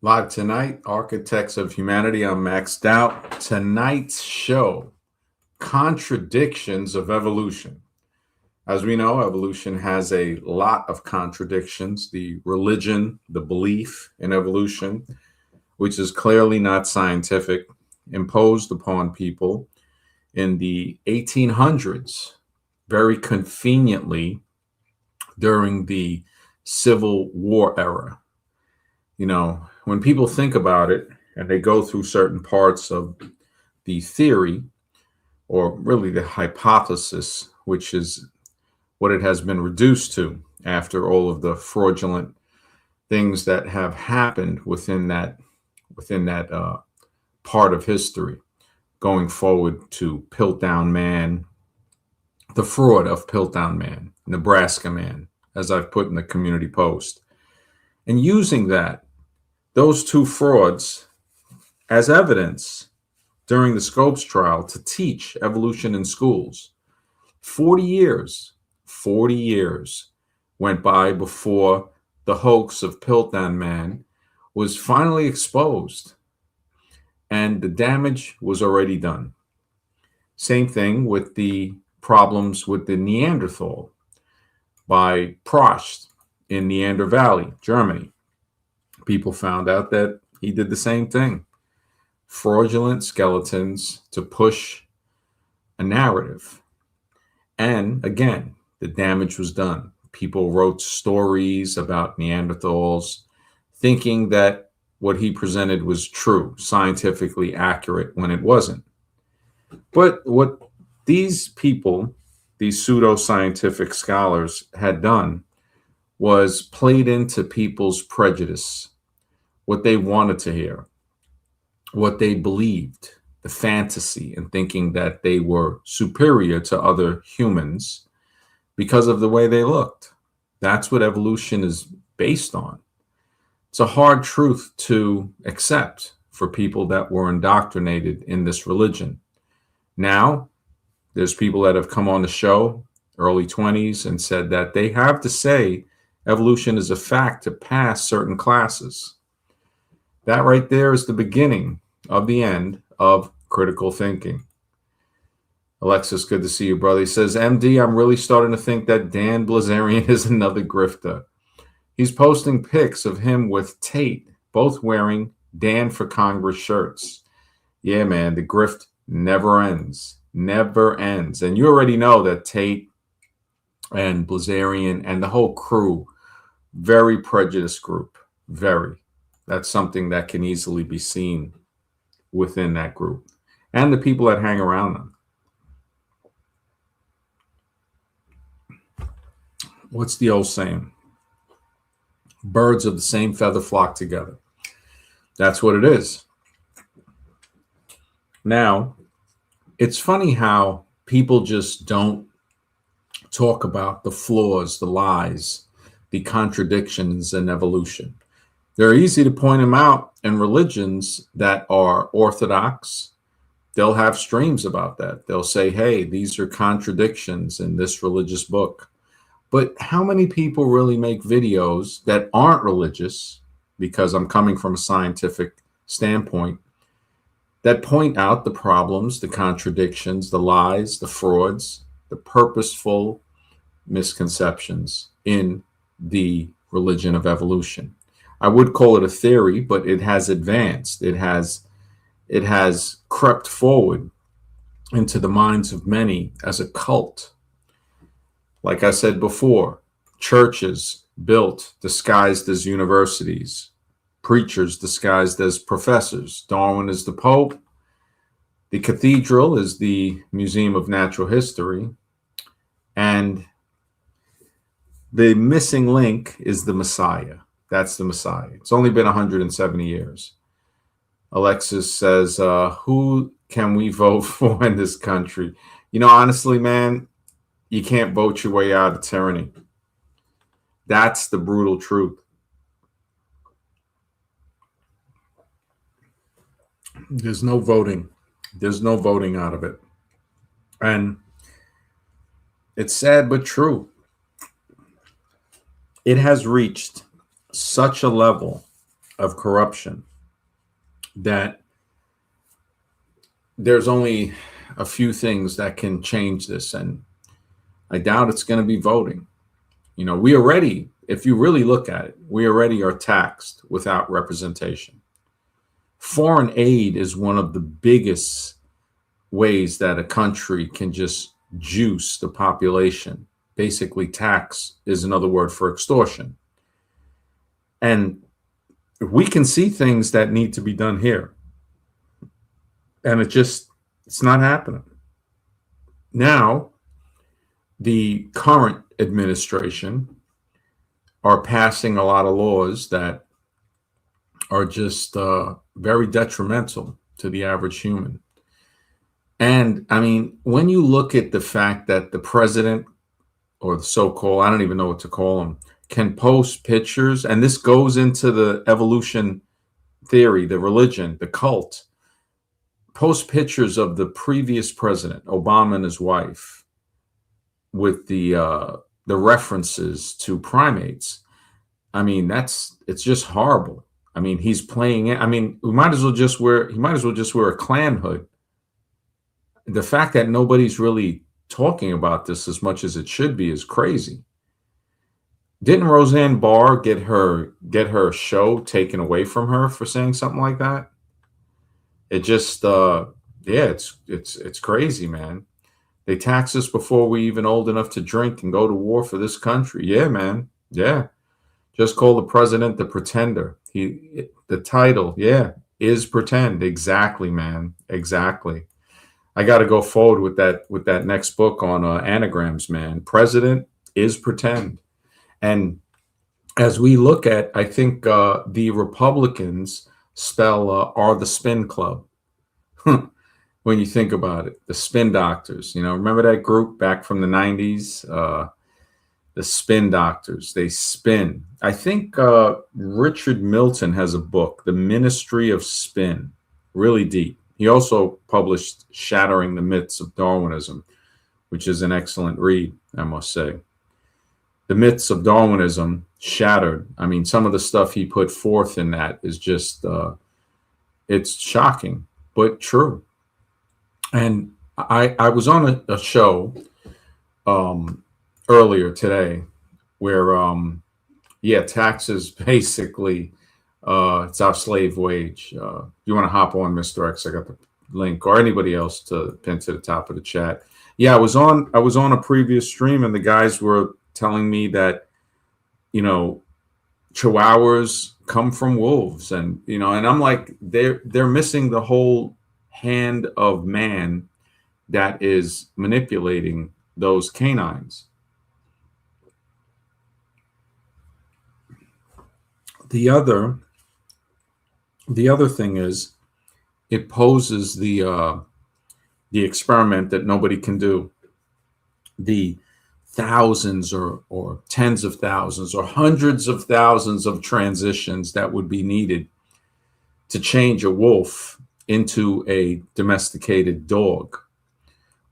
Live tonight, Architects of Humanity. I'm maxed out. Tonight's show, Contradictions of Evolution. As we know, evolution has a lot of contradictions. The religion, the belief in evolution, which is clearly not scientific, imposed upon people in the 1800s, very conveniently during the Civil War era. When people think about it and they go through certain parts of the theory, or really the hypothesis, which is what it has been reduced to after all of the fraudulent things that have happened within that part of history, going forward to Piltdown Man, the fraud of Piltdown Man, Nebraska Man, as I've put in the community post, and using those two frauds as evidence during the Scopes trial to teach evolution in schools. 40 years went by before the hoax of Piltdown Man was finally exposed, and the damage was already done. Same thing with the problems with the Neanderthal by Prost in Neander Valley, Germany. People found out that he did the same thing. Fraudulent skeletons to push a narrative. And again, the damage was done. People wrote stories about Neanderthals thinking that what he presented was true, scientifically accurate, when it wasn't. But what these people, these pseudo-scientific scholars, had done was played into people's prejudice, what they wanted to hear, what they believed, the fantasy, and thinking that they were superior to other humans because of the way they looked. That's what evolution is based on. It's a hard truth to accept for people that were indoctrinated in this religion. Now, there's people that have come on the show, early 20s, and said that they have to say evolution is a fact to pass certain classes. That right there is the beginning of the end of critical thinking. Alexis, good to see you, brother. He says, MD, I'm really starting to think that Dan Blazarian is another grifter. He's posting pics of him with Tate, both wearing Dan for Congress shirts. Yeah, man, the grift never ends. Never ends. And you already know that Tate and Blazarian and the whole crew, very prejudiced group. Very. That's something that can easily be seen within that group and the people that hang around them. What's the old saying? Birds of the same feather flock together. That's what it is. Now, it's funny how people just don't talk about the flaws, the lies, the contradictions in evolution. They're easy to point them out in religions that are orthodox. They'll have streams about that. They'll say, hey, these are contradictions in this religious book. But how many people really make videos that aren't religious, because I'm coming from a scientific standpoint, that point out the problems, the contradictions, the lies, the frauds, the purposeful misconceptions in the religion of evolution? I would call it a theory, but it has advanced. It has crept forward into the minds of many as a cult. Like I said before, churches built disguised as universities, preachers disguised as professors. Darwin is the Pope. The cathedral is the Museum of Natural History. And the missing link is the Messiah. That's the Messiah. It's only been 170 years. Alexis says, who can we vote for in this country? Honestly, man, you can't vote your way out of tyranny. That's the brutal truth. There's no voting. There's no voting out of it. And it's sad but true. It has reached such a level of corruption that there's only a few things that can change this. And I doubt it's going to be voting. We already, if you really look at it, we already are taxed without representation. Foreign aid is one of the biggest ways that a country can just juice the population. Basically, tax is another word for extortion. And we can see things that need to be done here. And it's not happening. Now, the current administration are passing a lot of laws that are just very detrimental to the average human. And I mean, when you look at the fact that the president, or the so-called, I don't even know what to call him, can post pictures, and this goes into the evolution theory, the religion, the cult, post pictures of the previous president, Obama and his wife, with the references to primates. I mean, it's just horrible. I mean, he's playing it. I mean, he might as well just wear a Klan hood. The fact that nobody's really talking about this as much as it should be is crazy. Didn't Roseanne Barr get her show taken away from her for saying something like that? It just it's crazy, man. They tax us before we even old enough to drink and go to war for this country. Yeah, man. Yeah. Just call the president the pretender. The title, yeah, is pretend. Exactly, man. Exactly. I got to go forward with that next book on anagrams, man. President is pretend. And as we look at, I think the Republicans spell are the spin club. When you think about it, the spin doctors, remember that group back from the 90s? The spin doctors, they spin. I think Richard Milton has a book, The Ministry of Spin, really deep. He also published Shattering the Myths of Darwinism, which is an excellent read, I must say. The myths of Darwinism shattered. I mean, some of the stuff he put forth in that is just, it's shocking, but true. And I was on a show earlier today where, taxes basically, it's our slave wage. You want to hop on, Mr. X? I got the link, or anybody else to pin to the top of the chat. Yeah, I was on a previous stream, and the guys were telling me that, Chihuahuas come from wolves, and and I'm like, they're missing the whole hand of man that is manipulating those canines. The other thing is, it poses the experiment that nobody can do. The thousands or tens of thousands or hundreds of thousands of transitions that would be needed to change a wolf into a domesticated dog,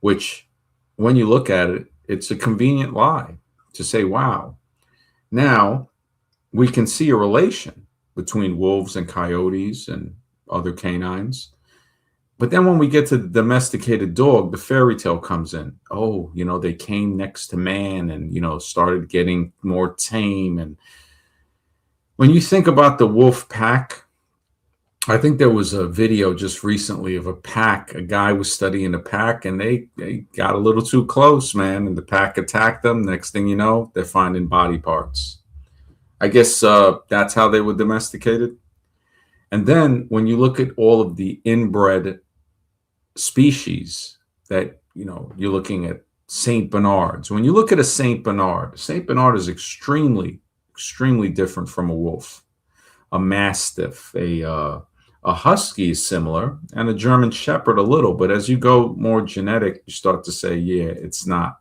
which, when you look at it, it's a convenient lie to say, wow, now we can see a relation between wolves and coyotes and other canines. But then when we get to the domesticated dog, the fairy tale comes in. Oh, they came next to man and, started getting more tame. And when you think about the wolf pack, I think there was a video just recently of a pack. A guy was studying a pack, and they got a little too close, man. And the pack attacked them. Next thing you know, they're finding body parts. I guess that's how they were domesticated. And then when you look at all of the inbred species that, you're looking at St. Bernards. When you look at a St. Bernard is extremely, extremely different from a wolf. A Mastiff, a Husky is similar, and a German Shepherd a little. But as you go more genetic, you start to say, yeah, it's not.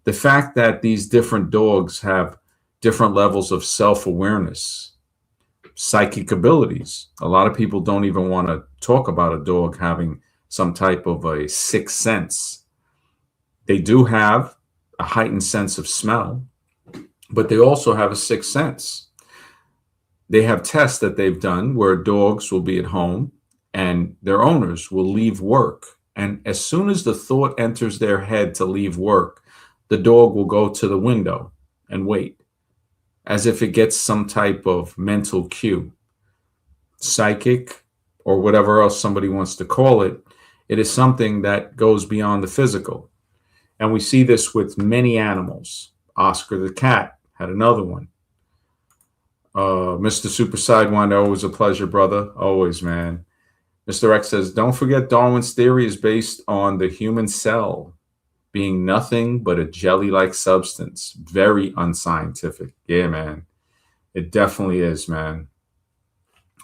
The fact that these different dogs have different levels of self-awareness, psychic abilities. A lot of people don't even want to talk about a dog having some type of a sixth sense. They do have a heightened sense of smell, but they also have a sixth sense. They have tests that they've done where dogs will be at home and their owners will leave work. And as soon as the thought enters their head to leave work, the dog will go to the window and wait, as if it gets some type of mental cue, psychic, or whatever else somebody wants to call it. It is something that goes beyond the physical. And we see this with many animals. Oscar the cat had another one. Mr. Super Sidewinder, always a pleasure, brother. Always, man. Mr. X says, don't forget Darwin's theory is based on the human cell being nothing but a jelly-like substance. Very unscientific. Yeah, man. It definitely is, man.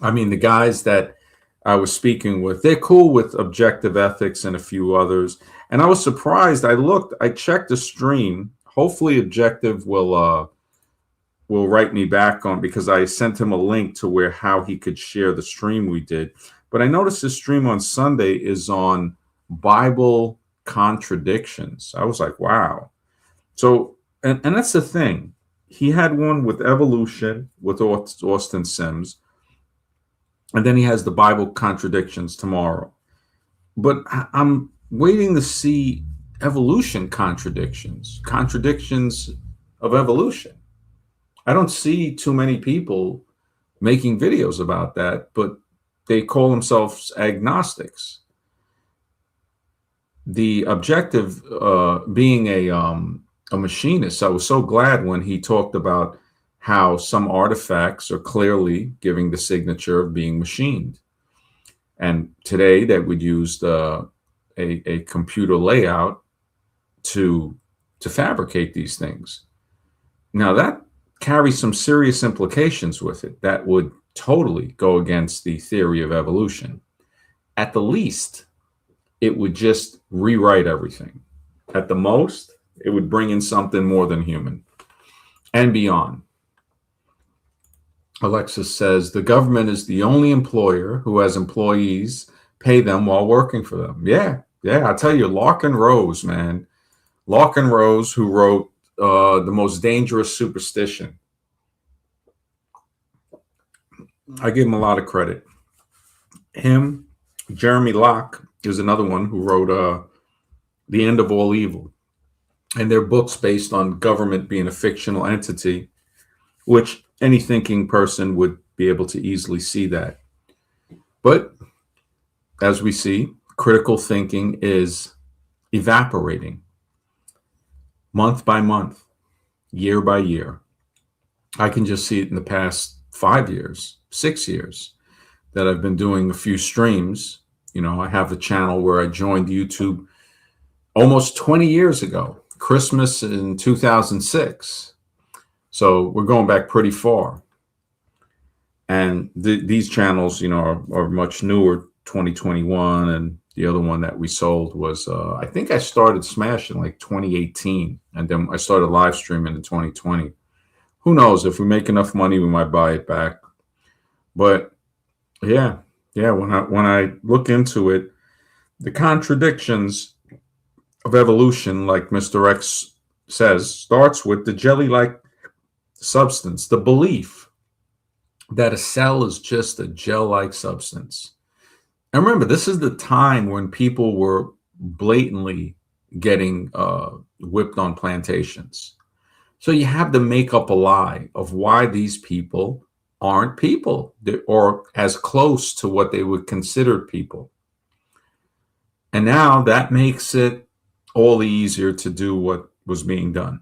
I mean, the guys that I was speaking with, they're cool with objective ethics and a few others. And I was surprised. I checked the stream. Hopefully Objective will write me back on, because I sent him a link to how he could share the stream we did. But I noticed the stream on Sunday is on Bible contradictions. I was like, wow. So, and that's the thing. He had one with evolution with Austin Sims. And then he has the Bible contradictions tomorrow. But I'm waiting to see evolution contradictions of evolution. I don't see too many people making videos about that, but they call themselves agnostics. The Objective, being a machinist, I was so glad when he talked about how some artifacts are clearly giving the signature of being machined. And today they would use a computer layout to fabricate these things. Now that carries some serious implications with it that would totally go against the theory of evolution. At the least, it would just rewrite everything. At the most, it would bring in something more than human and beyond. Alexis says, the government is the only employer who has employees pay them while working for them. Yeah, I tell you, Larkin Rose, man. Larkin Rose, who wrote The Most Dangerous Superstition. I give him a lot of credit. Him, Jeremy Locke is another one who wrote The End of All Evil. And they're books based on government being a fictional entity, which any thinking person would be able to easily see that. But as we see, critical thinking is evaporating month by month, year by year. I can just see it in the past 5 years, 6 years that I've been doing a few streams. You know, I have a channel where I joined YouTube almost 20 years ago, Christmas in 2006. So we're going back pretty far. And these channels, you know, are much newer, 2021. And the other one that we sold was, I think I started Smash in like 2018. And then I started live streaming in 2020. Who knows? If we make enough money, we might buy it back. But yeah, when I look into it, the contradictions of evolution, like Mr. X says, starts with the jelly-like substance, the belief that a cell is just a gel-like substance. And remember, this is the time when people were blatantly getting whipped on plantations. So you have to make up a lie of why these people aren't people, or as close to what they would consider people. And now that makes it all the easier to do what was being done.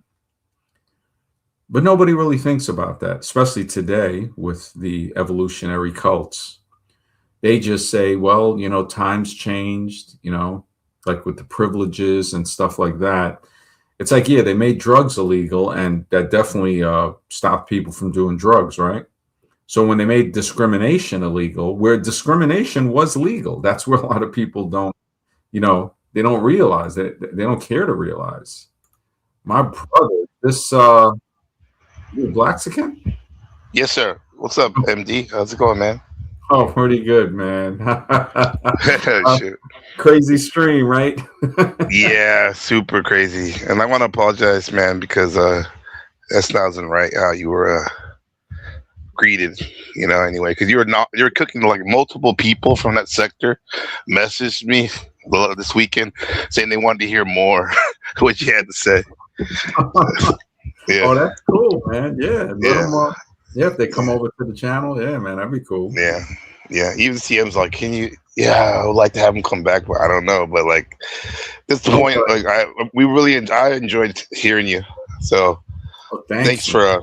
But nobody really thinks about that, especially today with the evolutionary cults. They just say, well, you know, times changed, you know, like with the privileges and stuff like that. It's like, yeah, they made drugs illegal, and that definitely stopped people from doing drugs, right? So when they made discrimination illegal, where discrimination was legal, that's where a lot of people don't, you know, they don't realize that, they don't care to realize. My brother, this you Blaxican? Yes, sir. What's up, MD? How's it going, man? Oh, pretty good, man. Shoot. Crazy stream, right? Yeah, super crazy. And I want to apologize, man, because that sounds right how you were greeted, anyway, because you're cooking like multiple people from that sector messaged me this weekend saying they wanted to hear more what you had to say. Yeah. Oh, that's cool, man. Yeah. Yeah. If they come over to the channel, yeah, man, that'd be cool. Yeah. Even CM's like, can you? Yeah, I would like to have him come back, but I don't know. But like, this point, like, I enjoyed hearing you. So, thanks for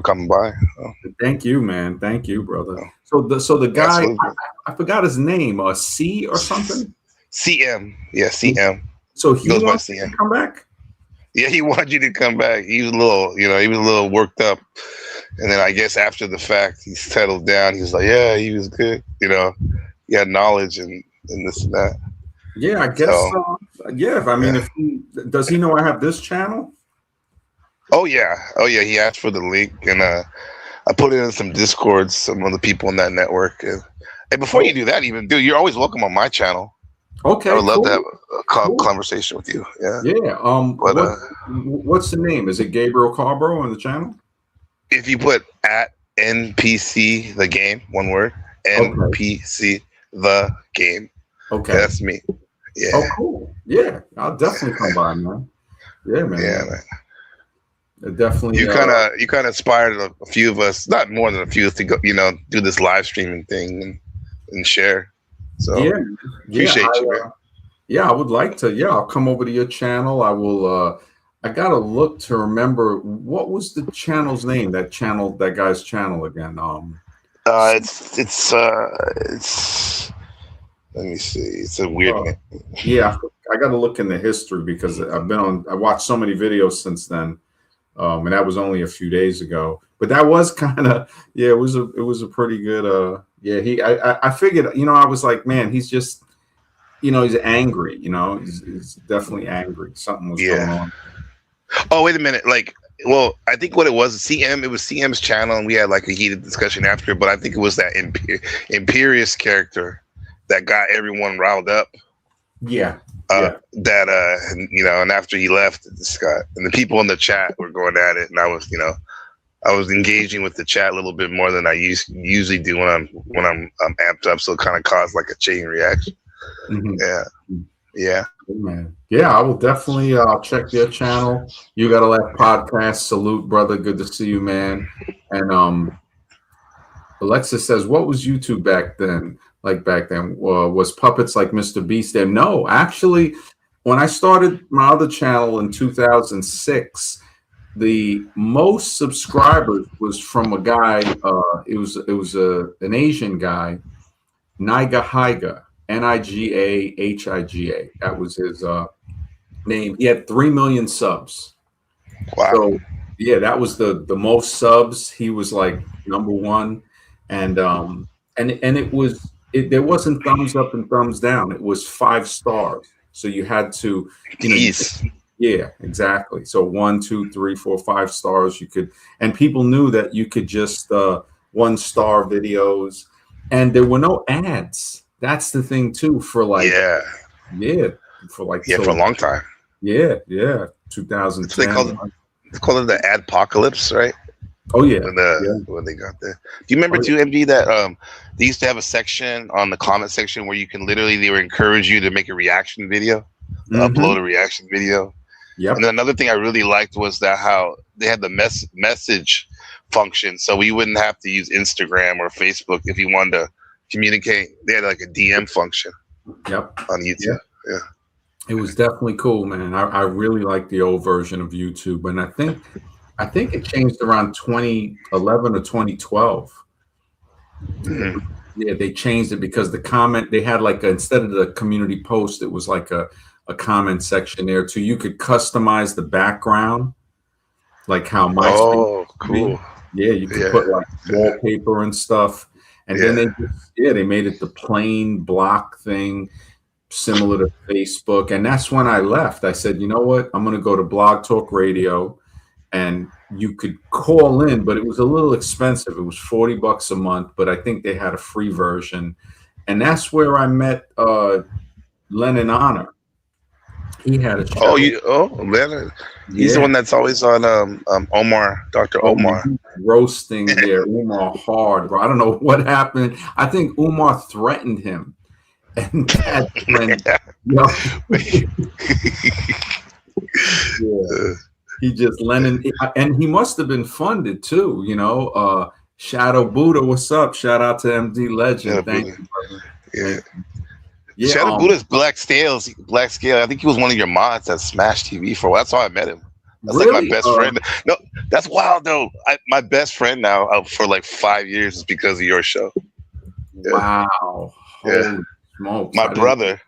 coming by. Thank you, man. Thank you, brother. So the guy, I forgot his name, C or something. CM, yeah, CM. So he wants to come back. Yeah, he wanted you to come back. He was a little worked up, and then I guess after the fact, he settled down. He was like, yeah, he was good. He had knowledge and this and that. Yeah, I guess. So, yeah, I mean, if does he know I have this channel? Oh yeah. He asked for the link, and I put it in some Discords, some of the people in that network. And before you do that, even dude, you're always welcome on my channel. Okay, I would love to have a conversation with you. Yeah. Yeah. But what's the name? Is it Gabriel Carbro on the channel? If you put at NPC the game, one word, NPC the game. Okay. That's me. Yeah. Oh, cool. Yeah, I'll definitely come by, man. Yeah, man. Yeah, man. Definitely. You kind of inspired a few of us, not more than a few, to go, do this live streaming thing and share. So appreciate you, man. Yeah, I would like to. Yeah, I'll come over to your channel. I will. I gotta look to remember what was the channel's name. That guy's channel again. It's let me see. It's a weird name. Yeah, I got to look in the history because I watched so many videos since then, and that was only a few days ago. But that was kind of it was a pretty good. I figured I was like, man, he's just he's angry. He's definitely angry. Something was going on. Oh, wait a minute. Well, I think what it was, it was CM's channel, and we had like a heated discussion after, but I think it was that Imperious character that got everyone riled up. Yeah. And after he left, and the people in the chat were going at it, and I was engaging with the chat a little bit more than I usually do when I'm amped up, so it kind of caused like a chain reaction. Mm-hmm. Yeah. Man. Yeah, I will definitely check your channel. You Gotta Laugh podcast. Salute, brother. Good to see you, man. And Alexis says, what was YouTube back then? Was puppets like Mr. Beast there? No, actually, when I started my other channel in 2006, the most subscribers was from a guy. It was an Asian guy, Niga Higa. Nigahiga. That was his name. He had 3 million subs. Wow. So yeah, that was the most subs. He was like number one, and there wasn't thumbs up and thumbs down. It was 5 stars. So you had to, yeah, exactly. So 1, 2, 3, 4, 5 stars. You could, and people knew that you could just 1-star videos, and there were no ads. That's the thing too for for a long time. Yeah, 2010. They call it the adpocalypse, right? Oh yeah. When they got there. Do you remember too, MD, that they used to have a section on the comment section where they would encourage you to make a reaction video, upload a reaction video. Yep. And then another thing I really liked was that how they had the message function, so we wouldn't have to use Instagram or Facebook if you wanted to communicate. They had like a DM function. Yep. On YouTube. Yeah. It was definitely cool, man. I really like the old version of YouTube, and I think it changed around 2011 or 2012. Mm-hmm. Yeah, they changed it because they had instead of the community post, it was like a comment section there too. You could customize the background, like how my cool. Yeah, you could put like wallpaper and stuff. And then they made it the plain block thing, similar to Facebook. And that's when I left. I said, you know what? I'm going to go to Blog Talk Radio, and you could call in, but it was a little expensive. It was $40 a month, but I think they had a free version. And that's where I met Lennon Honor. He had a Oh, show. man, he's the Yeah. one that's always on Omar, Dr. Oh, man, Omar. he was roasting, yeah, Umar hard, bro. I don't know what happened. I think Umar threatened him, and that's when, you know, yeah, he just Lennon, and he must have been funded too. Shadow Buddha, what's up? Shout out to MD Yeah, Legend. Thank Buddha. you, brother. Yeah. Thank you. Yeah. Shadow Buddha's Black Scales. Black Scale. I think he was one of your mods at Smash TV for a while. That's how I met him. That's like my Really? best friend. No, that's wild though. My best friend now for like 5 years is because of your show. Wow. Yeah. Holy smokes. My brother.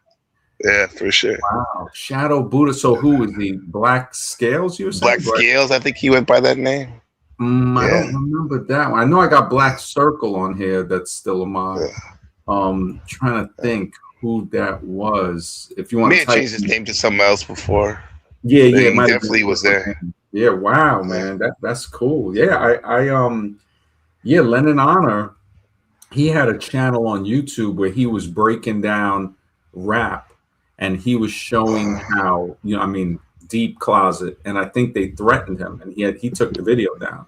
Yeah, for sure. Wow. Shadow Buddha. So who is he? Black Scales, you were saying? Black Scales, I think he went by that name. I don't remember that one. I know I got Black Circle on here. That's still a mod. Trying to think who that was. If you want May to have changed his name to something else before. Yeah, He it definitely was there. Yeah, wow, man. That's cool. Yeah, yeah, Lennon Honor, he had a channel on YouTube where he was breaking down rap, and he was showing how, Deep Closet, and I think they threatened him, and he took the video down.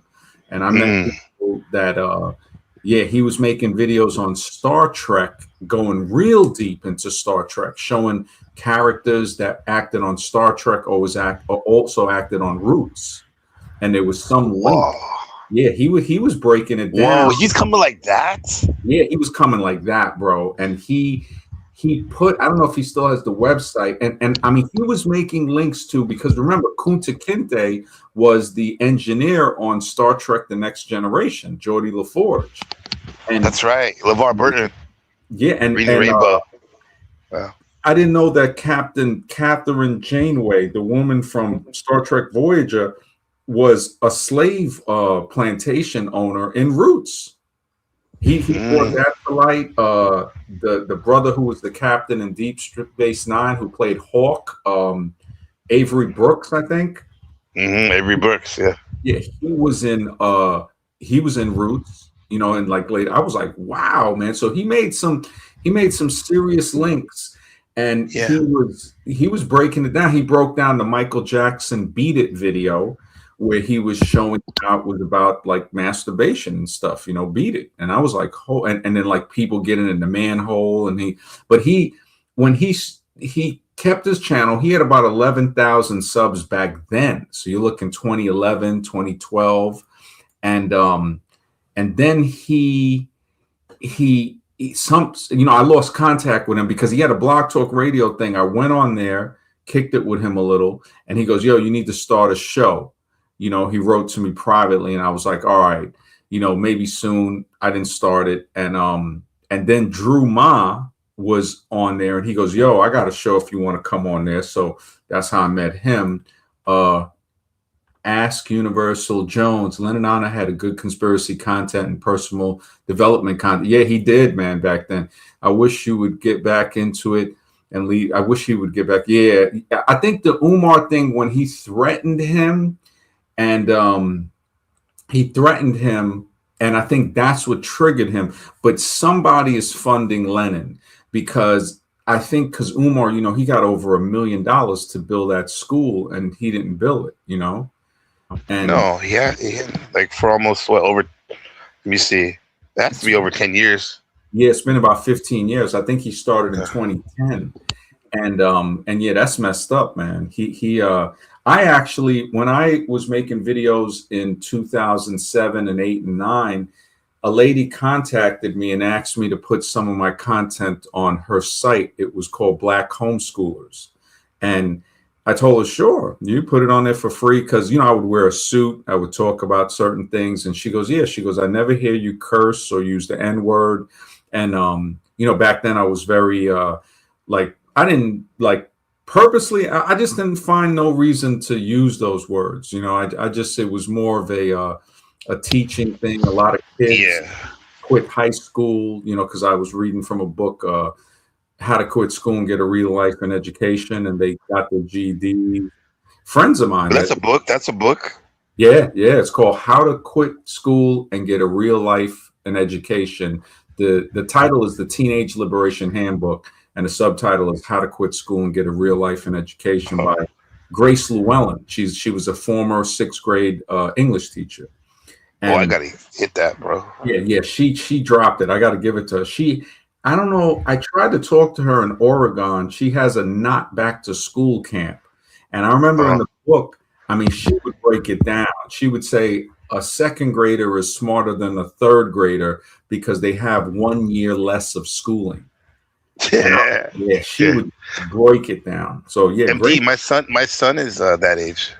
And I met people that yeah, he was making videos on Star Trek, going real deep into Star Trek, showing characters that acted on Star Trek also acted on Roots, and there was some link. Yeah, he was breaking it down. Whoa, he's coming like that? Yeah, he was coming like that, bro. And he put, I don't know if he still has the website, and I mean, he was making links to, because remember, Kunta Kinte was the engineer on Star Trek: The Next Generation, Geordie LaForge. And that's right, LeVar Burton. Yeah, and Rainbow. Wow. I didn't know that Captain Catherine Janeway, the woman from Star Trek Voyager, was a slave plantation owner in Roots. He brought that to light. The brother who was the captain in Deep Space Nine, who played Hawk, Avery Brooks, I think. Avery Brooks, yeah. Yeah, he was in Roots, and like later, I was like, wow, man. So he made some serious links, and he was breaking it down. He broke down the Michael Jackson "Beat It" video, where he was showing how it was about like masturbation and stuff, Beat It. And I was like, oh, and then like people getting in the manhole, and when he kept his channel, he had about 11,000 subs back then. So you're looking 2011, 2012. And then I lost contact with him because he had a Blog Talk Radio thing. I went on there, kicked it with him a little, and he goes, yo, you need to start a show. He wrote to me privately, and I was like, all right, maybe soon. I didn't start it. And then Drew Ma was on there, and he goes, yo, I got a show if you want to come on there. So that's how I met him. Ask Universal Jones. Lennon Honor had a good conspiracy content and personal development content. Yeah, he did, man, back then. I wish you would get back into it and leave. I wish he would get back. Yeah, I think the Umar thing, when he threatened him, and and I think that's what triggered him. But somebody is funding Lennon, because Umar, he got over $1 million to build that school, and he didn't build it, And no, he had like for almost over. Let me see. That has to be over 10 years. Yeah, it's been about 15 years. I think he started in 2010, and yeah, that's messed up, man. I actually, when I was making videos in 2007 and 8 and 9, a lady contacted me and asked me to put some of my content on her site. It was called Black Homeschoolers, and I told her, sure, you put it on there for free, because I would wear a suit, I would talk about certain things, and she goes, yeah, I never hear you curse or use the N-word. And back then I was very I didn't like purposely, I just didn't find no reason to use those words. It was more of a teaching thing. A lot of kids quit high school, because I was reading from a book, How to Quit School and Get a Real Life and Education, and they got their GED. Friends of mine. That's a book. That's a book. Yeah. It's called How to Quit School and Get a Real Life and Education. The title is The Teenage Liberation Handbook, and the subtitle is "How to Quit School and Get a Real Life in Education" by Grace Llewellyn. She was a former sixth grade English teacher. Oh, I And gotta hit that, bro. yeah, she dropped it. I got to give it to her. I don't know. I tried to talk to her in Oregon. She has a not back to school camp, and I remember in the book, I mean, she would break it down. She would say a second grader is smarter than a third grader because they have 1 year less of schooling. Yeah, She would break it down. So yeah, MD, great. my son is that age.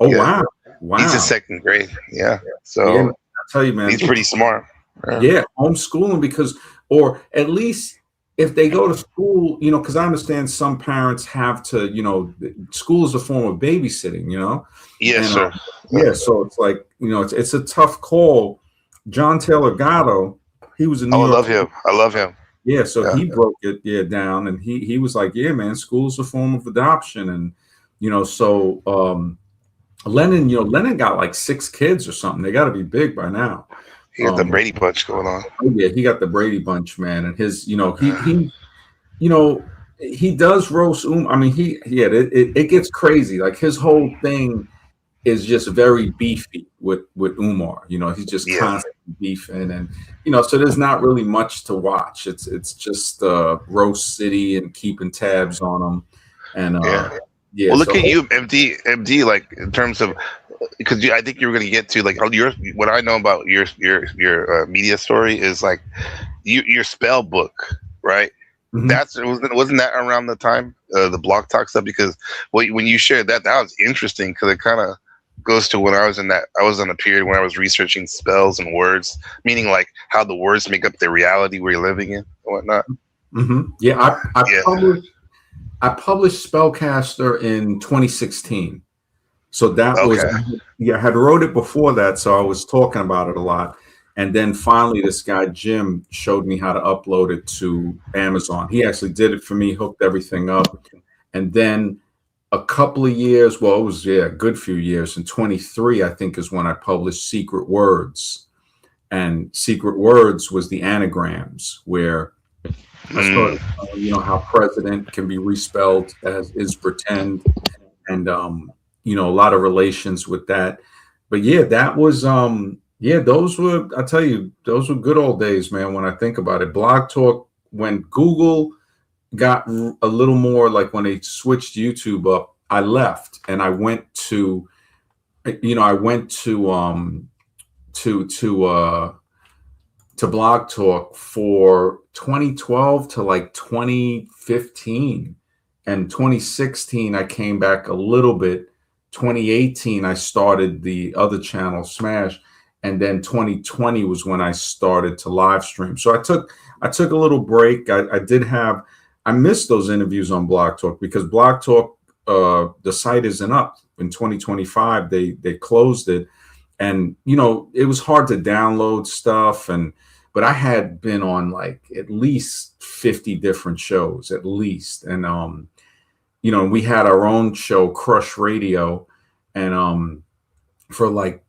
Oh Yeah. wow, He's in second grade. Yeah, so yeah. I tell you, man, he's pretty smart. Yeah, homeschooling because, or at least if they go to school, because I understand some parents have to, school is a form of babysitting, Yes, and sir. yeah, so it's like, it's a tough call. John Taylor Gatto, he was in New Oh, I York. love him. I love him. Yeah, so Yeah. he broke it down, and he was like, yeah, man, school's a form of adoption, and so Lennon got like 6 kids or something. They got to be big by now. He got the Brady Bunch going on. Oh yeah, he got the Brady Bunch, man, and his, he does roast. I mean, it gets crazy. Like his whole thing is just very beefy with Umar. He's just constantly beefing, and so there's not really much to watch. It's just roast city and keeping tabs on them, and well, look at you, MD. Like in terms of, because I think you were going to get to like what I know about your media story is like your spell book, right? Mm-hmm. Wasn't that around the time the Block Talk stuff? Because when you shared that was interesting because it kind of goes to when I was in a period when I was researching spells and words, meaning like how the words make up the reality we're living in and whatnot. Mm-hmm. Yeah, I published Spellcaster in 2016. So that was, I had wrote it before that. So I was talking about it a lot. And then finally, this guy, Jim, showed me how to upload it to Amazon. He actually did it for me, hooked everything up. And then a couple of years, well, it was, a good few years. In 23, I think is when I published Secret Words. And Secret Words was the anagrams where I started, how president can be respelled as is pretend, and a lot of relations with that. But yeah, that was those were, I tell you, those were good old days, man. When I think about it, Blog Talk, when Google got a little more like when they switched YouTube up, I left and I went to, to Blog Talk for 2012 to like 2015, and 2016 I came back a little bit. 2018 I started the other channel, Smash, and then 2020 was when I started to live stream. So I took a little break. I missed those interviews on Blog Talk because Blog Talk, the site isn't up in 2025. They closed it, and it was hard to download stuff, but I had been on like at least 50 different shows at least. And, we had our own show, Crush Radio. And for like,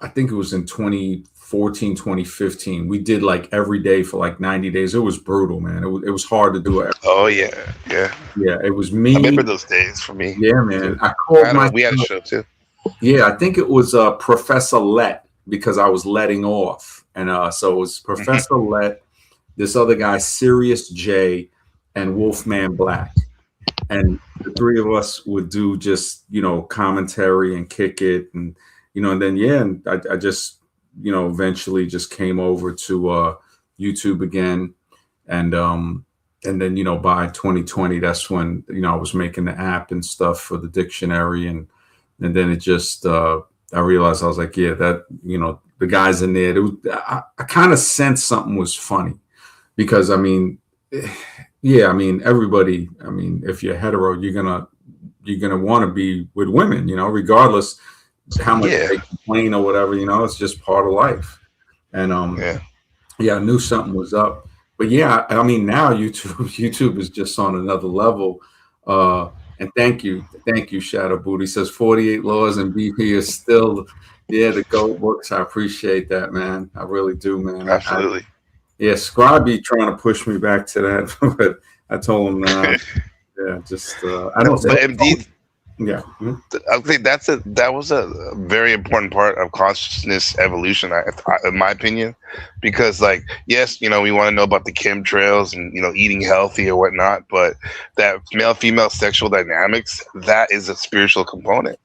I think it was in 2014, 2015, we did like every day for like 90 days. It was brutal, man. It was hard to do it. Oh, yeah. Yeah, it was me. I remember those days for me. Yeah, man. We had a show too. Yeah, I think it was Professor Let, because I was letting off. And so it was Professor Let, this other guy, Sirius J, and Wolfman Black. And the three of us would do just, commentary and kick it. And, and then, and I just, eventually just came over to YouTube again. And then, by 2020, that's when, I was making the app and stuff for the dictionary. And then it just, I realized, I was like, that, the guys in there, I kind of sensed something was funny because, everybody, if you're hetero, you're gonna want to be with women, regardless how much they complain or whatever, it's just part of life. And, I knew something was up, but now YouTube is just on another level. And thank you, Shadow Booty says 48 Laws and BP is still, the GOAT books. I appreciate that, man. I really do, man. Absolutely. Scribe be trying to push me back to that, but I told him, yeah, just I No, don't say, but MD, yeah. Mhm. I think that was a very important part of consciousness evolution, in my opinion, because like yes, we want to know about the chemtrails and eating healthy or whatnot, but that male female sexual dynamics, that is a spiritual component,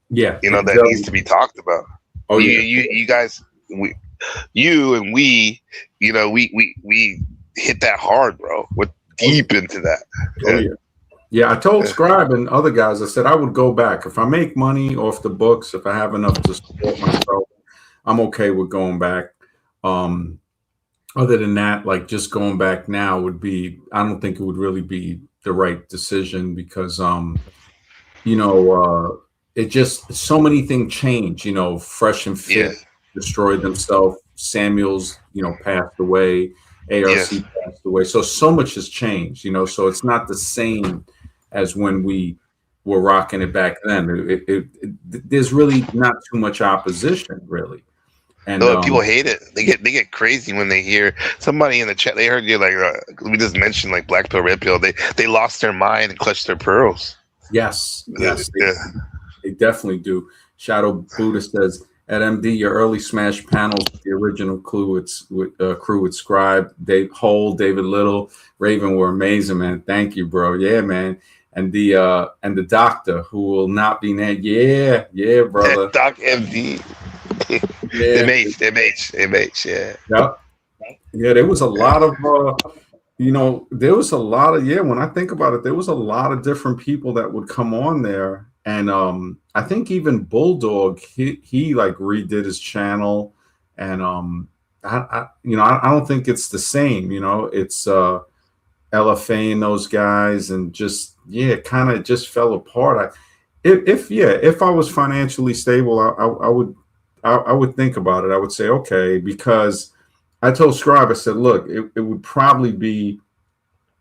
Yeah, that needs to be talked about. oh yeah, You guys, you and we, we hit that hard, bro. We're oh, deep into that. oh Yeah. yeah. Yeah, I told Scribe and other guys, I said I would go back. If I make money off the books, if I have enough to support myself, I'm okay with going back. Um, Other than that, like just going back now would be, I don't think it would really be the right decision because, you know, it just, so many things change, Fresh and Yeah. Fit destroyed themselves. Samuels, passed away. Yes. ARC passed away. So much has changed, so it's not the same as when we were rocking it back then. There's really not too much opposition, really. And No, people hate it. They get crazy when they hear somebody in the chat. They heard you like we just mentioned like black pill, red pill. They lost their mind and clutched their pearls. yes, yes, Yeah. they definitely do. Shadow Buddha says, at MD, your early Smash panels with the original crew with Scribe, Dave Hole, David Little, Raven were amazing, man. Thank you, bro. Yeah, man. And the doctor who will not be named. Yeah, yeah, brother. Doc MD. Yeah, MH. Yeah. yeah, yeah. There was a lot of there was a lot of, yeah, when I think about it, there was a lot of different people that would come on there. And I think even Bulldog, he like redid his channel. And I don't think it's the same, it's LFA and those guys, and just, yeah, it kind of just fell apart. If I was financially stable, I would think about it. I would say, okay, because I told Scribe, I said, look, it would probably be,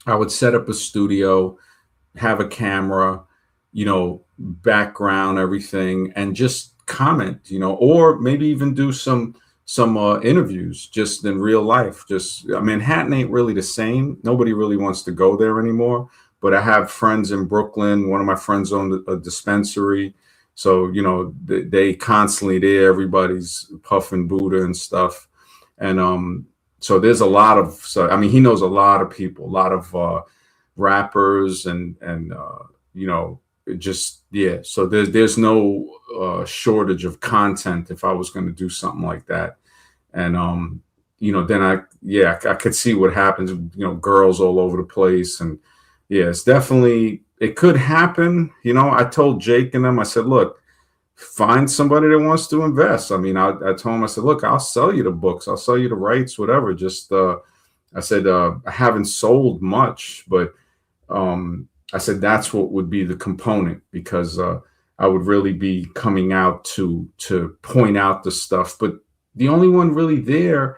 I would set up a studio, have a camera, background, everything, and just comment, or maybe even do some interviews just in real life. Just, Manhattan ain't really the same. Nobody really wants to go there anymore. But I have friends in Brooklyn. One of my friends owned a dispensary. So, they constantly there. Everybody's puffing Buddha and stuff. And so there's a lot of, he knows a lot of people, a lot of rappers and just, yeah. So there's no shortage of content if I was going to do something like that. And then I could see what happens, girls all over the place. And yeah, it's definitely, it could happen. I told Jake and them, I said, look, find somebody that wants to invest. I told him, I said, look, I'll sell you the books, I'll sell you the rights, whatever. Just I said, I haven't sold much, but I said that's what would be the component, because I would really be coming out to point out the stuff. But the only one really there,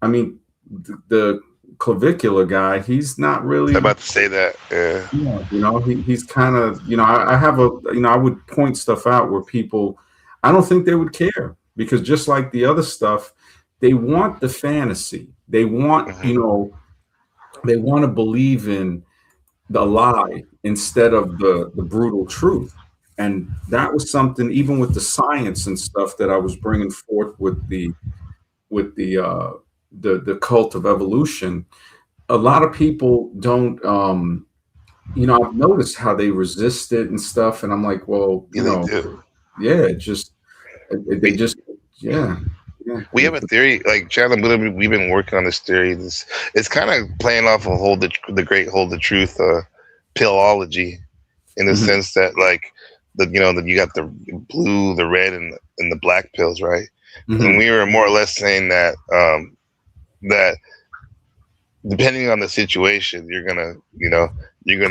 the clavicular guy, he's not really. I'm about to say that. Yeah, he's kind of, I have I would point stuff out where people, I don't think they would care, because just like the other stuff, they want the fantasy. They want, they want to believe in the lie instead of the brutal truth. And that was something, even with the science and stuff that I was bringing forth with the cult of evolution. A lot of people don't, I've noticed how they resist it and stuff. And I'm like, well, They do. yeah, they just, yeah. Yeah. We have a theory, like Chad and Buddha, we've been working on this theory. It's kind of playing off of the great hold the truth pillology, in the sense that like that you got the blue, the red, and the black pills, right? And we were more or less saying that that depending on the situation, you're gonna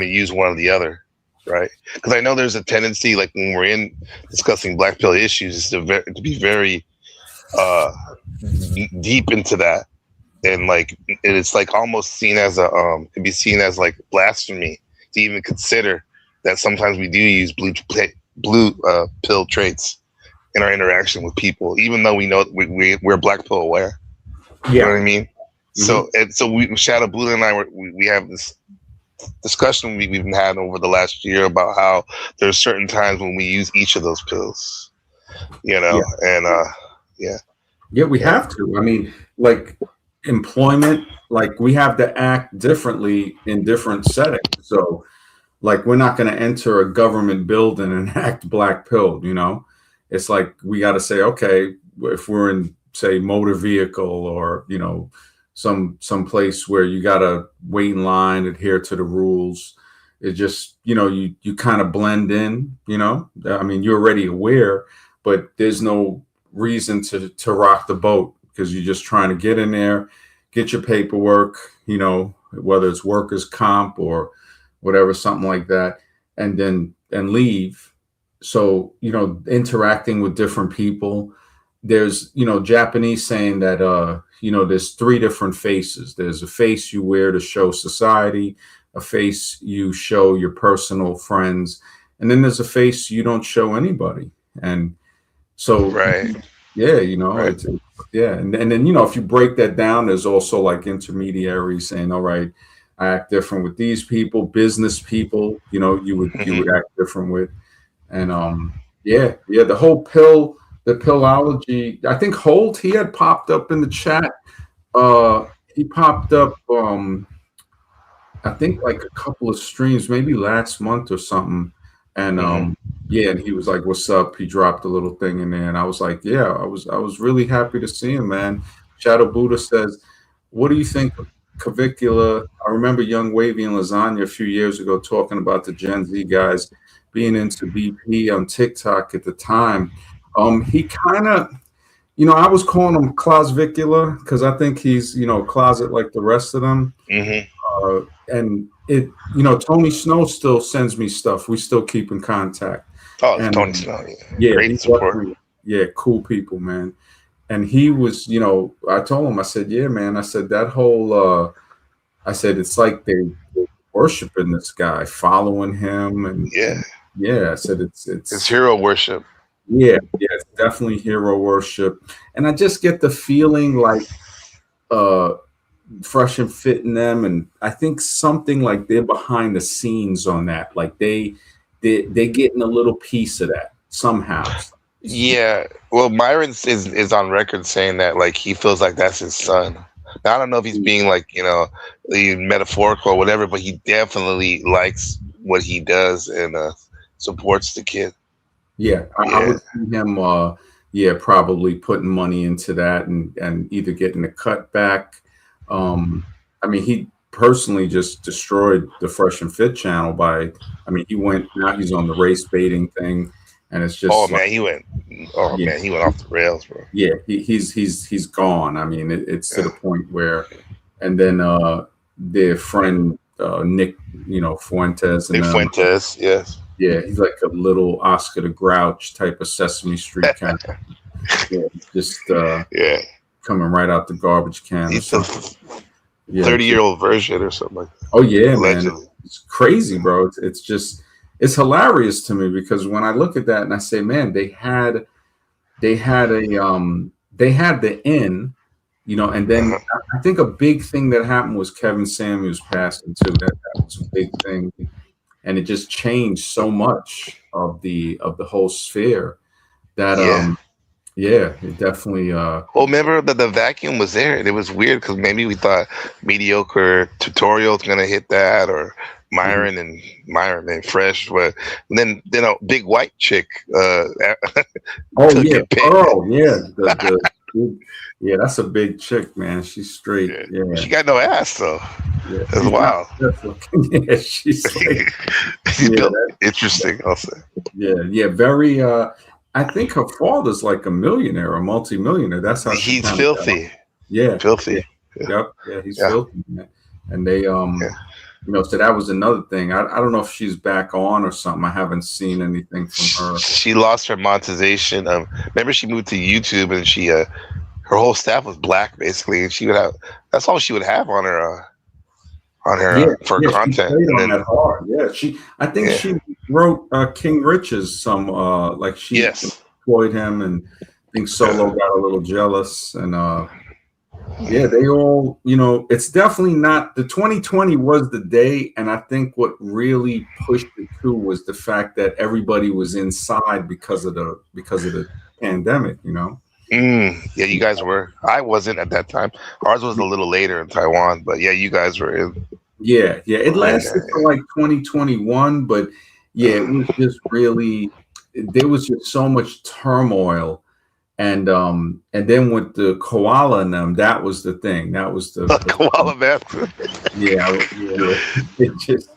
use one or the other, right? Because I know there's a tendency, like when we're discussing black pill issues, is to be very deep into that, and like it's like almost seen as could be seen as like blasphemy to even consider that sometimes we do use blue pill traits in our interaction with people, even though we know we're black pill aware. Yeah. You know what I mean? So we Shadow Buddha and I we have this discussion we've been having over the last year about how there's certain times when we use each of those pills, Yeah. and yeah. Yeah, we have to. I mean, like employment, like we have to act differently in different settings. So, like, we're not going to enter a government building and act black pilled, It's like we got to say, okay, if we're in, say, motor vehicle or, some place where you got to wait in line, adhere to the rules. It just, you kind of blend in, I mean, you're already aware, but there's no reason to rock the boat because you're just trying to get in there, get your paperwork, whether it's workers' comp or whatever, something like that, and leave. So, interacting with different people. There's, Japanese saying that, there's three different faces. There's a face you wear to show society, a face you show your personal friends, and then there's a face you don't show anybody. And so, Right. yeah, Right. yeah. And then, if you break that down, there's also like intermediaries saying, all right, I act different with these people, business people, you would act different with. And yeah, the whole the pillology, I think Holt, he had popped up in the chat. He popped up I think like a couple of streams, maybe last month or something. And yeah, and he was like, "What's up?" He dropped a little thing in there, and I was like, "Yeah, I was really happy to see him, man." Shadow Buddha says, "What do you think of Cavicula?" I remember Young Wavy and Lasagna a few years ago talking about the Gen Z guys being into BP on TikTok at the time. He kind of, I was calling him Closvicula because I think he's, closet like the rest of them. And it, Tony Snow still sends me stuff. We still keep in contact. Oh, it's And Tony Snow. yeah, Great support. yeah, cool people, man. And he was, I told him, I said, yeah, man. I said that whole, I said it's like they worshiping this guy, following him, and yeah, I said It's hero worship. Yeah, it's definitely hero worship, and I just get the feeling like Fresh and Fit in them, and I think something like they're behind the scenes on that, like they're getting a little piece of that somehow. Yeah, well, Myron is on record saying that like he feels like that's his son. Now, I don't know if he's being like metaphorical or whatever, but he definitely likes what he does and supports the kid. Yeah, I would see him. Probably putting money into that and either getting a cut back. I mean, he personally just destroyed the Fresh and Fit channel by. I mean, now he's on the race baiting thing, and it's just. Oh man, he went off the rails, bro. Yeah, he's gone. I mean, it's to the point where, and then their friend Nick, Fuentes. And, Nick Fuentes, yes. Yeah, he's like a little Oscar the Grouch type of Sesame Street kind of. Yeah, just coming right out the garbage can. He's a 30-year-old version or something like that. Oh yeah, allegedly. Man, it's crazy, bro. It's hilarious to me because when I look at that and I say, man, they had the in, and then I think a big thing that happened was Kevin Samuels passing too. That was a big thing. And it just changed so much of the whole sphere that it definitely well, remember that the vacuum was there and it was weird because maybe we thought Mediocre Tutorial's gonna hit that or Myron and Fresh, but then a big white chick yeah, that's a big chick, man. She's straight. Yeah. She got no ass though. Yeah, that's wild. Yeah, she's like, interesting, I'll say. Yeah, very I think her father's like a millionaire, a multi-millionaire. That's how he's filthy. Yeah. Filthy. Yep. Yeah, he's filthy, man. And they so that was another thing. I don't know if she's back on or something. I haven't seen anything from her. She lost her monetization. Remember she moved to YouTube and she her whole staff was black basically, and she would have that's all she would have on her for content. She on that hard. Yeah, I think she wrote King Rich's some like she employed him, and I think Solo got a little jealous, and Yeah, they all, it's definitely not the 2020 was the day. And I think what really pushed it too was the fact that everybody was inside because of the pandemic. Yeah, you guys were. I wasn't at that time. Ours was a little later in Taiwan, but yeah, you guys were in. Yeah, yeah. It lasted for Yeah, like 2021, but yeah, it was just really there was just so much turmoil. And then with the koala and them, that was the thing. That was the Koala man. yeah. It just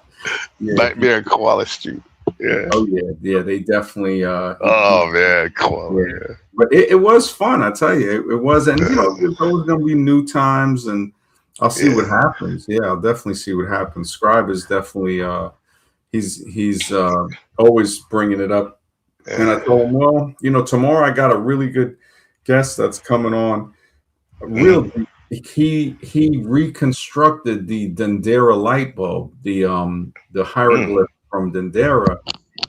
yeah. Nightmare in Koala Street. Yeah. Oh yeah. They definitely Oh man, Koala. yeah. Yeah. But it was fun, I tell you. It was, and Yeah. there's always gonna be new times, and I'll see what Yeah. happens. Yeah, I'll definitely see what happens. Scribe is definitely he's always bringing it up. And I Yeah. told him, well, tomorrow I got a really good guest that's coming on. Mhm. Real, he reconstructed the Dendera light bulb, the Mm. hieroglyph from Dendera,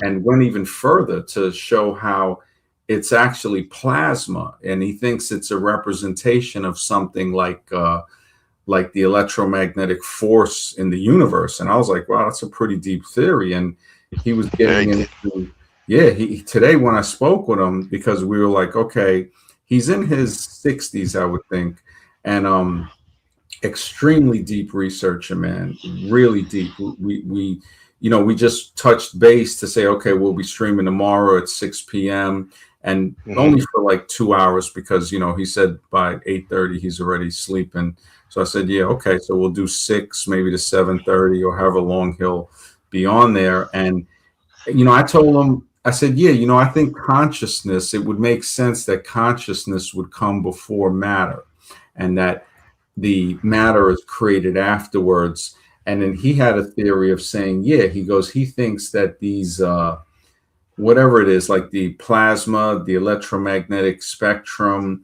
and went even further to show how it's actually plasma, and he thinks it's a representation of something like the electromagnetic force in the universe. And I was like, wow, that's a pretty deep theory. And he was Very getting deep. into, yeah, he today when I spoke with him, because we were like, okay, he's in his 60s, I would think. And extremely deep researcher, man, really deep. We just touched base to say, okay, we'll be streaming tomorrow at 6 p.m. and Hmm. only for like 2 hours because he said by 8:30 he's already sleeping. So I said, yeah, okay, so we'll do 6 maybe to 7:30 or however long he'll be on there. And I told him, I said, yeah, I think consciousness, it would make sense that consciousness would come before matter, and that the matter is created afterwards. And then he had a theory of saying, yeah, he goes, he thinks that these, whatever it is, like the plasma, the electromagnetic spectrum,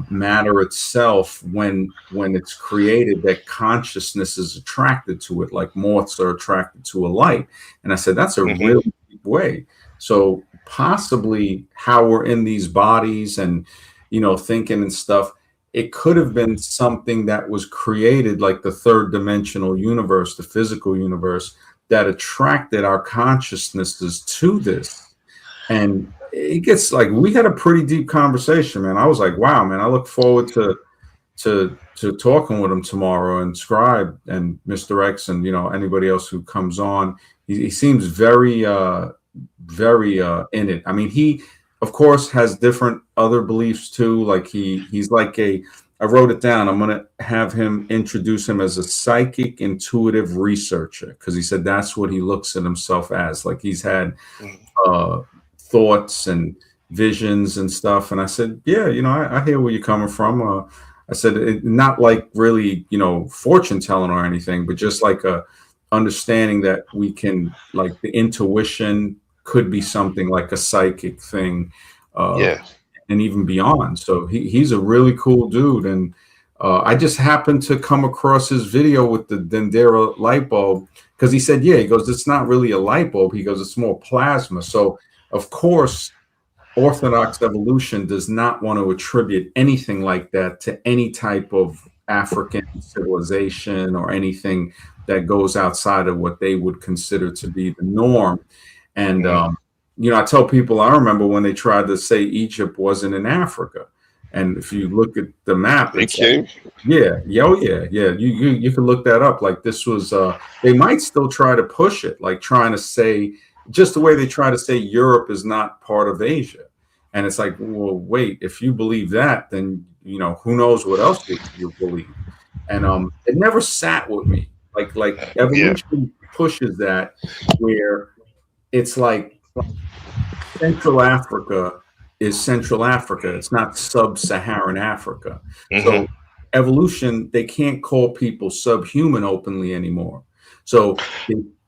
matter itself, when it's created, that consciousness is attracted to it, like moths are attracted to a light. And I said, that's a Hmm. really deep way. So possibly how we're in these bodies and thinking and stuff, it could have been something that was created like the third dimensional universe, the physical universe, that attracted our consciousnesses to this. And it gets like, we had a pretty deep conversation, man. I was like, wow, man, I look forward to talking with him tomorrow, and Scribe and Mr. X and anybody else who comes on. He seems very in it. I mean, he of course has different other beliefs too. Like he's like I wrote it down. I'm gonna have him introduce him as a psychic intuitive researcher, because he said that's what he looks at himself as. Like he's had uh, thoughts and visions and stuff. And I said, yeah, I hear where you're coming from. I said, not like really, fortune telling or anything, but just like a understanding that we can, like the intuition could be something like a psychic thing, uh, Yeah. and even beyond. So he's a really cool dude. And I just happened to come across his video with the Dendera light bulb, because he said, yeah, he goes, it's not really a light bulb. He goes, it's more plasma. So, of course, Orthodox evolution does not want to attribute anything like that to any type of African civilization or anything that goes outside of what they would consider to be the norm. And, Hmm. I tell people, I remember when they tried to say Egypt wasn't in Africa. And if you look at the map, Are you it's like, kidding? yeah, oh yeah. You can look that up. Like this was they might still try to push it, like trying to say just the way they try to say Europe is not part of Asia. And it's like, well, wait, if you believe that, then who knows what else you believe. And it never sat with me. Like Yeah. evolution pushes that, where it's like Central Africa is Central Africa. It's not sub-Saharan Africa. Hmm. So evolution, they can't call people subhuman openly anymore. So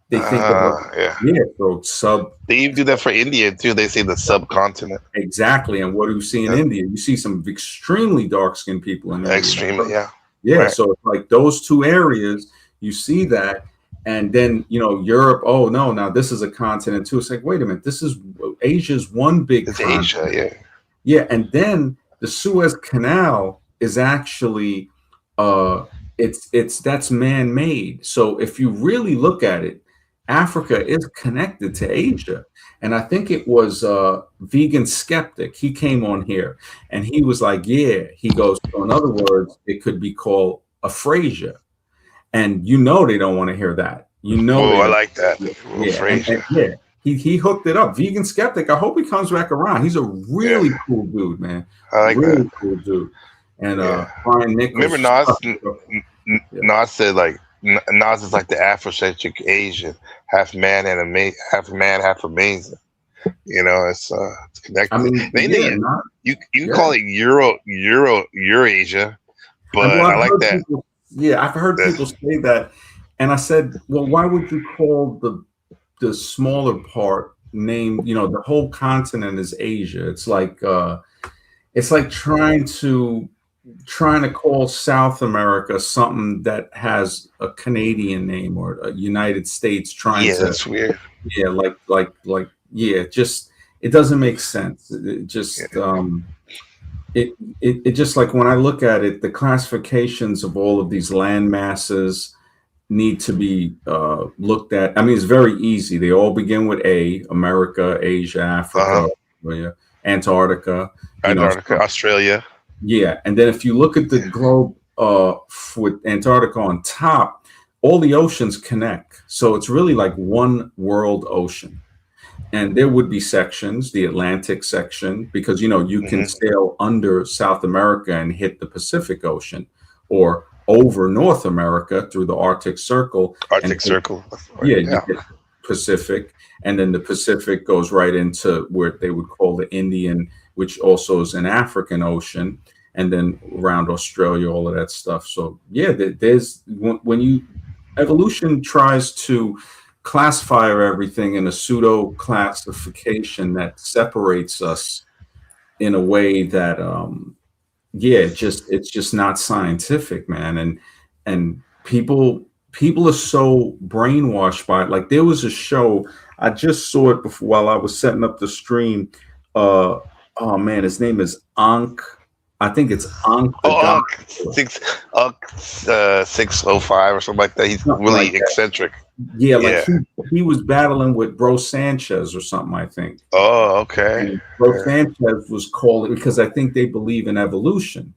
they think about, Yeah. yeah, so sub They even do that for India too. They say the subcontinent. exactly. And what do you see in Yeah. India? You see some extremely dark-skinned people in India. Extremely. Yeah. Yeah, Right. so it's like those two areas, you see that, and then Europe. Oh no, now this is a continent too. It's like, wait a minute, this is Asia's one big It's Asia. continent. Yeah. Yeah, and then the Suez Canal. is actually it's that's man-made. So if you really look at it, Africa is connected to Asia. And I think it was Vegan Skeptic. He came on here and he was like, yeah, he goes, so in other words, it could be called aphasia. And you know they don't want to hear that. You know Oh, they I don't. like that. Yeah, and Frazier. yeah, he hooked it up. Vegan Skeptic. I hope he comes back around. He's a Yeah, really cool dude, man. I like that. Really cool dude. And Yeah. Brian Remember Nichols. Nas? Yeah. Nas said like Nas is like the Afrocentric Asian, half man and half man, half amazing. It's I connected. mean, They yeah, need not you yeah. call it Eurasia, but Well, I I've like heard that. people. Yeah, I've heard people say that, and I said, well, why would you call the smaller part name? You know, the whole continent is Asia. It's like trying to call South America something that has a Canadian name or a United States trying Yeah, to, that's weird. yeah, yeah, just it doesn't make sense. It Yeah. just it just like when I look at it, the classifications of all of these land masses need to be looked at. I mean, it's very easy. They all begin with A: America, Asia, Uh-huh. Africa, Australia, Antarctica. You know, Antarctica, Australia. yeah, and then if you look at the globe with Antarctica on top, all the oceans connect. So it's really like one world ocean. And there would be sections, the Atlantic section, because you know you can Hmm. sail under South America and hit the Pacific Ocean, or over North America through the Arctic Circle and Arctic Circle. yeah, you Yeah. get Pacific, and then the Pacific goes right into where they would call the Indian, which also is an African Ocean, and then around Australia, all of that stuff. So yeah, there's when you evolution tries to classify everything in a pseudo classification that separates us in a way that yeah, it's just not scientific, man. And people are so brainwashed by it. Like there was a show I just saw it before while I was setting up the stream. Uh, oh man, his name is Ankh. I think it's Ankh the Oh, God, Unk six, Unk 605 or something like that. He's something really like that. eccentric. Yeah, like Yeah. he was battling with Bro Sanchez or something, I think. Oh, okay. And Bro Yeah. Sanchez was called because I think they believe in evolution.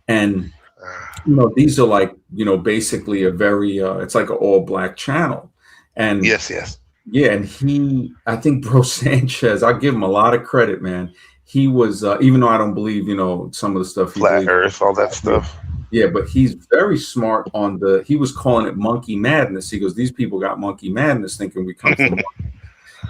And Uh, you know, these are like, you know, basically a very it's like an all black channel. And yes, yes. yeah, and I think Bro Sanchez, I give him a lot of credit, man. He was even though I don't believe, you know, some of the stuff he Flat believes. Earth, all that stuff. Yeah, but he's very smart on he was calling it monkey madness. He goes, these people got monkey madness thinking we come from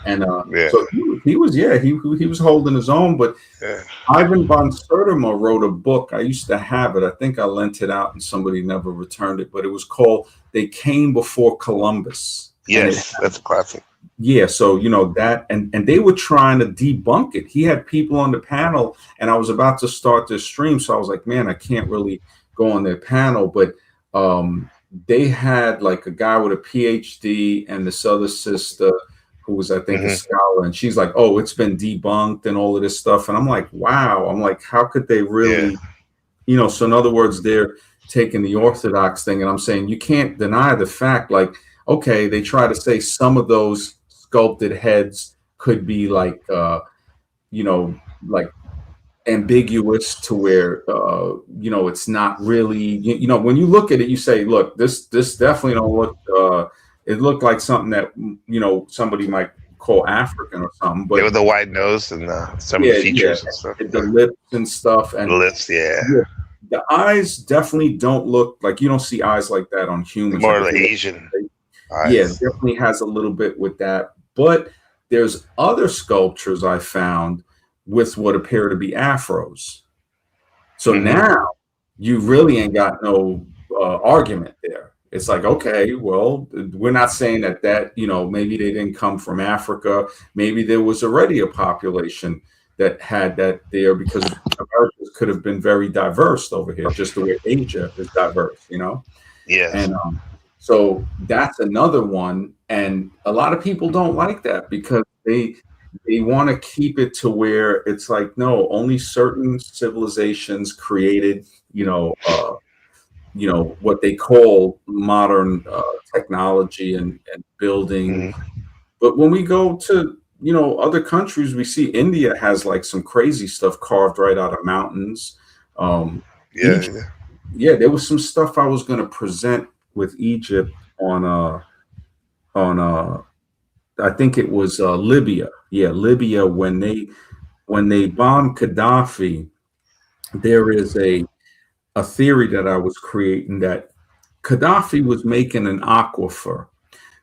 and Yeah, so he was yeah, he was holding his own, but yeah. Ivan von Sertima wrote a book. I used to have it. I think I lent it out and somebody never returned it, but it was called They Came Before Columbus. And it, Yes, that's a classic. yeah, so you know that and they were trying to debunk it. He had people on the panel and I was about to start this stream, so I was like, man, I can't really go on their panel, but they had like a guy with a PhD and this other sister who was, I think, a Hmm. scholar, and she's like, "Oh, it's been debunked and all of this stuff." And I'm like, "Wow!" I'm like, "How could they Yeah, really?" You know. So in other words, they're taking the orthodox thing, and I'm saying you can't deny the fact. Like, okay, they try to say some of those sculpted heads could be like, you know, like ambiguous to where you know it's not really you know when you look at it you say look this definitely don't look it looked like something that you know somebody might call African or something yeah, but with the wide nose and some of the yeah features and stuff. the Yeah. lips and stuff The and lips, yeah, yeah, the eyes definitely don't look like you don't see eyes like that on humans more like of if the you look Asian yeah eyes. definitely has a little bit with that but there's other sculptures I found with what appear to be afros. So Hmm. now you really ain't got no argument there. It's like, okay, well, we're not saying that, you know, maybe they didn't come from Africa. Maybe there was already a population that had that there because America could have been very diverse over here, just the way Asia is diverse, you know? Yes. And so that's another one. And a lot of people don't like that because they want to keep it to where it's like, no, only certain civilizations created you know, what they call modern technology and building. Hmm. But when we go to, other countries, we see India has like some crazy stuff carved right out of mountains. Um, Yeah, Egypt, yeah. yeah, there was some stuff I was going to present with Egypt on I think it was Libya. Yeah, Libya, when they bombed Gaddafi, there is a theory that I was creating that Gaddafi was making an aquifer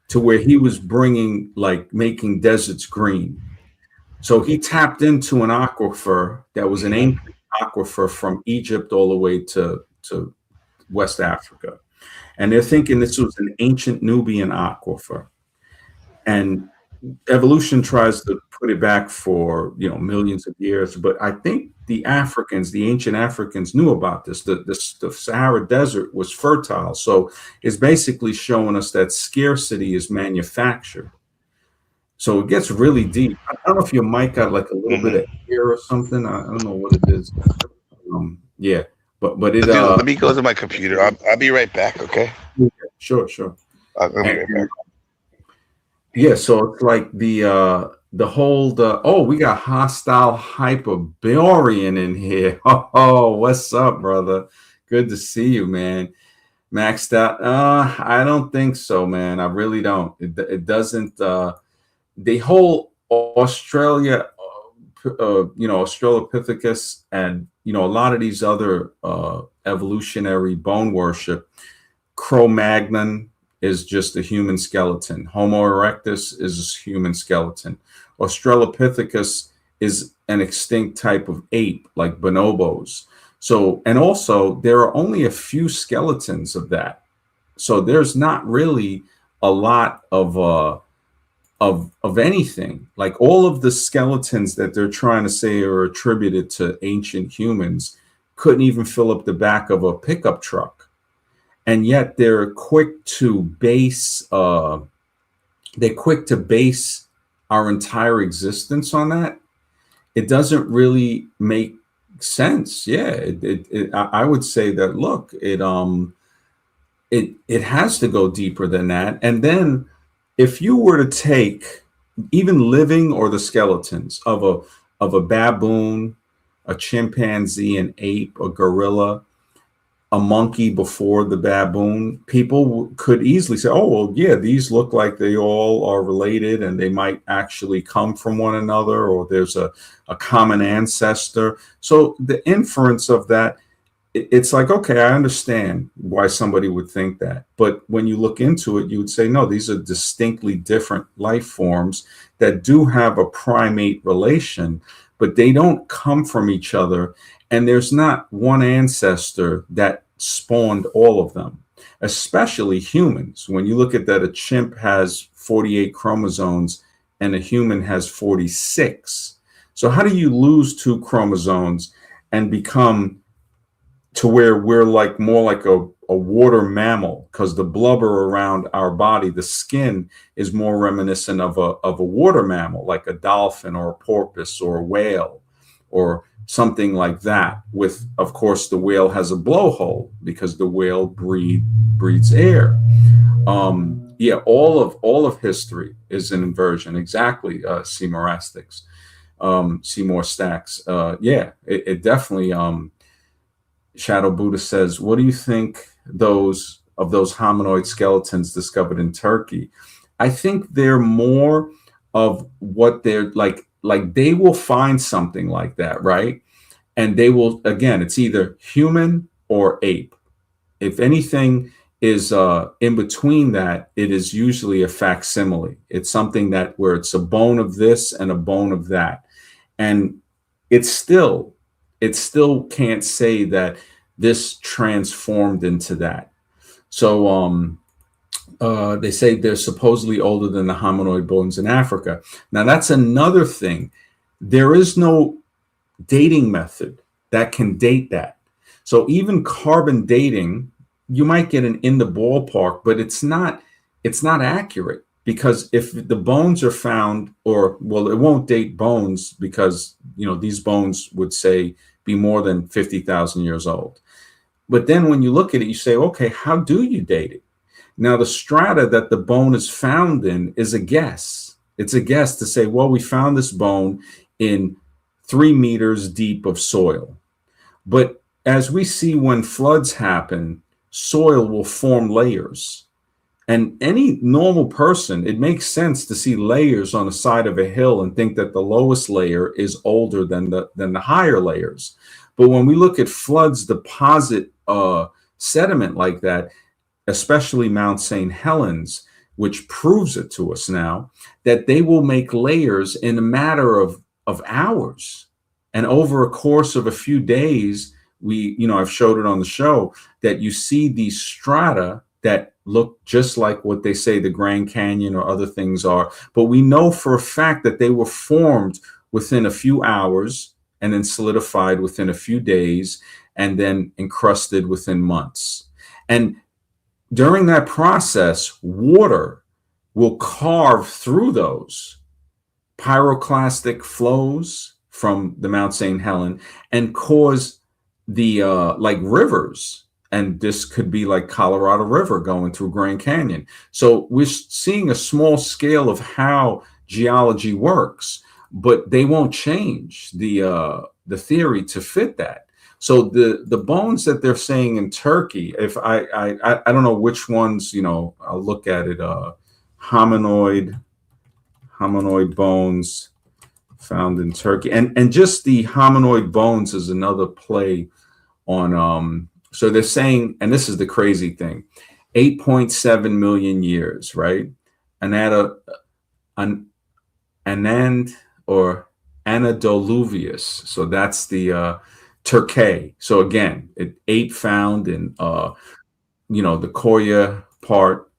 to where he was bringing, like, making deserts green. So he tapped into an aquifer that was an Hmm. ancient aquifer from Egypt all the way to West Africa. And they're thinking this was an ancient Nubian aquifer. And evolution tries to put it back for, millions of years, but I think the ancient Africans knew about this. The Sahara Desert was fertile, so it's basically showing us that scarcity is manufactured. So it gets really deep. I don't know if your mic got like a little bit of Hmm. air or something. I don't know what it is. Yeah, but it Let's do. Let me go to my computer. I'll be right back. Okay. sure, sure. I'll be And, right back. yeah, so it's like the whole we got hostile hyperborean in here. Oh, what's up, brother? Good to see you, man. Maxed out. I don't think so, man. I really don't. It doesn't. The whole Australia, Australopithecus, and a lot of these other evolutionary bone worship. Cro-Magnon is just a human skeleton. Homo erectus is a human skeleton. Australopithecus is an extinct type of ape, like bonobos. So, and also there are only a few skeletons of that. So there's not really a lot of anything. Like all of the skeletons that they're trying to say are attributed to ancient humans couldn't even fill up the back of a pickup truck, and yet they're quick to base our entire existence on that. It doesn't really make sense. Yeah, I would say that, look, it has to go deeper than that. And then if you were to take even living or the skeletons of a baboon, a chimpanzee, an ape, a gorilla, a monkey before the baboon, people could easily say, oh, well, yeah, these look like they all are related and they might actually come from one another, or there's a common ancestor. So the inference of that, it's like, okay, I understand why somebody would think that. But when you look into it, you would say, no, these are distinctly different life forms that do have a primate relation, but they don't come from each other. And there's not one ancestor that spawned all of them, especially humans. When you look at that, a chimp has 48 chromosomes and a human has 46. So how do you lose two chromosomes and become to where we're like more like a water mammal, because the blubber around our body, the skin, is more reminiscent of a water mammal, like a dolphin or a porpoise or a whale or something like that. With, of course, the whale has a blowhole because the whale breathes air. Yeah, all of history is an inversion. Exactly, Seymour Astics, Seymour Stacks. Yeah, it definitely. Shadow Buddha says, "What do you think those hominoid skeletons discovered in Turkey?" I think they're more of what they're like. Like they will find something like that, right? And they will, again, it's either human or ape. If anything is in between that, it is usually a facsimile. It's something that where it's a bone of this and a bone of that, and it's still it still can't say that this transformed into that. So they say they're supposedly older than the hominoid bones in Africa. Now that's another thing. There is no dating method that can date that. So even carbon dating, you might get an in the ballpark, but it's not accurate, because if the bones are found, or well, it won't date bones because these bones would say be more than 50,000 years old. But then when you look at it, you say, okay, how do you date it? Now, the strata that the bone is found in is a guess. It's a guess to say, well, we found this bone in 3 meters deep of soil. But as we see when floods happen, soil will form layers. And any normal person, it makes sense to see layers on the side of a hill and think that the lowest layer is older than the higher layers. But when we look at floods deposit sediment like that, especially Mount St. Helens, which proves it to us now, that they will make layers in a matter of hours. And over a course of a few days, I've showed it on the show, that you see these strata that look just like what they say the Grand Canyon or other things are. But we know for a fact that they were formed within a few hours and then solidified within a few days and then encrusted within months. And during that process, water will carve through those pyroclastic flows from the Mount St. Helens and cause the like rivers. And this could be like Colorado River going through Grand Canyon. So we're seeing a small scale of how geology works, but they won't change the theory to fit that. So the bones that they're saying in Turkey, if I don't know which ones, I'll look at it. Hominoid bones found in Turkey, and just the hominoid bones is another play on. So they're saying, and this is the crazy thing, 8.7 million years, right? Anadoluvius. So that's the Turkey. So again, eight found in the Koya part.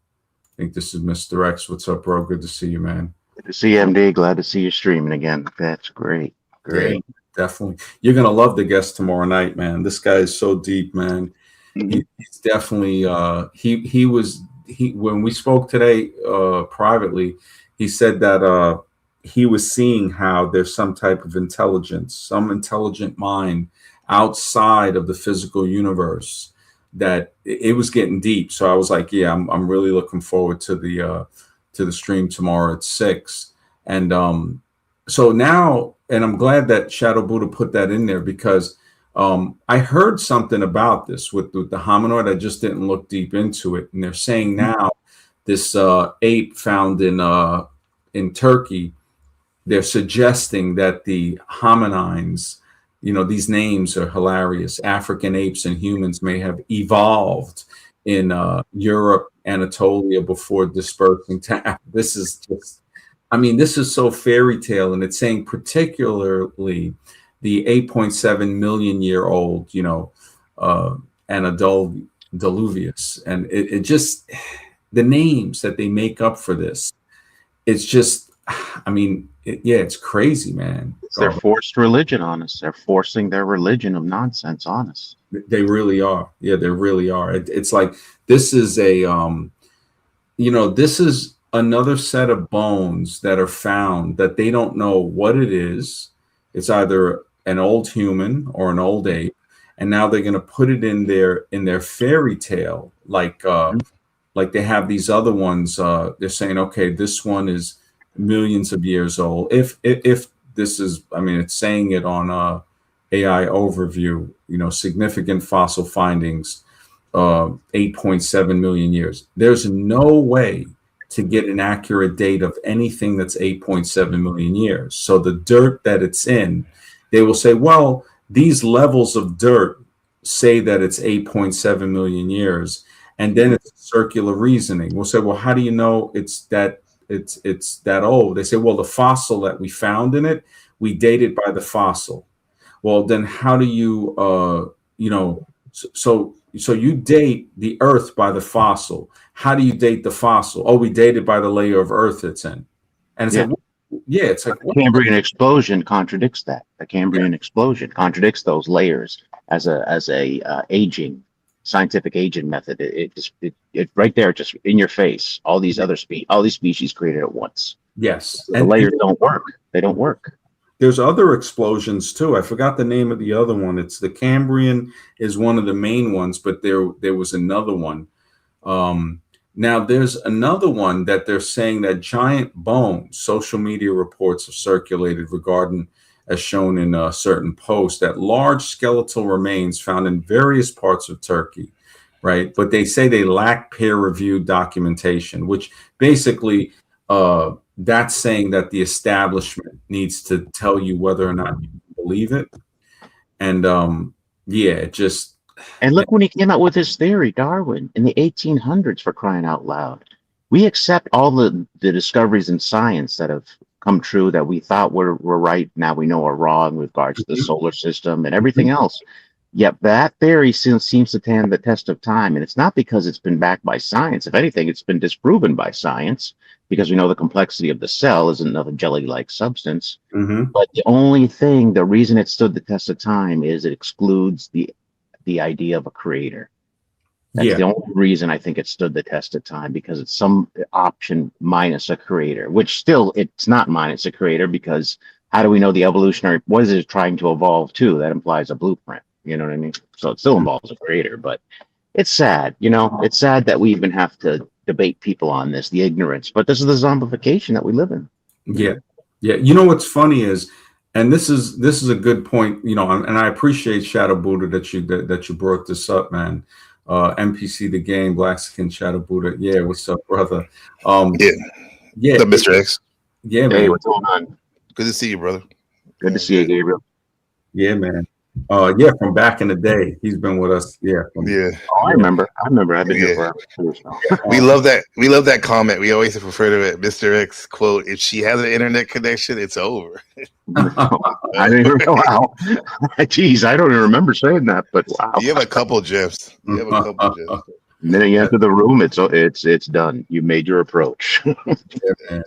I think this is Mr. X. What's up, bro? Good to see you, man. Good to see you, MD. Glad to see you streaming again. That's great. Great. Yeah, definitely. You're gonna love the guest tomorrow night, man. This guy is so deep, man. He's definitely when we spoke today privately, he said that he was seeing how there's some type of intelligence, some intelligent mind outside of the physical universe, that it was getting deep. So I was like, yeah, I'm really looking forward to the stream tomorrow at 6. And so now, and I'm glad that Shadow Buddha put that in there, because I heard something about this with the hominoid. I just didn't look deep into it. And they're saying now this ape found in Turkey, they're suggesting that the hominines, these names are hilarious. African apes and humans may have evolved in Europe, Anatolia before dispersing to. This is just, this is so fairy tale, and it's saying particularly the 8.7 million year old, Anadoluvius, and it just, the names that they make up for this, it's just, it's crazy, man. It's their forced religion on us. They're forcing their religion of nonsense on us. They really are. Yeah, they really are. It's like, this is this is another set of bones that are found that they don't know what it is. It's either an old human or an old ape, and now they're going to put it in their fairy tale, like they have these other ones. They're saying, okay, this one is millions of years old. If this is, it's saying it on AI overview, significant fossil findings, 8.7 million years. There's no way to get an accurate date of anything that's 8.7 million years. So the dirt that it's in, they will say, well, these levels of dirt say that it's 8.7 million years. And then it's circular reasoning. We'll say, well, how do you know it's that old? They say, well, the fossil that we found in it, we date it by the fossil. Well, then how do you, so you date the earth by the fossil. How do you date the fossil? Oh, we date it by the layer of earth it's in. And it's it's like, the Cambrian explosion contradicts that. The Cambrian explosion contradicts those layers as a scientific aging method. It right there, just in your face. All these species created at once. Yes, So the layers don't work. They don't work. there's other explosions too. I forgot the name of the other one. It's the Cambrian is one of the main ones, but there was another one. Um, Now there's another one that they're saying that giant bones. Social media reports have circulated regarding, as shown in a certain post, that large skeletal remains found in various parts of Turkey, right? But they say they lack peer-reviewed documentation, which basically that's saying that the establishment needs to tell you whether or not you believe it. And yeah, it just And look when he came out with his theory, Darwin, in the 1800s, for crying out loud. We accept all the discoveries in science that have come true that we thought were right, now we know are wrong with regards to the solar system and everything else. Yet that theory seems to stand the test of time. And it's not because it's been backed by science. If anything, it's been disproven by science because we know the complexity of the cell is another jelly-like substance. Mhm. But the reason it stood the test of time is it excludes the idea of a creator. That's Yeah. the only reason I think it stood the test of time, because it's some option minus a creator, which still it's not minus a creator, because how do we know the evolutionary, what is it trying to evolve to? That implies a blueprint. You know what I mean? So it still involves a creator, but it's sad, it's sad that we even have to debate people on this, the ignorance, but this is the zombification that we live in. Yeah. Yeah. You know what's funny is, and this is a good point, and I appreciate Shadow Buddha that you brought this up, man. MPC the game, Black Skin Shadow Buddha. Yeah, what's up, brother? Yeah. Yeah. What's up, Mr. X? Yeah, Hey, man. what's going on? Good to see you, brother. Good to see you, Gabriel. Yeah, man. Yeah, from back in the day. He's been with us. Yeah. Yeah. Oh, I remember. I've been here Yeah. forever too, so. We love that. We love that comment. We always refer to it, Mr. X quote, if she has an internet connection, it's over. I didn't even know how. Jeez, I don't even remember saying that, but wow. You have a couple gems. You have a couple gems. The minute you enter the room, it's done. You made your approach. Yeah,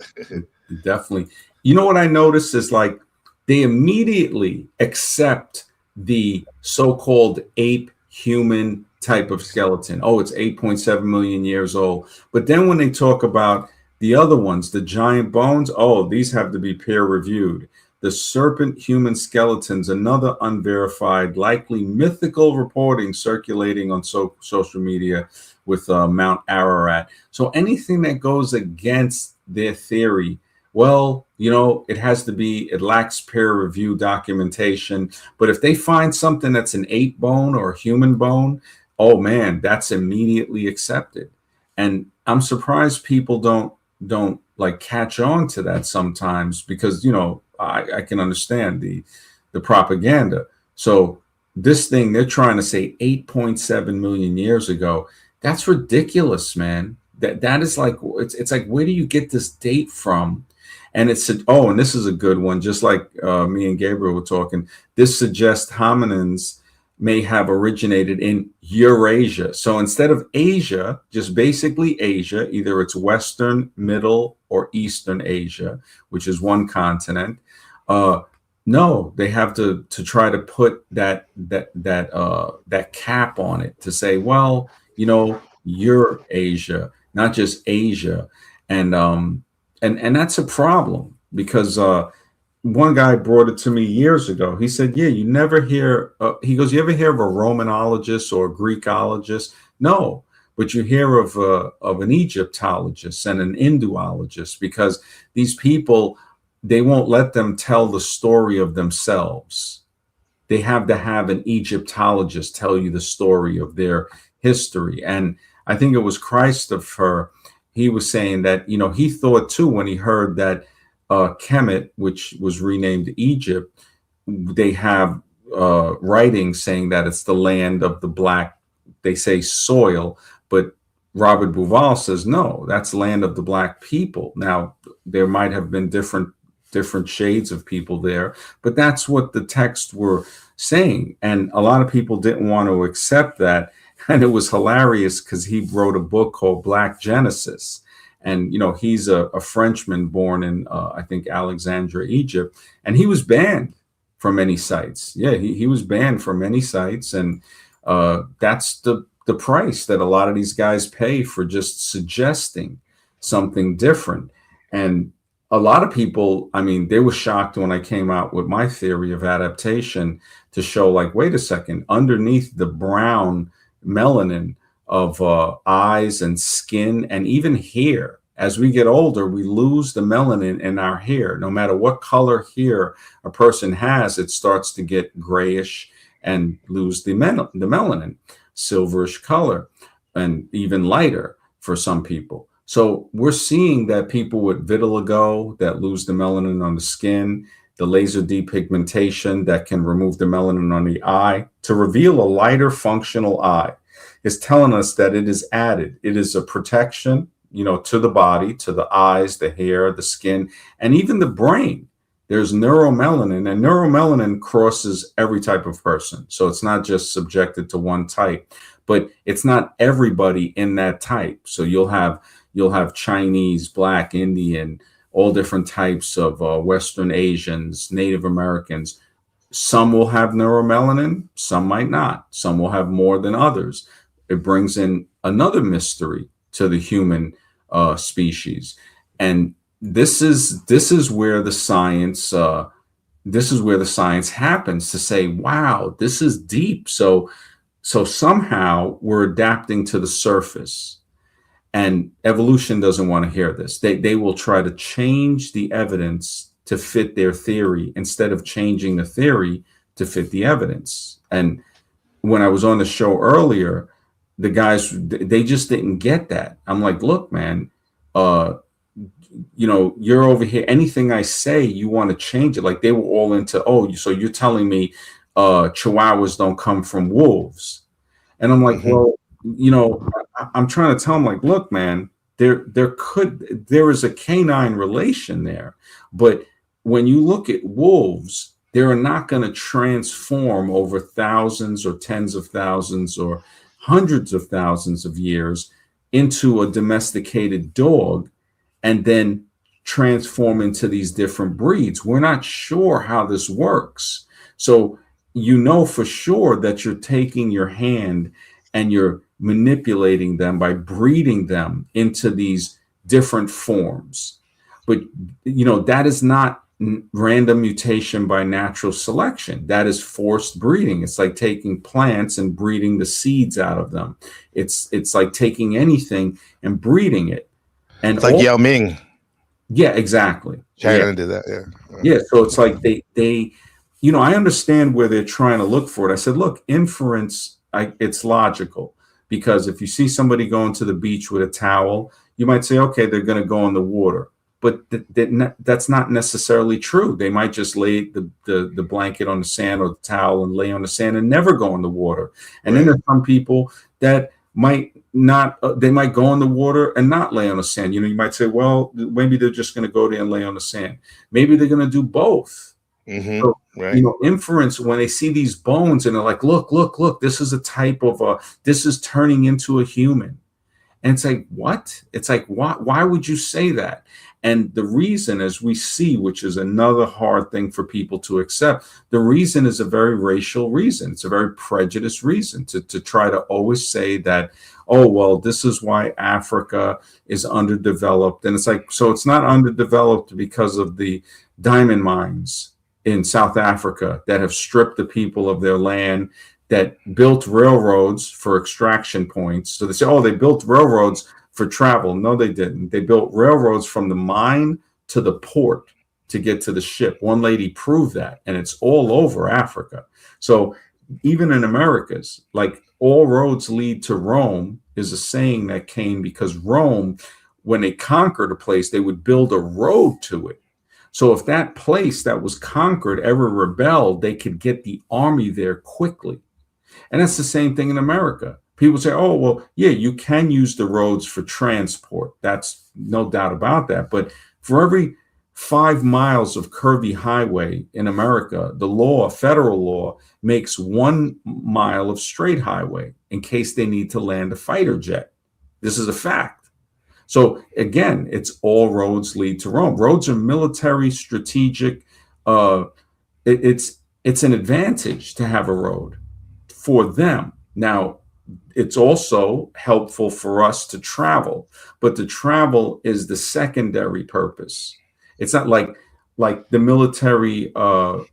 definitely. You know what I noticed is, like, they immediately accept the so-called ape human type of skeleton. Oh, it's 8.7 million years old. But then when they talk about the other ones, the giant bones, oh, these have to be peer reviewed. The serpent human skeletons, another unverified, likely mythical reporting circulating on social media with Mount Ararat. So anything that goes against their theory, well, it lacks peer review documentation. But if they find something that's an ape bone or a human bone, oh man, that's immediately accepted. And I'm surprised people don't like catch on to that sometimes, because I can understand the propaganda. So this thing they're trying to say 8.7 million years ago, that's ridiculous, man. That is like, it's like, where do you get this date from? And and this is a good one. Just like me and Gabriel were talking, this suggests hominins may have originated in Eurasia. So instead of Asia, just basically Asia, either it's Western, Middle, or Eastern Asia, which is one continent. No, they have to try to put that cap on it to say, well, you're Asia, not just Asia, and that's a problem, because one guy brought it to me years ago. He said, yeah, you never hear, he goes, you ever hear of a Romanologist or a Greekologist? No, but you hear of an Egyptologist and an Hinduologist, because these people, they won't let them tell the story of themselves. They have to have an Egyptologist tell you the story of their history. And I think it was Christopher, he was saying that, he thought too, when he heard that Kemet, which was renamed Egypt, they have writings saying that it's the land of the black, they say soil, but Robert Bauval says, no, that's land of the black people. Now, there might have been different shades of people there, but that's what the texts were saying. And a lot of people didn't want to accept that. And it was hilarious because he wrote a book called Black Genesis. And, he's a Frenchman born in, I think, Alexandria, Egypt. And he was banned from many sites. Yeah, he was banned from many sites. And that's the price that a lot of these guys pay for just suggesting something different. And a lot of people, I mean, they were shocked when I came out with my theory of adaptation to show, like, wait a second, underneath the brown melanin of eyes and skin and even hair, as we get older, we lose the melanin in our hair. No matter what color hair a person has, it starts to get grayish and lose the melanin, silverish color, and even lighter for some people. So we're seeing that people with vitiligo that lose the melanin on the skin, the laser depigmentation that can remove the melanin on the eye to reveal a lighter functional eye is telling us that it is added. It is a protection, to the body, to the eyes, the hair, the skin, and even the brain. There's neuromelanin, and neuromelanin crosses every type of person. So it's not just subjected to one type, but it's not everybody in that type. So you'll have Chinese, Black, Indian, all different types of Western Asians, Native Americans. Some will have neuromelanin, some might not. Some will have more than others. It brings in another mystery to the human species, and this is where the science happens to say, wow, this is deep. So somehow we're adapting to the surface. And evolution doesn't want to hear this. They will try to change the evidence to fit their theory instead of changing the theory to fit the evidence. And when I was on the show earlier, the guys, they just didn't get that. I'm like, look, man, you're over here. Anything I say, you want to change it. Like they were all into, so you're telling me Chihuahuas don't come from wolves. And I'm like, well, I'm trying to tell them, like, look, man, there is a canine relation there. But when you look at wolves, they're not going to transform over thousands or tens of thousands or hundreds of thousands of years into a domesticated dog and then transform into these different breeds. We're not sure how this works. So for sure that you're taking your hand and you're manipulating them by breeding them into these different forms. But, that is not random mutation by natural selection. That is forced breeding. It's like taking plants and breeding the seeds out of them. It's like taking anything and breeding it. And it's like Yao Ming. Yeah, exactly. China did that. Yeah. Yeah. So it's like they I understand where they're trying to look for it. I said, look, inference, it's logical, because if you see somebody going to the beach with a towel, you might say, okay, they're going to go in the water. But that's not necessarily true. They might just lay the blanket on the sand or the towel and lay on the sand and never go in the water. And then there's some people that might not, they might go in the water and not lay on the sand. You might say, well, maybe they're just going to go there and lay on the sand. Maybe they're going to do both. Mm-hmm. So, right. Inference, when they see these bones and they're like, look, this is a type of this is turning into a human. And it's like, what? It's like, why would you say that? And the reason, as we see, which is another hard thing for people to accept, the reason is a very racial reason. It's a very prejudiced reason to try to always say that, oh, well, this is why Africa is underdeveloped. And it's like, so it's not underdeveloped because of the diamond mines in South Africa that have stripped the people of their land, that built railroads for extraction points. So they say, oh, they built railroads for travel. No, they didn't. They built railroads from the mine to the port to get to the ship. One lady proved that, and it's all over Africa. So even in Americas, like, all roads lead to Rome is a saying that came because Rome, when they conquered a place, they would build a road to it. So if that place that was conquered ever rebelled, they could get the army there quickly. And that's the same thing in America. People say, oh, well, yeah, you can use the roads for transport. That's no doubt about that. But for every 5 miles of curvy highway in America, the law, federal law, makes 1 mile of straight highway in case they need to land a fighter jet. This is a fact. So again, it's all roads lead to Rome. Roads are military, strategic. It's an advantage to have a road for them. Now, it's also helpful for us to travel, but the travel is the secondary purpose. It's not like the military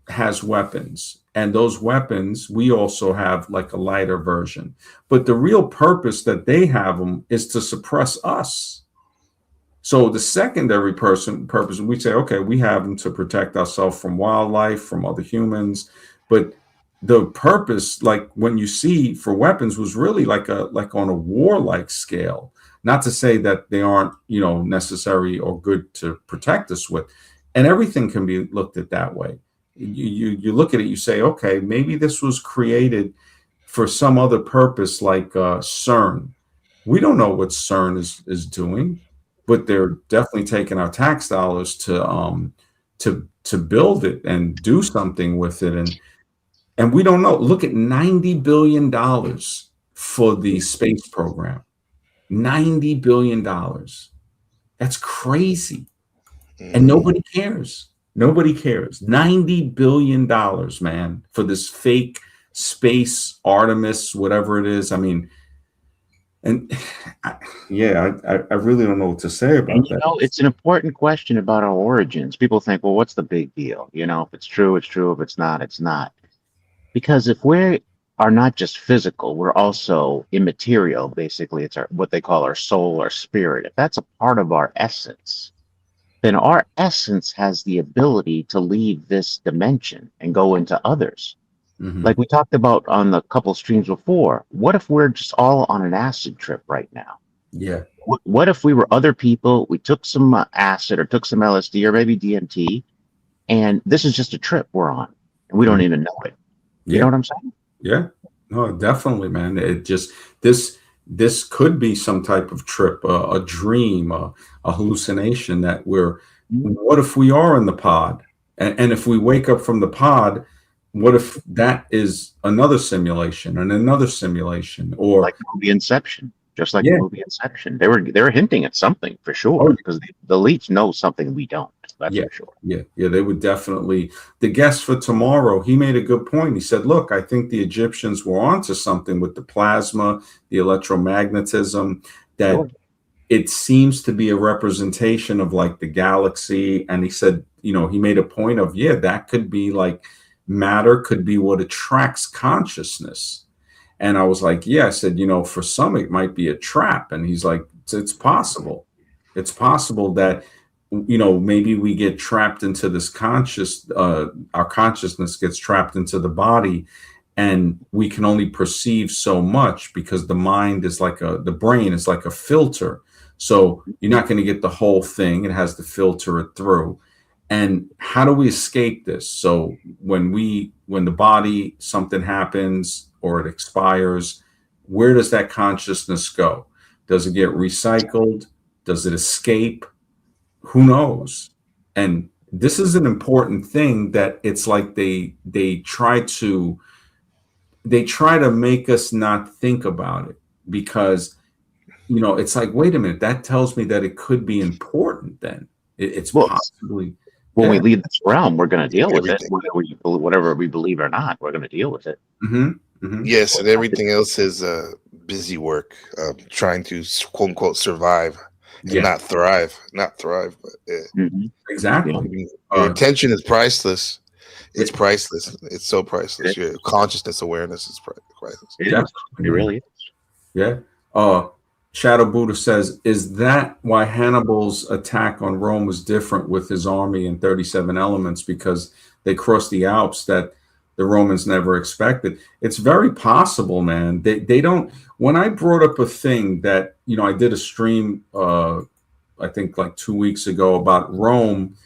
has weapons, and those weapons we also have like a lighter version. But the real purpose that they have them is to suppress us. So the secondary purpose, we say, okay, we have them to protect ourselves from wildlife, from other humans, but the purpose, like when you see for weapons, was really like on a warlike scale. Not to say that they aren't, necessary or good to protect us with, and everything can be looked at that way. You look at it, you say, okay, maybe this was created for some other purpose, like CERN. We don't know what CERN is doing, but they're definitely taking our tax dollars to build it and do something with it, and we don't know. Look at $90 billion for the space program. $90 billion. That's crazy. And nobody cares. Nobody cares. $90 billion, man, for this fake space Artemis, whatever it is. I mean, and I really don't know what to say about that. It's an important question about our origins. People think, well, what's the big deal? If it's true, it's true. If it's not, it's not. Because if we are not just physical, we're also immaterial. Basically, it's what they call our soul or spirit. If that's a part of our essence, then our essence has the ability to leave this dimension and go into others. Like we talked about on the couple streams before, what if we're just all on an acid trip right now? Yeah. What if we were other people, we took some acid or took some LSD or maybe DMT, and this is just a trip we're on, and we don't even know it. You know what I'm saying? Yeah. No, definitely, man. It just, this could be some type of trip, a dream, a hallucination that what if we are in the pod? And if we wake up from the pod, what if that is another simulation and another simulation, or like the movie Inception? Just like the movie Inception, they were hinting at something for sure, because the elites know something we don't. That's for sure. Yeah, they would definitely. The guest for tomorrow, he made a good point. He said, "Look, I think the Egyptians were onto something with the plasma, the electromagnetism. That it seems to be a representation of like the galaxy." And he said, he made a point of, that could be like matter, could be what attracts consciousness. And I was like, I said, for some, it might be a trap. And he's like, it's possible. It's possible that, maybe we get trapped into this our consciousness gets trapped into the body, and we can only perceive so much because the mind is the brain is like a filter. So you're not going to get the whole thing. It has to filter it through. And how do we escape this? So when the body, something happens or it expires, where does that consciousness go? Does it get recycled? Does it escape? Who knows? And this is an important thing, that it's like they try to make us not think about it, because it's like, wait a minute, that tells me that it could be important. Then it's possibly. When we leave this realm, we're going to deal with it, whatever we believe or not. We're going to deal with it. Yes, and everything else is busy work, trying to quote unquote survive and not thrive. But Exactly. I mean, your attention is priceless. It's priceless. It's so priceless. Your consciousness awareness is priceless. It really is. Yeah. Shadow Buddha says, is that why Hannibal's attack on Rome was different with his army and 37 elements? Because they crossed the Alps that the Romans never expected. It's very possible, man. They don't. When I brought up a thing that, I did a stream, I think like 2 weeks ago, about Rome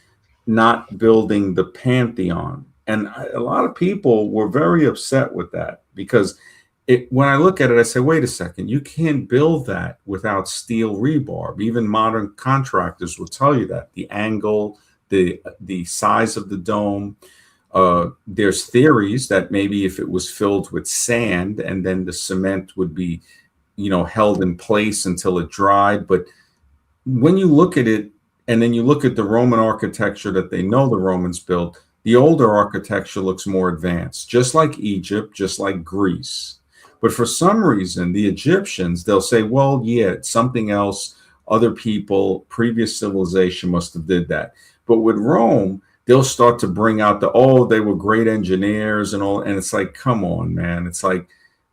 not building the Pantheon. And a lot of people were very upset with that, because when I look at it, I say, wait a second, you can't build that without steel rebar. Even modern contractors will tell you that. The angle, the size of the dome. There's theories that maybe if it was filled with sand and then the cement would be, held in place until it dried. But when you look at it, and then you look at the Roman architecture that they know the Romans built, the older architecture looks more advanced, just like Egypt, just like Greece. But for some reason, the Egyptians, they'll say, well, it's something else. other people, previous civilization must have did that. But with Rome, they'll start to bring out they were great engineers and all, and it's like, come on, man. It's like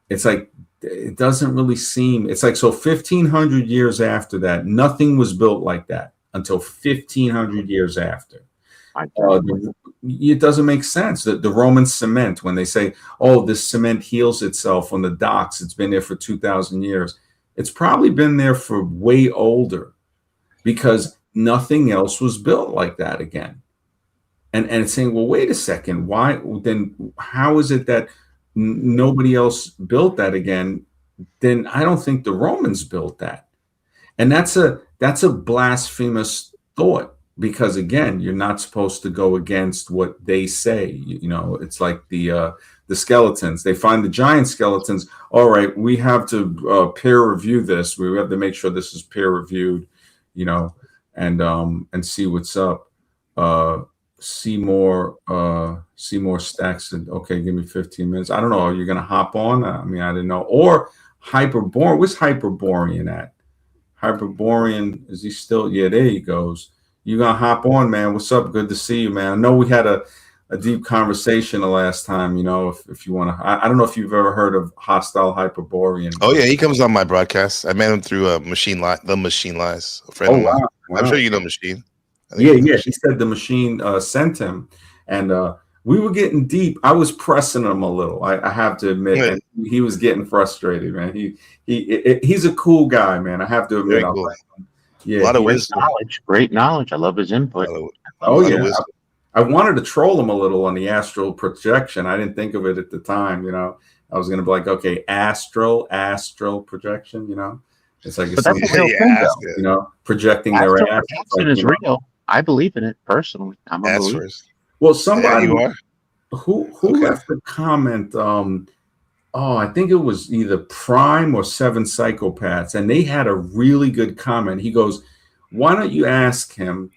it doesn't really seem. It's like, so 1,500 years after that, nothing was built like that until 1,500 years after. It doesn't make sense that the Roman cement, when they say, oh, this cement heals itself on the docks, it's been there for 2,000 years. It's probably been there for way older, because nothing else was built like that again. And it's saying, well, wait a second, why then? How is it that nobody else built that again? Then I don't think the Romans built that. And that's a blasphemous thought, because again, you're not supposed to go against what they say. It's like the skeletons. They find the giant skeletons. All right, we have to peer review this. We have to make sure this is peer reviewed, and see what's up. See more stacks. Okay, give me 15 minutes. I don't know. Are you gonna hop on? I mean, I didn't know. Or Hyperborean. Where's Hyperborean at? Hyperborean, is he still? Yeah, there he goes. You gonna hop on, man? What's up? Good to see you, man. I know we had a deep conversation the last time. If you want to, I don't know if you've ever heard of Hostile Hyperborean. Oh yeah, he comes on my broadcast. I met him through the Machine Lies, a friend of mine. Wow. I'm sure you know Machine. Yeah. He said the Machine sent him, and we were getting deep. I was pressing him a little. I have to admit, and he was getting frustrated, man. He's a cool guy, man. I have to admit. Very cool. Yeah, a lot of wisdom. Great knowledge. I love his input. Yeah. I wanted to troll him a little on the astral projection. I didn't think of it at the time. I was going to be like, okay, astral projection. It's like, but that's a real thing, projecting astral their ass. Projection is real. I believe in it personally. I'm a believer. Well, somebody who left a comment. I think it was either Prime or Seven Psychopaths, and they had a really good comment. He goes, why don't you ask him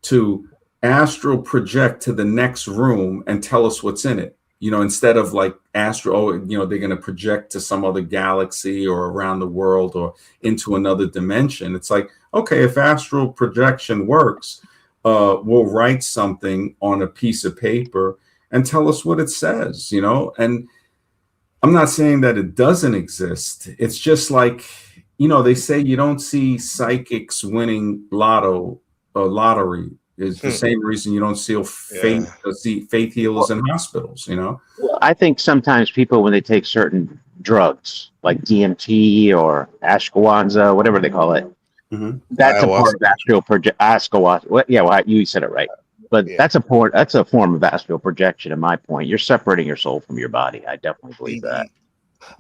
to astral project to the next room and tell us what's in it? Instead of like astral, they're going to project to some other galaxy or around the world or into another dimension. It's like, okay, if astral projection works, we'll write something on a piece of paper and tell us what it says, and I'm not saying that it doesn't exist. It's just like, they say you don't see psychics winning lottery. It's the same reason you don't see faith healers in hospitals, I think sometimes people, when they take certain drugs like DMT or ashwagandha, whatever they call it, that's a part of astral ashwagandha. Yeah, well, you said it right. But that's a form of astral projection. In my point, you're separating your soul from your body. I definitely believe that.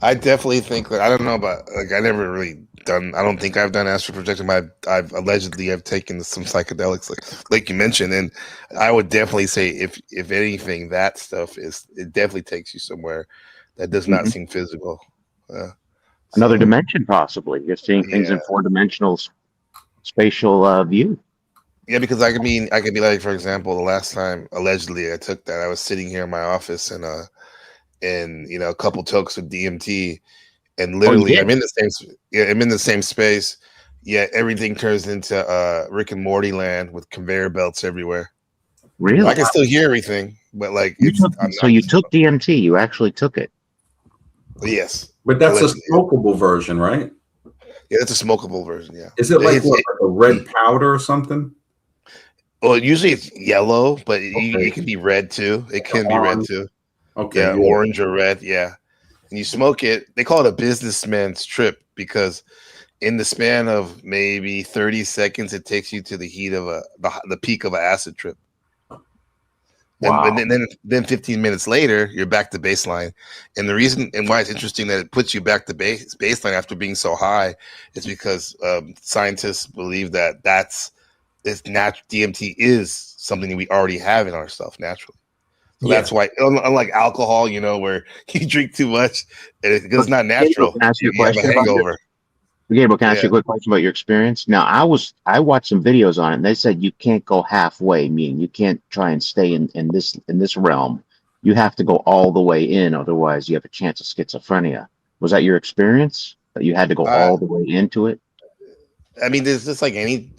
I definitely think that. I don't know about, like, I never really done. I don't think I've done astral projection. But I've allegedly taken some psychedelics, like you mentioned, and I would definitely say if anything, that stuff it definitely takes you somewhere that does not seem physical. Another dimension, possibly. You're seeing things in 4-dimensional spatial view. Yeah, because I could be like, for example, the last time allegedly I took that, I was sitting here in my office and a couple tokes of DMT, and literally I'm in the same space. Yet everything turns into Rick and Morty land with conveyor belts everywhere. Really? I can still hear everything, but like you took DMT. You actually took it. Yes, but that's a smokable version, right? Yeah, that's a smokable version. Yeah. Is it like a red powder or something? Well, usually it's yellow, but it can be red too. It can be red too. Okay. Yeah, orange or red. Yeah. And you smoke it. They call it a businessman's trip because in the span of maybe 30 seconds, it takes you to the heat of the peak of an acid trip. Wow. And then 15 minutes later, you're back to baseline. And the reason and why it's interesting that it puts you back to baseline after being so high is because scientists believe that DMT is something that we already have in ourselves naturally. So that's why, unlike alcohol, where you drink too much, it's not natural. Can I ask you a question? Have a hangover. Gabriel, can I ask you a quick question about your experience? Now, I watched some videos on it, and they said you can't go halfway, meaning you can't try and stay in this realm. You have to go all the way in, otherwise you have a chance of schizophrenia. Was that your experience? That you had to go all the way into it? I mean, there's just like any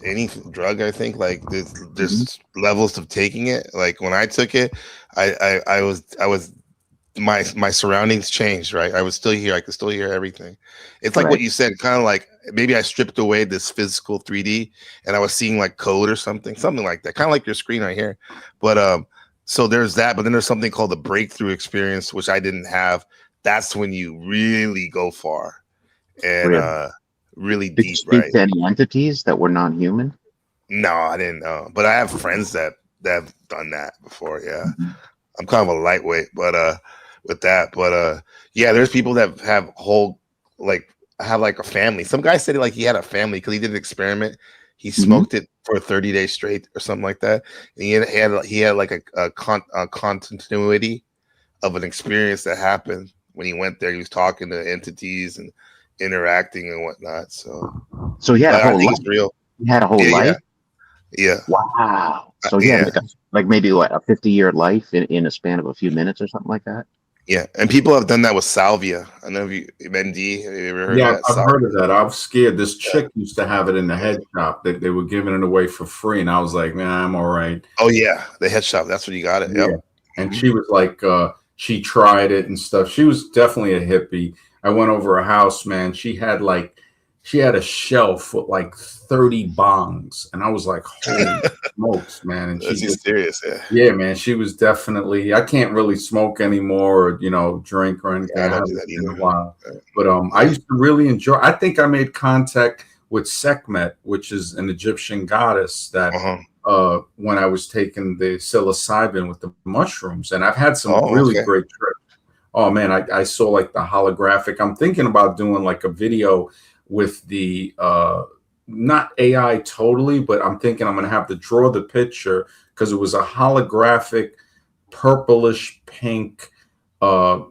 drug. I think like there's levels of taking it. Like when I took it, I was my surroundings changed. Right, I was still here. I could still hear everything. It's like Right. what you said. Kind of like maybe I stripped away this physical 3D, and I was seeing like code or something like that. Kind of like your screen right here. But so there's that. But then there's something called the breakthrough experience, which I didn't have. That's when you really go far and Really? really Did you deep, speak right? to any entities that were non-human? No, I didn't know, but I have friends that have done that before. Yeah, Mhm. I'm kind of a lightweight, but with that, but yeah, there's people that have whole like have like a family. Some guy said like he had a family because he did an experiment. He Mhm. smoked it for 30 days straight or something like that. And he had like a continuity of an experience that happened when he went there. He was talking to entities and interacting and whatnot. So So he had a I whole think life. it's real. He had a whole Yeah, yeah, life. yeah, Wow. So he had yeah. like maybe what, a 50-year life in a span of a few minutes or something like that. Yeah, and people have done that with salvia. I don't know if MD, have you ever heard of Yeah, that? I've heard Salvia. of that. I was scared. This Yeah. chick used to have it in the head shop that they were giving it away for free, and I was like, man, I'm all right. Oh yeah, the head shop. That's what you got it. Yep. Yeah. And Mhm. she was like, she tried it and stuff. She was definitely a hippie. I went over her house, man. She had a shelf with like 30 bongs. And I was like, holy smokes, man. And she She's just, serious. Yeah. yeah, man, she was definitely, I can't really smoke anymore or, drink or Yeah, anything. I I don't do haven't that in a either. while. But I Yeah. used to really enjoy, I think I made contact with Sekhmet, which is an Egyptian goddess that Uh-huh. when I was taking the psilocybin with the mushrooms, and I've had some Oh, really okay. great trips. Oh man, I saw like the holographic. I'm thinking about doing like a video with the not AI totally, but I'm thinking I'm gonna have to draw the picture because it was a holographic purplish pink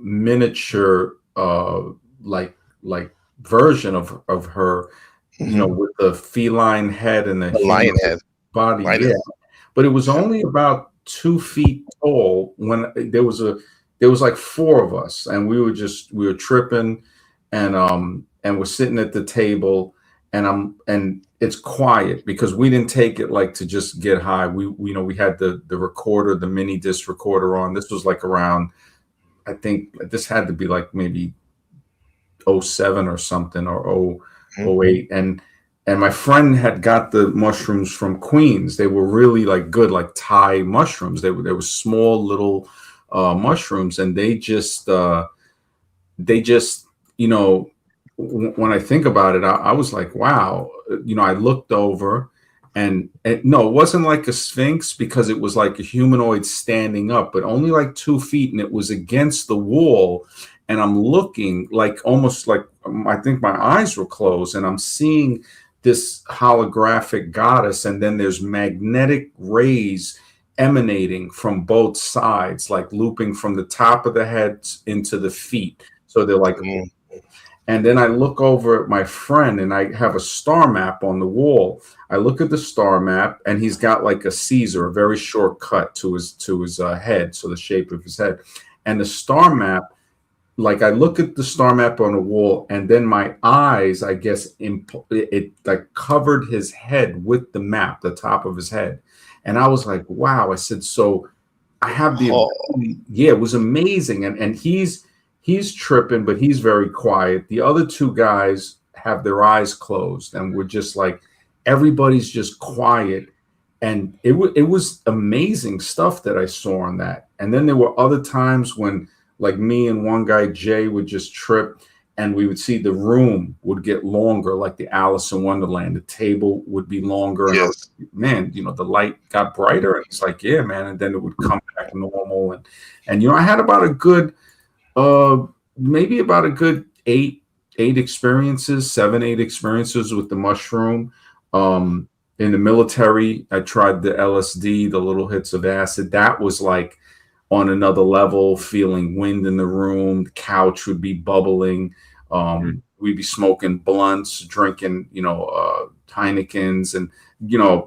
miniature like version of her, Hmm. with the feline head and the The lion head. body. Yeah, Lioness. but it was Yeah. only about 2 feet tall when there was like four of us, and we were tripping, and we're sitting at the table, and it's quiet because we didn't take it like to just get high. We had the recorder, the mini disc recorder on. This was like around, I think this had to be like maybe '07 or something, or Mhm. '08. And my friend had got the mushrooms from Queens. They were really like good, like Thai mushrooms. They were small little mushrooms, and they just when I think about it, I was like, wow. I looked over, and no, it wasn't like a sphinx because it was like a humanoid standing up, but only like 2 feet, and it was against the wall. And I'm looking like almost like I think my eyes were closed, and I'm seeing this holographic goddess, and then there's magnetic rays emanating from both sides, like looping from the top of the head into the feet. So they're like, Mhm. and then I look over at my friend, and I have a star map on the wall. I look at the star map, and he's got like a Caesar, a very short cut to his head, so the shape of his head. And the star map, like I look at the star map on the wall, and then my eyes, I guess, it like covered his head with the map, the top of his head. And I was like, wow. I said, so I have the Oh, ability. Yeah, it was amazing. And he's tripping, but he's very quiet. The other two guys have their eyes closed, and we're just like, everybody's just quiet. And it was amazing stuff that I saw on that. And then there were other times when like me and one guy, Jay, would just trip, and we would see the room would get longer, like the Alice in Wonderland. The table would be longer, and yes. man, the light got brighter, and it's like, yeah, man. And then it would come back normal. And I had about a good maybe about a good eight experiences, 7, 8 experiences with the mushroom. In the military, I tried the LSD, the little hits of acid. That was like on another level, feeling wind in the room. The couch would be bubbling. We'd be smoking blunts, drinking, Heinekens. And,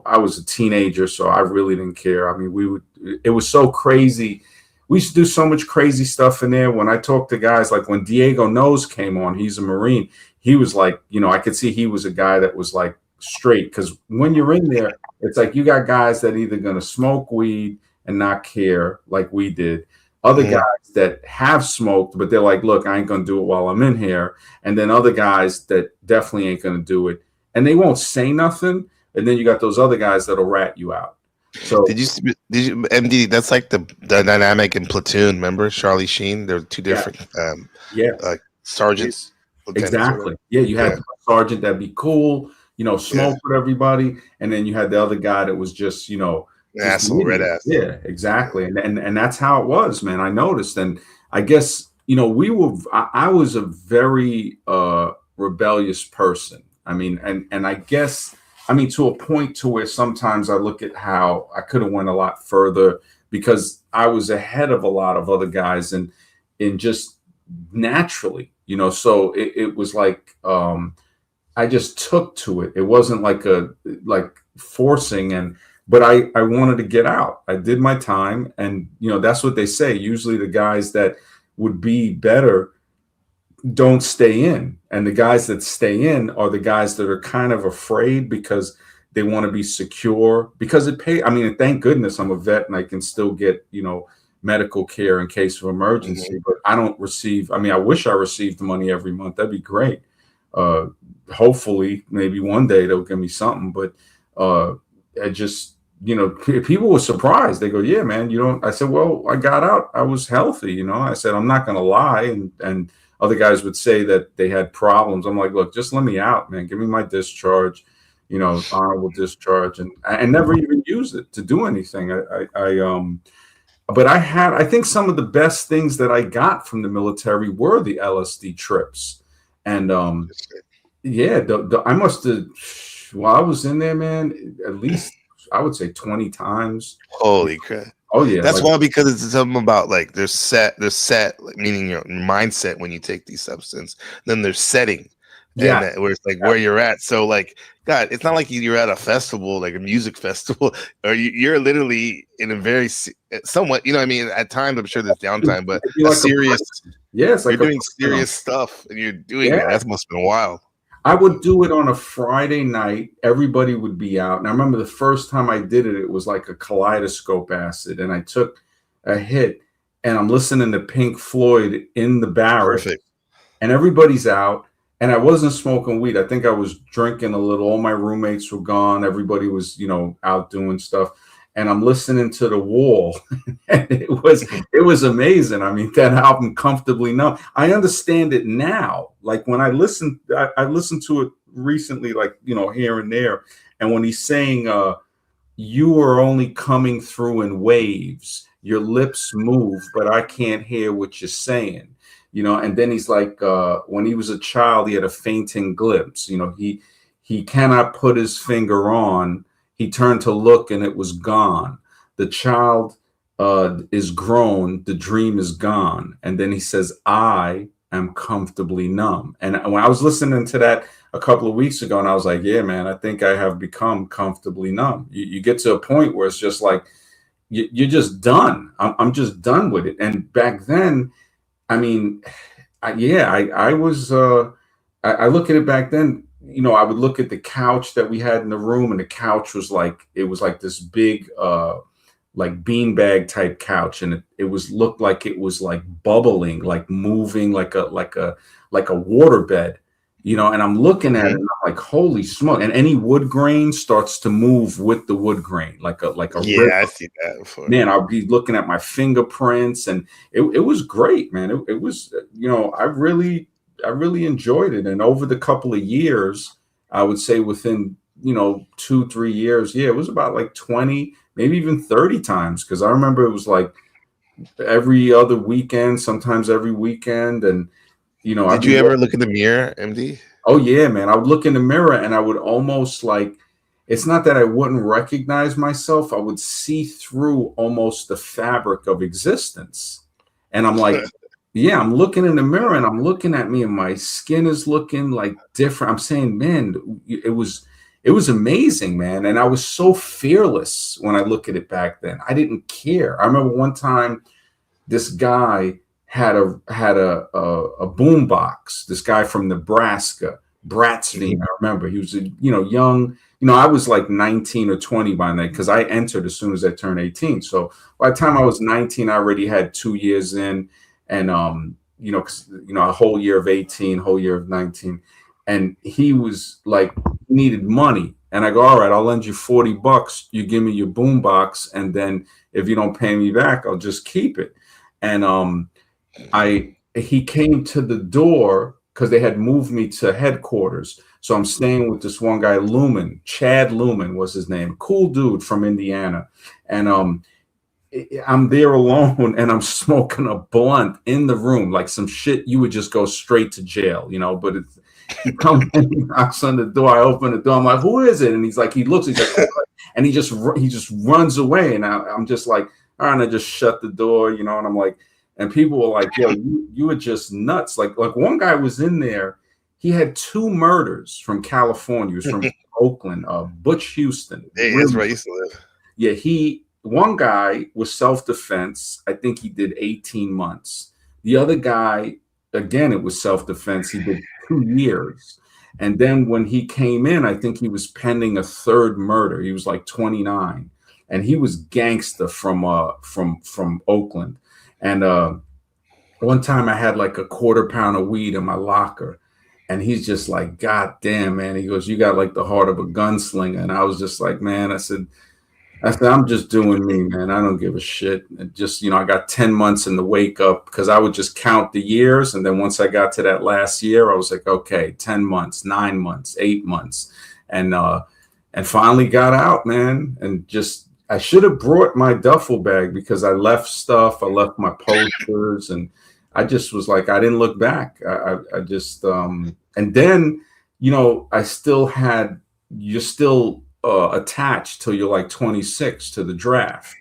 I was a teenager, so I really didn't care. I mean, it was so crazy. We used to do so much crazy stuff in there. When I talked to guys, like when Diego Nose came on, he's a Marine. He was like, I could see he was a guy that was like straight, because when you're in there, it's like you got guys that either going to smoke weed and not care like we did. Other guys that have smoked, but they're like, look, I ain't going to do it while I'm in here. And then other guys that definitely ain't going to do it. And they won't say nothing. And then you got those other guys that'll rat you out. So did you MD? That's like the dynamic in Platoon. Remember Charlie Sheen? There were two different sergeants. Exactly. Yeah, you had the sergeant that'd be cool, smoke with everybody, and then you had the other guy that was just, asshole, red ass. Yeah, exactly. And that's how it was, man. I noticed, and I guess I was a very rebellious person. I mean, and I guess. To a point to where sometimes I look at how I could have went a lot further because I was ahead of a lot of other guys and in just naturally, so it was like I just took to it. It wasn't like forcing but I wanted to get out. I did my time, and that's what they say. Usually the guys that would be better don't stay in, and the guys that stay in are the guys that are kind of afraid because they want to be secure, because it pay. Thank goodness I'm a vet and I can still get medical care in case of emergency, but I don't receive. I wish I received the money every month. That'd be great. Hopefully maybe one day they'll give me something, but I just people were surprised. They go, yeah, man, you don't. I said, well, I got out, I was healthy. I said, I'm not going to lie, and other guys would say that they had problems. I'm like, look, just let me out, man. Give me my discharge, honorable discharge, and I never even used it to do anything. But I think some of the best things that I got from the military were the LSD trips, and I must have, while I was in there, man, at least I would say 20 times. Holy crap. Oh yeah, that's why, because it's something about like there's set, meaning your mindset when you take these substances. Then there's setting, where it's like where you're at. So like, God, it's not like you're at a festival, like a music festival, or you're literally in a very somewhat, at times I'm sure there's downtime, but serious. Yes, you're doing serious stuff, and you're doing it. That must have been wild. I would do it on a Friday night. Everybody would be out. And I remember the first time I did it, it was like a kaleidoscope acid. And I took a hit and I'm listening to Pink Floyd in the barracks. Perfect. And everybody's out. And I wasn't smoking weed. I think I was drinking a little. All my roommates were gone. Everybody was, out doing stuff. And I'm listening to The Wall. And it was amazing. That album, Comfortably Numb. I understand it now. Like when I listened to it recently, like, here and there. And when he's saying, you are only coming through in waves. Your lips move, but I can't hear what you're saying. And then he's like, when he was a child, he had a fainting glimpse. He cannot put his finger on. He turned to look and it was gone. The child is grown. The dream is gone. And then he says, I am comfortably numb. And when I was listening to that a couple of weeks ago, and I was like, yeah, man, I think I have become comfortably numb. You get to a point where it's just like, you're just done. I'm just done with it. And back then, I was, I look at it back then, I would look at the couch that we had in the room, and the couch was like, it was like this big, like beanbag type couch. And it looked like it was like bubbling, like moving, like a waterbed, and I'm looking at it and I'm like, holy smoke. And any wood grain starts to move with the wood grain, like a river. I see that before. Man, I'll be looking at my fingerprints, and it was great, man. It was, I really enjoyed it. And over the couple of years, I would say within, 2-3 years, it was about like 20, maybe even 30 times. Cause I remember it was like every other weekend, sometimes every weekend. And, did you ever look in the mirror, MD? Oh yeah, man. I would look in the mirror and I would almost like, it's not that I wouldn't recognize myself. I would see through almost the fabric of existence. And I'm like, yeah, I'm looking in the mirror and I'm looking at me and my skin is looking like different. I'm saying, man, it was amazing, man. And I was so fearless when I look at it back then. I didn't care. I remember one time this guy had a boom box, this guy from Nebraska, Bratsveen. I remember he was, young. I was like 19 or 20 by then because I entered as soon as I turned 18. So by the time I was 19, I already had 2 years in, and a whole year of 18, whole year of 19, and he was like needed money, and I go, all right, I'll lend you $40. You give me your boombox, and then if you don't pay me back, I'll just keep it. And he came to the door because they had moved me to headquarters. So I'm staying with this one guy, Lumen. Chad Lumen was his name. Cool dude from Indiana. And I'm there alone and I'm smoking a blunt in the room, like some shit you would just go straight to jail, but he comes in, he knocks on the door. I open the door. I'm like, who is it? And he's like, he looks, he's like, and he just runs away. And I'm just like, all right, and I just shut the door, and I'm like, and people were like, yo, you were just nuts. Like one guy was in there. He had 2 murders from California. He was from Oakland, Butch Houston. Hey, that's where I used to live. Yeah, one guy was self-defense. I think he did 18 months. The other guy, again, it was self-defense. He did 2 years. And then when he came in, I think he was pending a 3rd murder. He was like 29. And he was gangster from Oakland. And one time I had like a 1/4 pound of weed in my locker. And he's just like, God damn, man. He goes, you got like the heart of a gunslinger. And I was just like, man, I said, I'm just doing me, man. I don't give a shit. And just, I got 10 months in the wake up because I would just count the years. And then once I got to that last year, I was like, okay, 10 months, 9 months, 8 months. And finally got out, man. And just, I should have brought my duffel bag because I left stuff. I left my posters, and I just was like, I didn't look back. I just, and then, I still had, you're still attached till you're like 26 to the draft.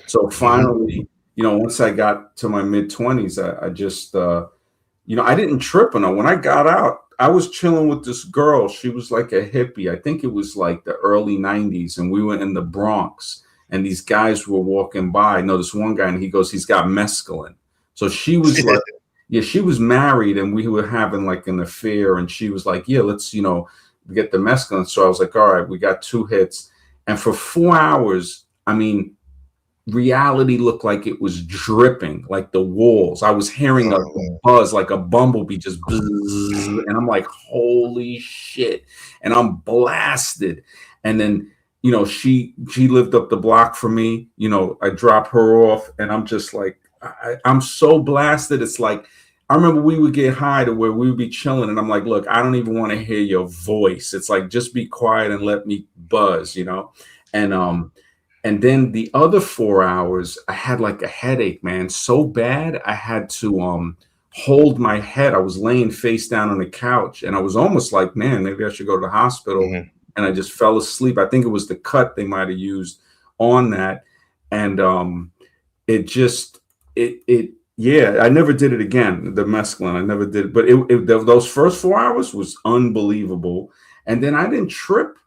So finally, once I got to my mid 20s, I just, I didn't trip on her. When I got out, I was chilling with this girl. She was like a hippie. I think it was like the early 90s, and we were in the Bronx, and these guys were walking by. No, this one guy, and he goes, he's got mescaline. So she was like, yeah, she was married, and we were having like an affair, and she was like, yeah, let's, get the mescaline. So I was like, all right, we got 2 hits. And for 4 hours, I mean, reality looked like it was dripping, like the walls. I was hearing a buzz, like a bumblebee, just buzz, and I'm like, holy shit. And I'm blasted. And then, she lived up the block from me. I drop her off, and I'm just like, I'm so blasted. It's like, I remember we would get high to where we would be chilling, and I'm like, look, I don't even want to hear your voice. It's like, just be quiet and let me buzz, and then the other 4 hours, I had like a headache, man, so bad. I had to hold my head. I was laying face down on the couch, and I was almost like, man, maybe I should go to the hospital. Mm-hmm. And I just fell asleep. I think it was the cut they might have used on that. And yeah, I never did it again. The mescaline, I never did it. But those first 4 hours was unbelievable. And then I didn't trip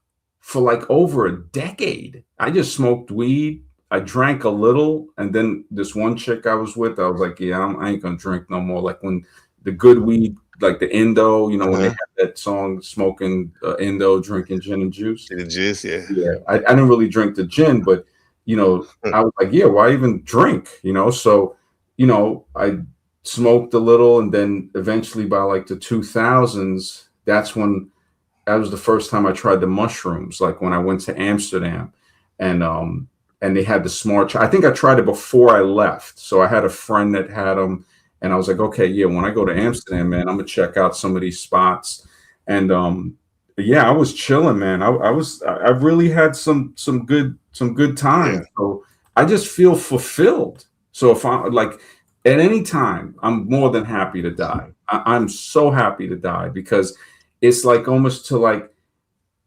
for like over a decade. I just smoked weed. I drank a little. And then this one chick I was with, I was like, yeah, I ain't going to drink no more. Like when the good weed, like the Indo, when they had that song, smoking Indo, drinking gin and juice. Gin and juice, yeah. Yeah, I didn't really drink the gin, but, I was like, yeah, why even drink? So, I smoked a little, and then eventually by like the 2000s, that was the first time I tried the mushrooms, like when I went to Amsterdam, and they had the smart. I think I tried it before I left. So I had a friend that had them, and I was like, okay, yeah, when I go to Amsterdam, man, I'm gonna check out some of these spots. And yeah, I was chilling, man. I really had some good time. Yeah. So I just feel fulfilled. So if I like at any time, I'm more than happy to die. I'm so happy to die because it's like almost to like,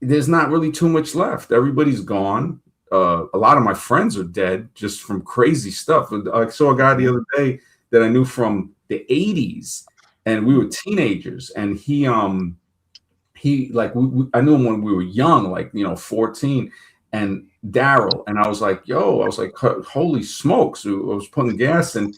there's not really too much left. Everybody's gone. A lot of my friends are dead just from crazy stuff. I saw a guy the other day that I knew from the 80s, and we were teenagers, and he like, I knew him when we were young, like, 14, and Daryl. And I was like, holy smokes. I was putting gas in,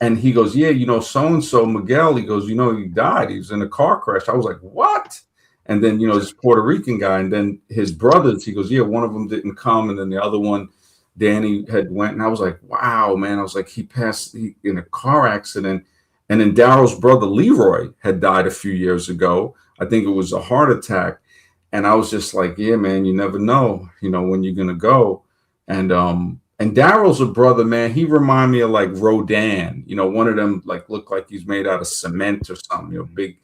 and he goes, yeah, so-and-so Miguel, he goes, he died. He was in a car crash. I was like, what? And then, this Puerto Rican guy, and then his brothers, he goes, yeah, one of them didn't come. And then the other one, Danny, had went. And I was like, wow, man. I was like, he passed in a car accident. And then Daryl's brother, Leroy, had died a few years ago. I think it was a heart attack. And I was just like, yeah, man, you never know, when you're going to go. And Daryl's a brother, man. He reminded me of like Rodan, one of them like looked like he's made out of cement or something, big,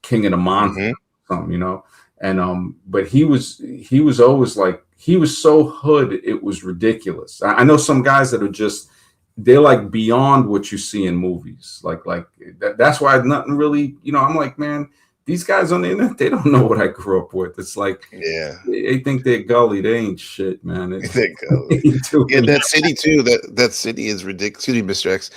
king of the monsters, something, And but he was always like, he was so hood, it was ridiculous. I know some guys that are just, they're like beyond what you see in movies. That's why nothing really, I'm like, man, these guys on the internet, they don't know what I grew up with. It's like, they think they're gully. They ain't shit, man. They're gully. Yeah, that city too. That city is ridiculous. Excuse me, Mr. X.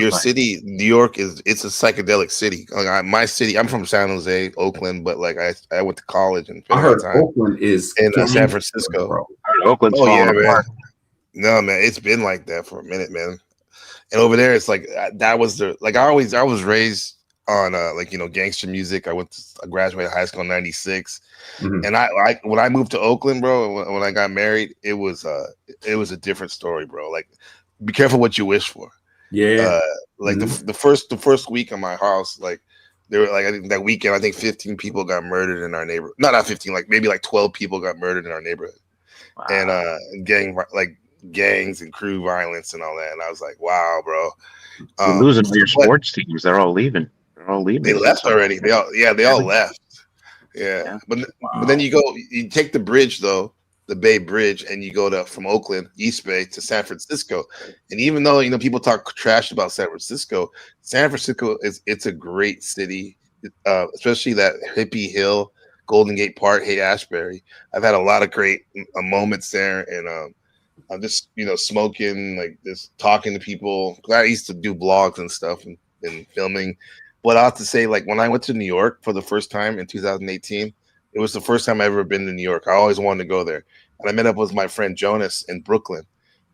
Your city, New York, it's a psychedelic city. Like my city, I'm from San Jose, Oakland, but like I went to college and I heard Oakland is in San Francisco. Bro. Oakland's falling apart. No, man, it's been like that for a minute, man. And over there, it's like that was I was raised on gangster music. I graduated high school in '96, and I when I moved to Oakland, bro, when I got married, it was a different story, bro. Like, be careful what you wish for. Yeah. The first week in my house, like there were I think that weekend, I think 15 people got murdered in our neighborhood. Not 15, like maybe like 12 people got murdered in our neighborhood. Wow. And gangs and crew violence and all that. And I was like, wow, bro. You're losing all your sports teams. They're all leaving. They left already. They all left. Yeah. But then you take the bridge though, the Bay Bridge, and you go from Oakland, East Bay, to San Francisco. And even though people talk trash about San Francisco it's a great city, especially that Hippie Hill, Golden Gate Park, Haight-Ashbury. I've had a lot of great moments there, and I'm just smoking, like just talking to people. I used to do blogs and stuff and filming. But I have to say, like when I went to New York for the first time in 2018, it was the first time I ever been to New York. I always wanted to go there. And I met up with my friend Jonas in Brooklyn.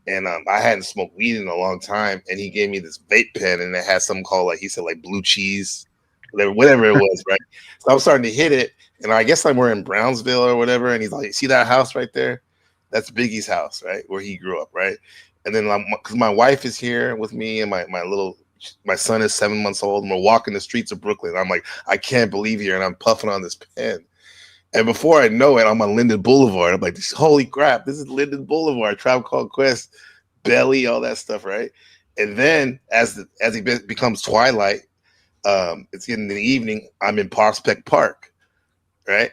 And I hadn't smoked weed in a long time. And he gave me this vape pen, and it had something called, like he said, like blue cheese, whatever it was, right? So I'm starting to hit it. And I guess we're in Brownsville or whatever. And he's like, see that house right there? That's Biggie's house, right? Where he grew up, right? And then because my wife is here with me, and my son is 7 months old, and we're walking the streets of Brooklyn. I'm like, I can't believe here, and I'm puffing on this pen. And before I know it, I'm on Linden Boulevard. I'm like, holy crap, this is Linden Boulevard, Tribe Called Quest, Belly, all that stuff, right? And then as it becomes twilight, it's getting in the evening, I'm in Prospect Park, right?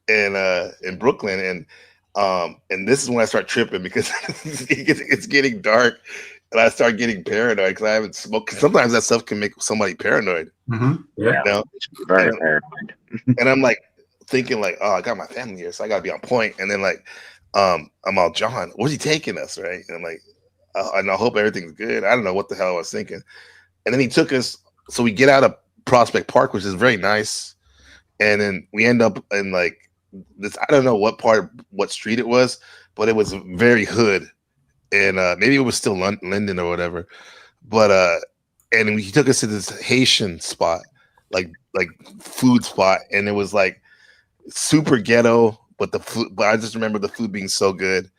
And in Brooklyn, and this is when I start tripping, because it's getting dark. And I start getting paranoid because I haven't smoked. Sometimes that stuff can make somebody paranoid. Yeah, very paranoid. And I'm like thinking, like, oh, I got my family here, so I got to be on point. And then I'm all, John, where's he taking us, right? And I'm like, and I hope everything's good. I don't know what the hell I was thinking. And then he took us, so we get out of Prospect Park, which is very nice, and then we end up in like this. I don't know what street it was, but it was very hood. And maybe it was still Linden or whatever, but and he took us to this Haitian spot, like food spot, and it was like super ghetto, but I just remember the food being so good,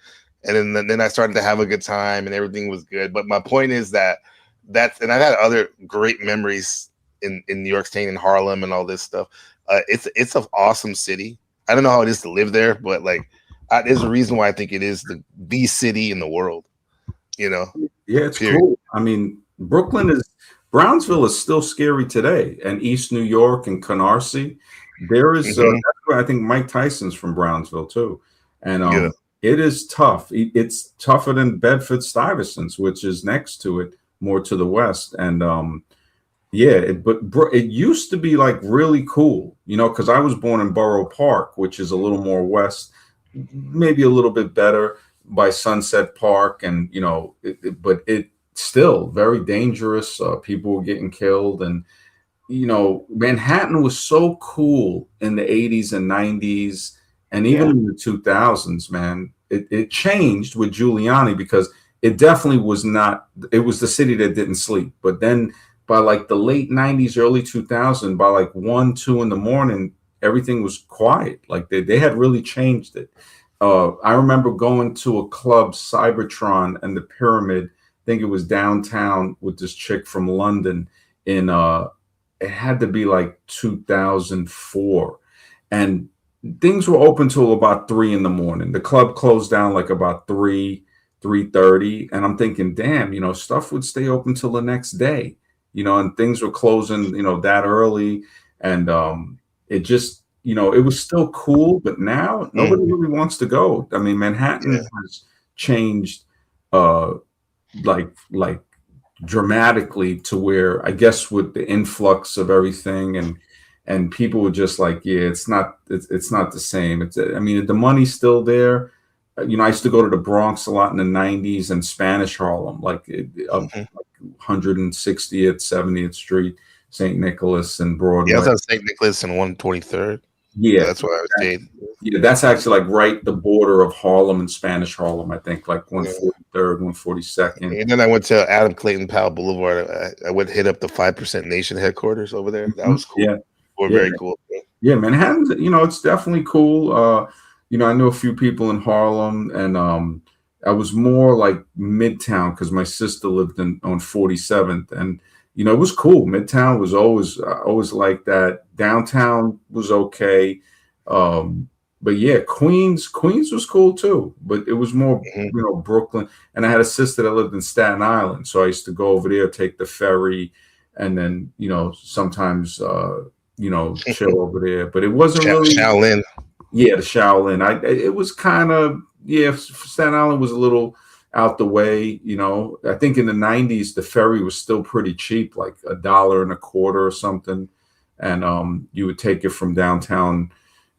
and then I started to have a good time, and everything was good. But my point is and I've had other great memories in New York, staying in Harlem and all this stuff. It's an awesome city. I don't know how it is to live there, but like. There's a reason why I think it is the city in the world, Yeah, it's cool. I mean, Brownsville is still scary today, and East New York and Canarsie. There is, that's where I think Mike Tyson's from Brownsville too, and it is tough. It's tougher than Bedford-Stuyvesant's, which is next to it, more to the west, and but it used to be like really cool, because I was born in Borough Park, which is a little more west. Maybe a little bit better by Sunset Park, and but it still very dangerous. People were getting killed, and Manhattan was so cool in the 80s and 90s, and even in the 2000s. Man, it changed with Giuliani, because it definitely was not. It was the city that didn't sleep. But then by like the late 90s, early 2000, by like 1, 2 in the morning, everything was quiet. Like they had really changed it. I remember going to a club, Cybertron and the Pyramid. I think it was downtown with this chick from London in it had to be like 2004. And things were open till about 3 in the morning. The club closed down like about 3:30. And I'm thinking, damn, stuff would stay open till the next day, and things were closing, that early. And it just, it was still cool, but now nobody really wants to go. I mean, Manhattan has changed like dramatically to where, I guess, with the influx of everything and people were just like, yeah, it's not the same. I mean, the money's still there. I used to go to the Bronx a lot in the 90s and Spanish Harlem, like 160th, 70th Street, St. Nicholas and Broadway. Yeah, I was on St. Nicholas and 123rd. Yeah, that's where I was staying. Yeah, that's actually like right the border of Harlem and Spanish Harlem, I think, like 143rd, 142nd. And then I went to Adam Clayton Powell Boulevard. I went hit up the 5% Nation headquarters over there. That was cool. Very cool. Yeah, Manhattan, it's definitely cool. I knew a few people in Harlem, and I was more like Midtown because my sister lived on 47th, and it was cool. Midtown was always like that. Downtown was okay, but yeah, Queens was cool too. But it was more, Brooklyn. And I had a sister that lived in Staten Island, so I used to go over there, take the ferry, and then sometimes chill over there. But it wasn't really Shaolin. Yeah, the Shaolin. It was kind of Staten Island was a little out the way. I think in the 90s the ferry was still pretty cheap, like $1.25 or something, and you would take it from downtown,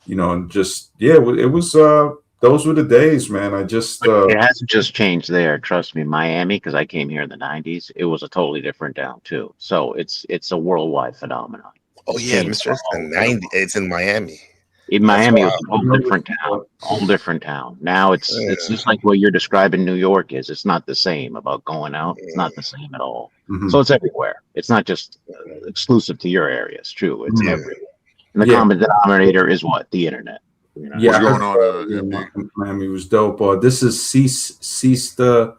and just it was. Those were the days, man. It hasn't just changed there. Trust me, Miami, because I came here in the 90s. It was a totally different town too. So it's a worldwide phenomenon. Oh yeah, Mr. It's in 90. It's in Miami. In Miami, it was a whole different town. Now it's just like what you're describing New York is. It's not the same about going out. It's not the same at all. Mm-hmm. So it's everywhere. It's not just exclusive to your area. It's true. It's everywhere. And the common denominator is what? The internet. Yeah, what's going on? Miami was dope. This is Cista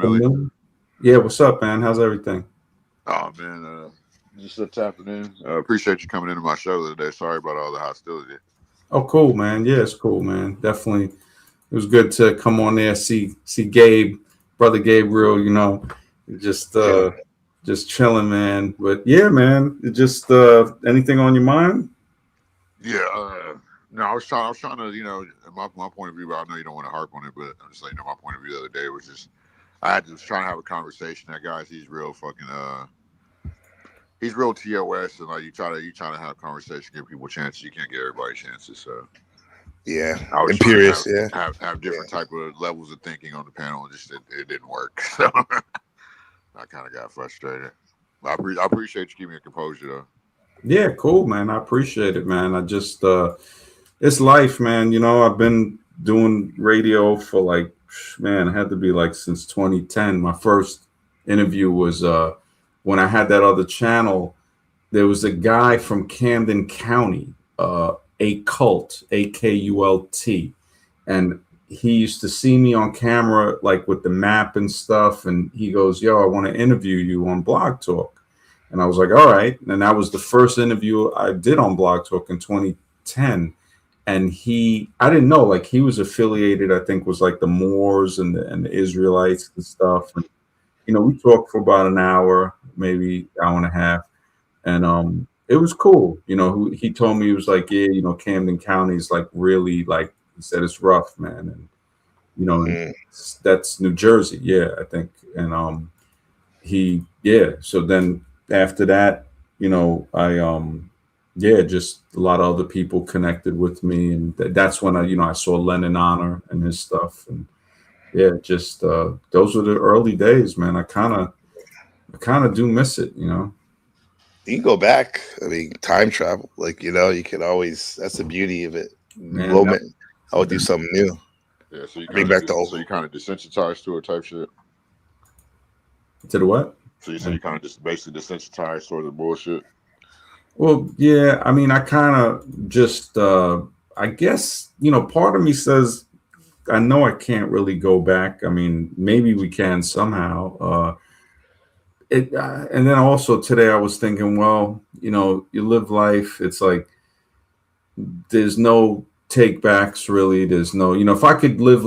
Camille. Yeah, what's up, man? How's everything? Oh man, just tapping in. Appreciate you coming into my show today. Sorry about all the hostility. Oh, cool, man. Yeah, it's cool, man. Definitely, it was good to come on there, see Gabe, brother Gabriel. Just chilling, man. But yeah, man, just anything on your mind? Yeah. No, I was trying to, my point of view. But I know you don't want to harp on it, but I'm just letting you know my point of view the other day was just I was trying to have a conversation. That guy, he's real fucking he's real TOS, and like you trying to have a conversation, give people chances. You can't give everybody chances. So yeah, imperious. Have different type of levels of thinking on the panel, and just it didn't work. So I kind of got frustrated. I appreciate you keeping your composure though. Yeah, cool, man. I appreciate it, man. I just it's life, man. I've been doing radio for it had to be since 2010. My first interview was when I had that other channel. There was a guy from Camden County, Akult, AKULT, and he used to see me on camera with the map and stuff, and he goes, "Yo, I want to interview you on Blog Talk." And I was like, all right. And that was the first interview I did on Blog Talk in 2010. And I didn't know, he was affiliated, I think, was the Moors and the Israelites and stuff. And, we talked for about an hour, maybe hour and a half. And it was cool. He told me, he was like, yeah, Camden County is really, he said, it's rough, man. And, that's New Jersey. Yeah, I think. And so then after that, I just a lot of other people connected with me, and that's when I saw Lennon Honor and his stuff, and just those were the early days, man. I kind of do miss it, You can go back. I mean, time travel, you can always. That's the beauty of it. Man, moment, I would do something new. Yeah, so you bring back the old. So you kind of desensitized to it, type shit. To the what? So you said you kind of just basically desensitized toward the bullshit. Well, yeah, I mean, I kind of just, I guess, part of me says, I know I can't really go back. I mean, maybe we can somehow. And then also today I was thinking, well, you live life. It's like there's no take backs really. There's no, if I could live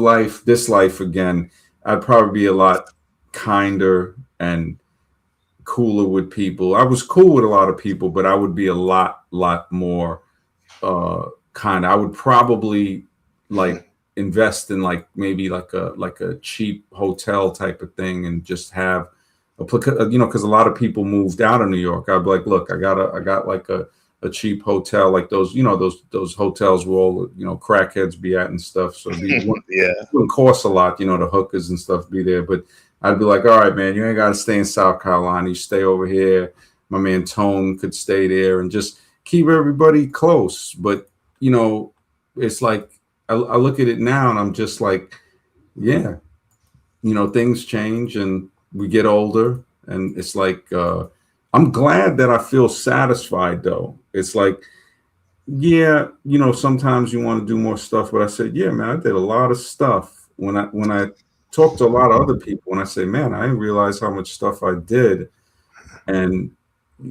this life again, I'd probably be a lot kinder and cooler with people. I was cool with a lot of people, but I would be a lot more kind. I would probably like invest in like maybe like a cheap hotel type of thing and just have because a lot of people moved out of New York. I'd be like, look, I got like a cheap hotel, like those, those hotels where all crackheads be at and stuff. So Yeah. it wouldn't cost a lot, the hookers and stuff be there. But I'd be like, all right, man, you ain't got to stay in South Carolina. You stay over here. My man Tone could stay there and just keep everybody close. But, it's like I look at it now and I'm just like, yeah, things change and we get older. And it's like, I'm glad that I feel satisfied though. It's like, yeah, sometimes you want to do more stuff, but I said, yeah, man, I did a lot of stuff when I talk to a lot of other people and I say, man, I didn't realize how much stuff I did. And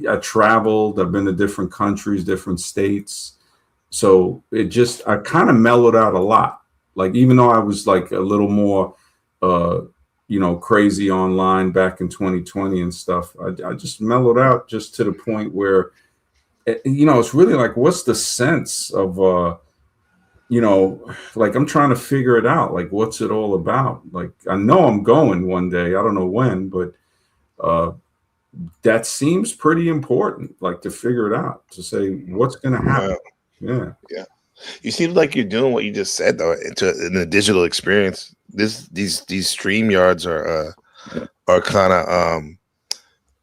I traveled, I've been to different countries, different states. So I kind of mellowed out a lot. Like, even though I was like a little more, uh, crazy online back in 2020 and stuff, I just mellowed out just to the point where, it's really like, what's the sense of, like I'm trying to figure it out. Like, what's it all about? Like, I know I'm going one day. I don't know when, but uh, that seems pretty important. Like to figure it out, to say what's going to happen. Yeah. Yeah. You seem like you're doing what you just said though in the digital experience. These stream yards are kind of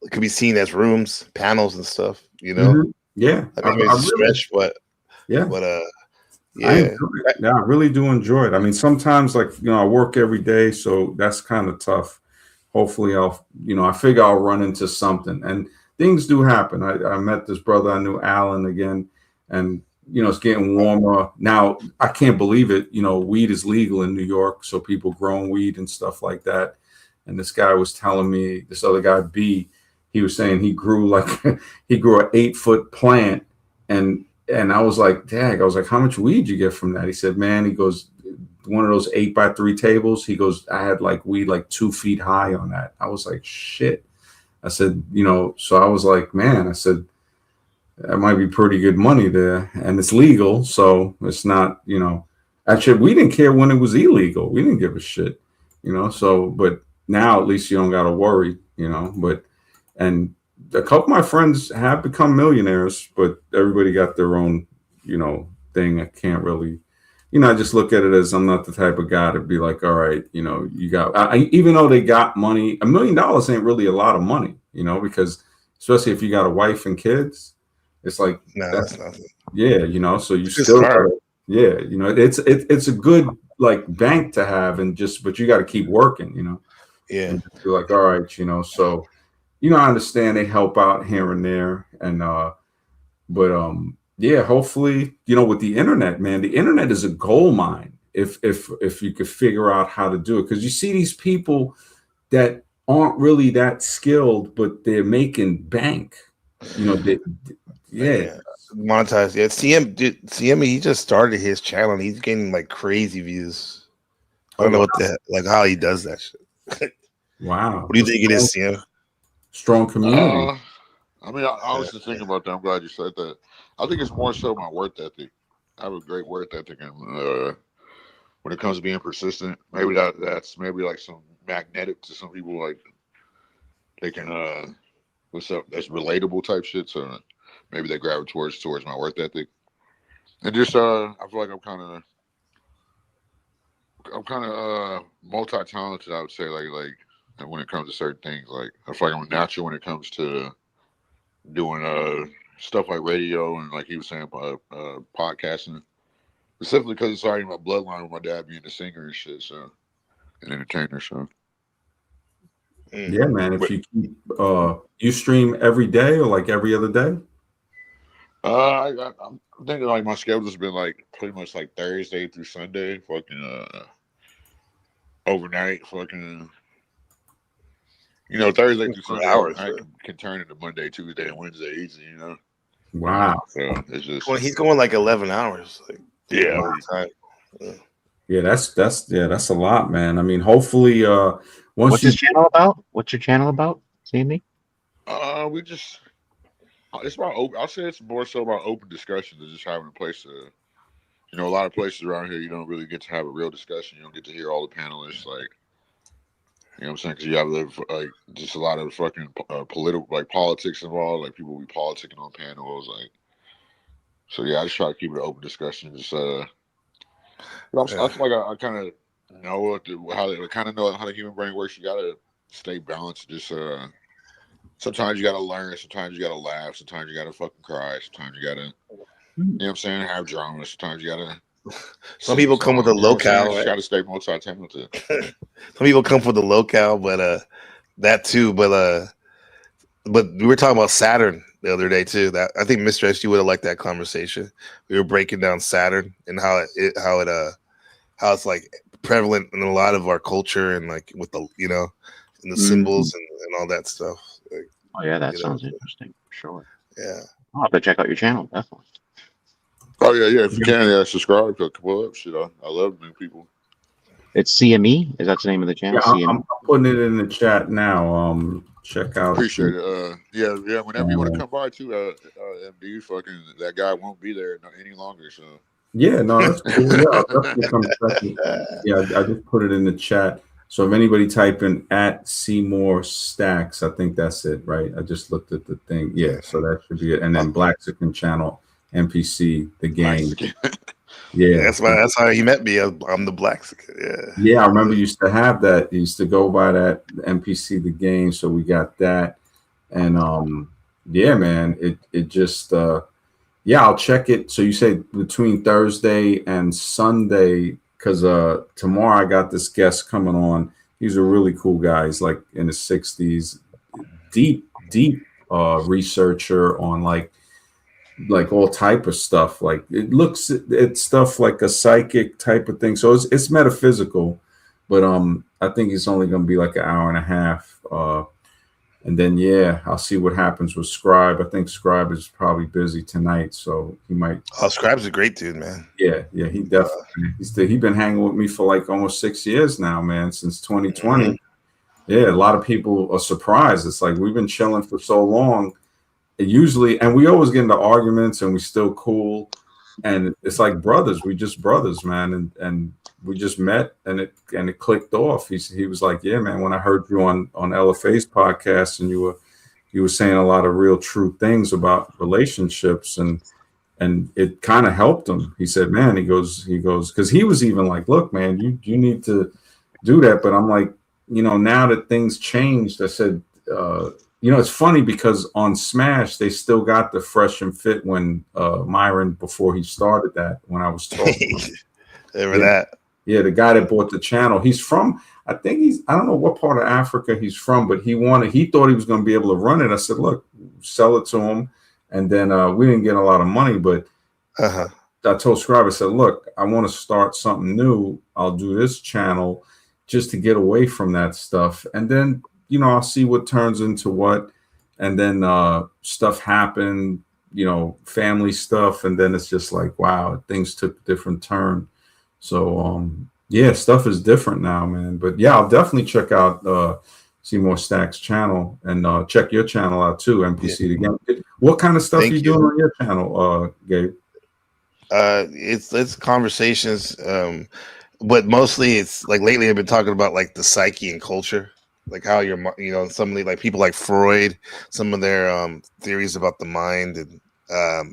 it could be seen as rooms, panels, and stuff. Mm-hmm. Yeah. I mean, it's a stretch, but yeah. Yeah. I really do enjoy it. I mean, sometimes like, I work every day, so that's kind of tough. Hopefully I figure I'll run into something, and things do happen. I met this brother I knew, Alan, again, and it's getting warmer now. I can't believe it. Weed is legal in New York, so people growing weed and stuff like that. And this guy was telling me, this other guy, B, he was saying he grew he grew an 8-foot plant, and I was like, dang, I was like, how much weed you get from that? He said, man, he goes, one of those 8x3 tables. He goes, I had like weed like 2 feet high on that. I was like, shit. I said, so I was like, man, I said, that might be pretty good money there. And it's legal. So it's not, actually, we didn't care when it was illegal. We didn't give a shit, so, but now at least you don't got to worry, and a couple of my friends have become millionaires, but everybody got their own, thing. I can't really, I just look at it as I'm not the type of guy to be like, all right, you got, even though they got money, $1 million ain't really a lot of money, because especially if you got a wife and kids, it's like, no, that's nothing. Yeah, so you still, yeah, it's a good like bank to have, but you got to keep working, Yeah. and just be like, all right, so, I understand they help out here and there, and but yeah, hopefully, with the internet, man, the internet is a gold mine if you could figure out how to do it, because you see these people that aren't really that skilled, but they're making bank. Yeah. Monetize. Yeah, CM, he just started his channel and he's getting like crazy views. I don't know how he does that shit. Wow. What do you think it is, CM? Strong community. I mean, I was just thinking about that. I'm glad you said that. I think it's more so my work ethic. I have a great work ethic, and when it comes to being persistent, maybe that's maybe like some magnetic to some people. Like they can, what's up? That's relatable type shit. So maybe they gravitate towards my work ethic, and just I feel like I'm kind of multi-talented. I would say like when it comes to certain things, like I feel like I'm natural when it comes to doing stuff like radio and like he was saying podcasting, specifically because it's already in my bloodline with my dad being a singer and shit, so an entertainer. So yeah, man. If you keep you stream every day or like every other day? I'm thinking like my schedule's been like pretty much like Thursday through Sunday, fucking overnight, fucking. Thursday through Sunday hours, overnight can turn into Monday, Tuesday, and Wednesday easy. Wow. So it's just Well, he's going like 11 hours. Like, yeah. time. Yeah, that's a lot, man. I mean, hopefully, once What's you his channel about? What's your channel about, Sandy? We just it's about open. I'll say it's more so about open discussions and just having a place to. A lot of places around here you don't really get to have a real discussion. You don't get to hear all the panelists like. You know what I'm saying? Because you have like just a lot of fucking political, like politics involved. Like people be politicking on panels, like. So yeah, I just try to keep it an open discussion. Just I feel like I kind of know how the human brain works. You gotta stay balanced. Just sometimes you gotta learn. Sometimes you gotta laugh. Sometimes you gotta fucking cry. Sometimes you gotta, you know what I'm saying, have drama. Sometimes you gotta. Some people come with a locale. You gotta stay multi-talented. Some people come for the locale, but that too. But we were talking about Saturn the other day too. That I think Mr. SG would have liked that conversation. We were breaking down Saturn and how it's like prevalent in a lot of our culture and like with the and the symbols and all that stuff. Like, Oh yeah, that sounds interesting for sure. Yeah, I'll have to check out your channel definitely. Oh yeah. If you can, subscribe to pull up shit. I love new people. It's CME. Is that the name of the channel? Yeah, CME. I'm putting it in the chat now. Check out. Appreciate it. Yeah. Whenever you want to come by too, MD, fucking that guy won't be there any longer. So. Yeah, no, that's cool. Yeah, I'll definitely come check it. Yeah, I just put it in the chat. So if anybody type in @Seymour Stacks, I think that's it, right? I just looked at the thing. Yeah, so that should be it. And then Blaxican channel, NPC, the game. Yeah, that's how you met me. I'm the Blaxican. Yeah, I remember you used to have that. You used to go by that NPC, the game. So we got that, and yeah, man, it just I'll check it. So you say between Thursday and Sunday. Because tomorrow I got this guest coming on. He's a really cool guy. He's like in his 60s, deep researcher on like all type of stuff. Like it looks at stuff like a psychic type of thing. So it's metaphysical, but I think it's only going to be like an hour and a half. And then I'll see what happens with Scribe. I think Scribe is probably busy tonight, so he might. Oh, Scribe's a great dude, man. Yeah, he definitely. He's been hanging with me for like almost 6 years now, man, since 2020. Mm-hmm. Yeah, a lot of people are surprised. It's like we've been chilling for so long. And we always get into arguments, and we still cool. And it's like brothers. We just brothers, man. And we just met, and it clicked off. He was like, "Yeah, man. When I heard you on LFA's podcast, and you were saying a lot of real true things about relationships, and it kind of helped him." He said, "Man," he goes, because he was even like, "Look, man, you need to do that." But I'm like, now that things changed, I said, it's funny because on Smash they still got the fresh and fit when Myron before he started that when I was talking. Remember that? Yeah, the guy that bought the channel. He's from, I don't know what part of Africa he's from, but he thought he was going to be able to run it. I said, look, sell it to him. And then we didn't get a lot of money, but I told Scribe, I said, look, I want to start something new. I'll do this channel just to get away from that stuff. And then, I'll see what turns into what. And then stuff happened, family stuff. And then it's just like, wow, things took a different turn. So, stuff is different now, man. But I'll definitely check out Seymour Stack's channel and check your channel out too, NPC the game. What kind of stuff you doing on your channel, Gabe? It's conversations, but mostly it's like lately I've been talking about like the psyche and culture, like how some of the like people like Freud, some of their theories about the mind and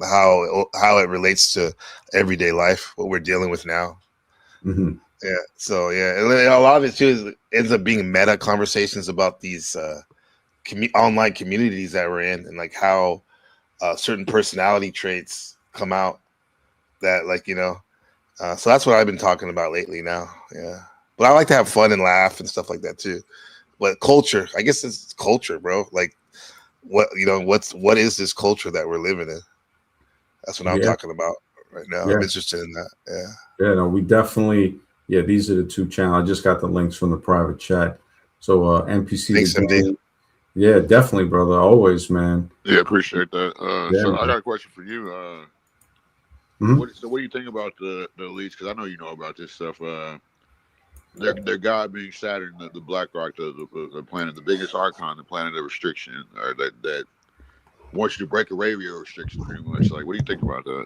how it relates to everyday life, what we're dealing with now. Mm-hmm. Yeah. So and a lot of it too ends up being meta conversations about these online communities that we're in, and like how certain personality traits come out that so that's what I've been talking about lately now. Yeah. But I like to have fun and laugh and stuff like that too. But culture, I guess it's culture, bro. Like what is this culture that we're living in? That's what I'm talking about right now. Yeah. I'm interested in that. Yeah. Yeah, no, we definitely, these are the two channels. I just got the links from the private chat. So NPC Thanks, MD. Yeah, definitely, brother. Always, man. Yeah, appreciate that. Yeah, So man. I got a question for you. Mhm. What do you think about the elites? Because I know you know about this stuff. Their god being Saturn, the Black Rock, the planet, the biggest archon, the planet of restriction, or that wants you to break Arabia restriction, pretty much. Like, what do you think about that?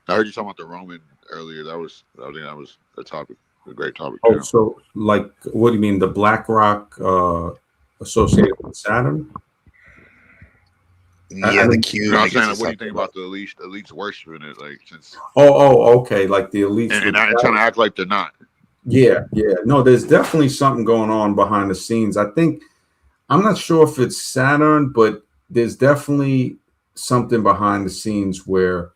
I heard you talking about the Roman earlier. I think that was a topic, a great topic. Oh, Too. so like, what do you mean, the Black Rock associated with Saturn? Yeah, the cube. No, I I'm guess saying, like, it's what do you something think about the elites worshiping it? Like, since Okay, like the elites. and trying to act like they're not. Yeah. No, there's definitely something going on behind the scenes. I think, I'm not sure if it's Saturn, but there's definitely something behind the scenes where,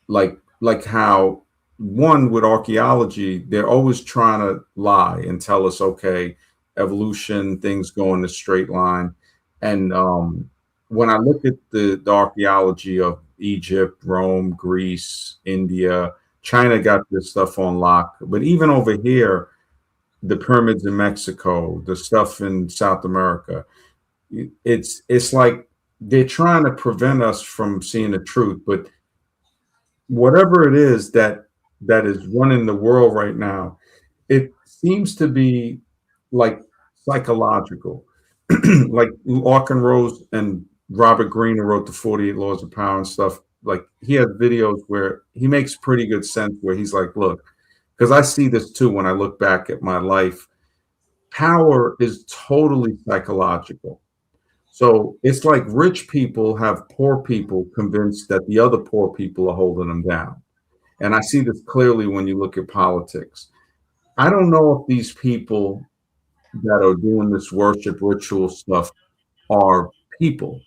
like how one with archaeology, they're always trying to lie and tell us, okay, evolution, things go in a straight line. And when I look at the archaeology of Egypt, Rome, Greece, India, China got this stuff on lock. But even over here, the pyramids in Mexico, the stuff in South America, it's like they're trying to prevent us from seeing the truth. But whatever it is that is running the world right now, it seems to be like psychological. Like Larkin Rose and Robert Greene, who wrote the 48 Laws of Power and stuff, like he has videos where he makes pretty good sense, where he's like, look, because I see this too when I look back at my life, power is totally psychological. So it's like rich people have poor people convinced that the other poor people are holding them down. And I see this clearly when you look at politics. I don't know if these people that are doing this worship ritual stuff are people.